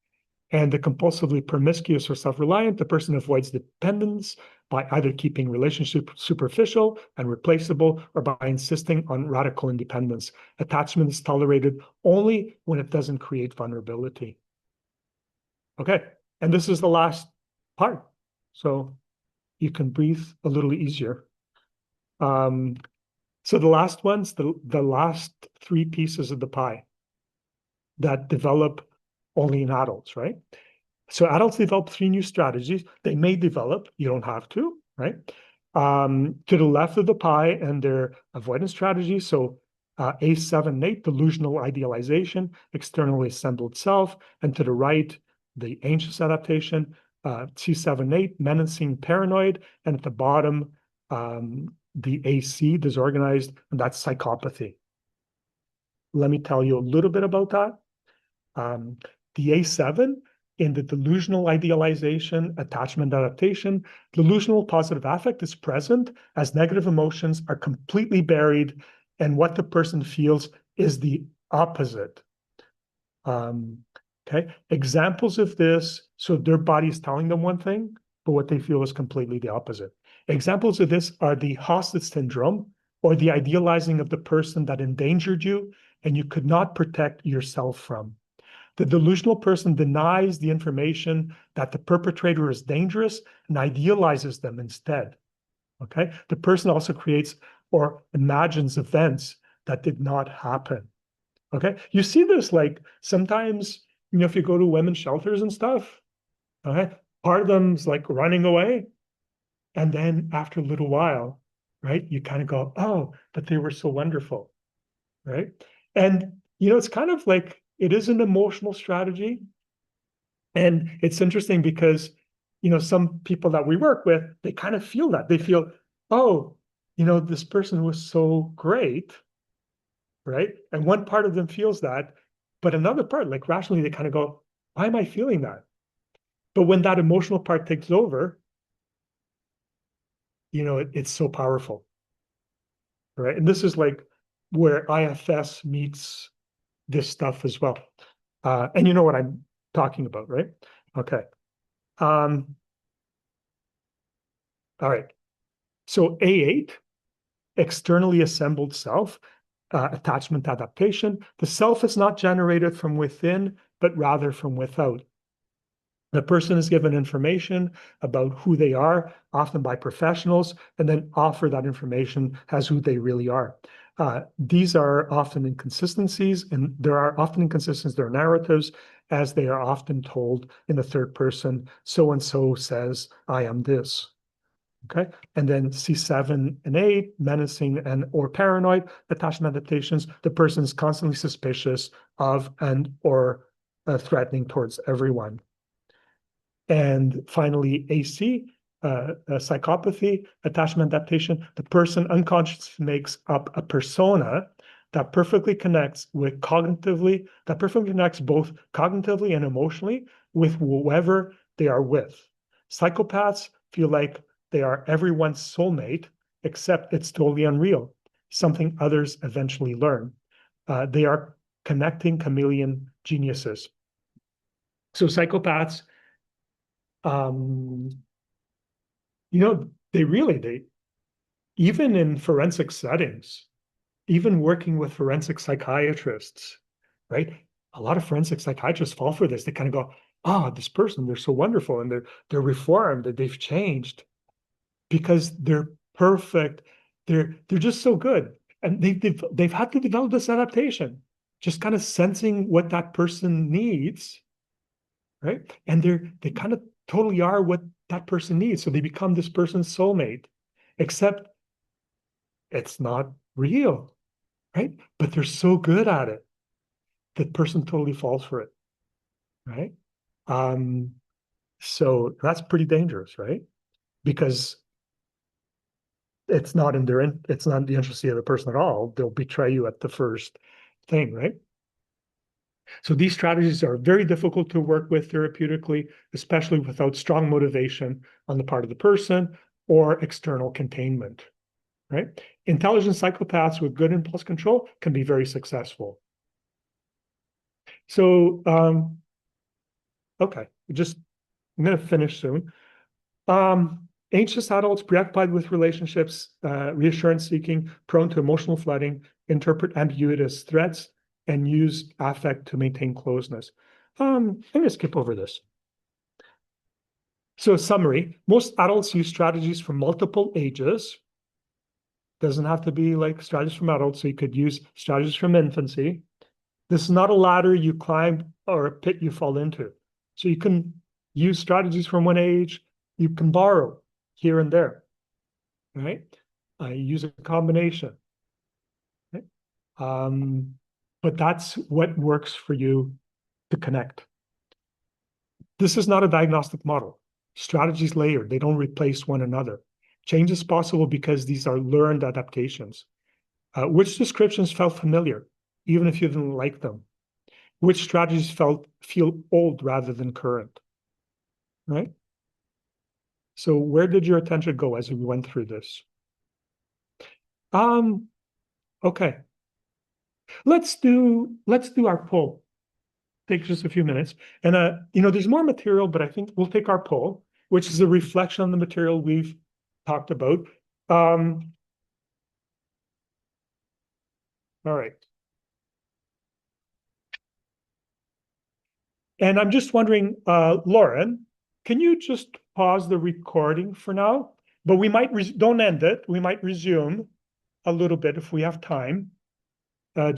And the compulsively promiscuous or self-reliant, the person avoids dependence by either keeping relationship superficial and replaceable or by insisting on radical independence. Attachment is tolerated only when it doesn't create vulnerability. Okay, and this is the last part. So you can breathe a little easier. So the last ones, the last three pieces of the pie that develop only in adults, right? So adults develop three new strategies. They may develop, you don't have to, right? To the left of the pie and their avoidance strategies. So A7 and 8, delusional idealization, externally assembled self, and to the right, the anxious adaptation, C7 and 8, menacing paranoid, and at the bottom, the AC, disorganized, and that's psychopathy. Let me tell you a little bit about that. The A7 in the delusional idealization, attachment adaptation, delusional positive affect is present as negative emotions are completely buried, and what the person feels is the opposite. Okay, examples of this, so their body is telling them one thing, but what they feel is completely the opposite. Examples of this are the hostage syndrome, or the idealizing of the person that endangered you and you could not protect yourself from. The delusional person denies the information that the perpetrator is dangerous and idealizes them instead. Okay, the person also creates or imagines events that did not happen. Okay, you see this like sometimes, if you go to women's shelters and stuff, okay, part of them's like running away. And then after a little while, right, you kind of go, oh, but they were so wonderful, right? And, it's kind of like, it is an emotional strategy. And it's interesting because, some people that we work with, they kind of feel that. They feel, oh, this person was so great, right? And one part of them feels that, but another part, like rationally, they kind of go, why am I feeling that? But when that emotional part takes over, it's so powerful, right? And this is like where IFS meets this stuff as well. And you know what I'm talking about, right? Okay. All right. So A8, externally assembled self, attachment adaptation. The self is not generated from within, but rather from without. The person is given information about who they are, often by professionals, and then offer that information as who they really are. These are often inconsistencies, and there are often inconsistencies, there are narratives, as they are often told in the third person, so-and-so says, I am this. Okay, and then C7 and 8, menacing and or paranoid attachment adaptations. The person is constantly suspicious of and or threatening towards everyone. And finally, AC, psychopathy, attachment adaptation. The person unconsciously makes up a persona that perfectly connects both cognitively and emotionally with whoever they are with. Psychopaths feel like they are everyone's soulmate, except it's totally unreal, something others eventually learn. They are connecting chameleon geniuses. So psychopaths, they even in forensic settings, even working with forensic psychiatrists, right? A lot of forensic psychiatrists fall for this. They kind of go, oh, this person, they're so wonderful and they're reformed, that they've changed because they're perfect. They're just so good. And they've had to develop this adaptation, just kind of sensing what that person needs, right? And they kind of totally are what that person needs. So they become this person's soulmate, except it's not real, right? But they're so good at it. That person totally falls for it, right? So that's pretty dangerous, right? Because it's not in their it's not in the interest of the other person at all. They'll betray you at the first thing, right? So these strategies are very difficult to work with therapeutically, especially without strong motivation on the part of the person or external containment, right? Intelligent psychopaths with good impulse control can be very successful. So, okay, I'm going to finish soon. Anxious adults preoccupied with relationships, reassurance seeking, prone to emotional flooding, interpret ambiguity as threats, and use affect to maintain closeness. I'm going to skip over this. So, summary: most adults use strategies from multiple ages. Doesn't have to be like strategies from adults, so you could use strategies from infancy. This is not a ladder you climb or a pit you fall into. So you can use strategies from one age, you can borrow here and there, right? Use a combination. Right? But that's what works for you to connect. This is not a diagnostic model. Strategies layered, they don't replace one another. Change is possible because these are learned adaptations. Which descriptions felt familiar, even if you didn't like them? Which strategies feel old rather than current, right? So where did your attention go as we went through this? Okay. Let's do our poll. Take just a few minutes. And there's more material, but I think we'll take our poll, which is a reflection on the material we've talked about. All right. And I'm just wondering, Lauren, can you just pause the recording for now? But we might don't end it. We might resume a little bit if we have time.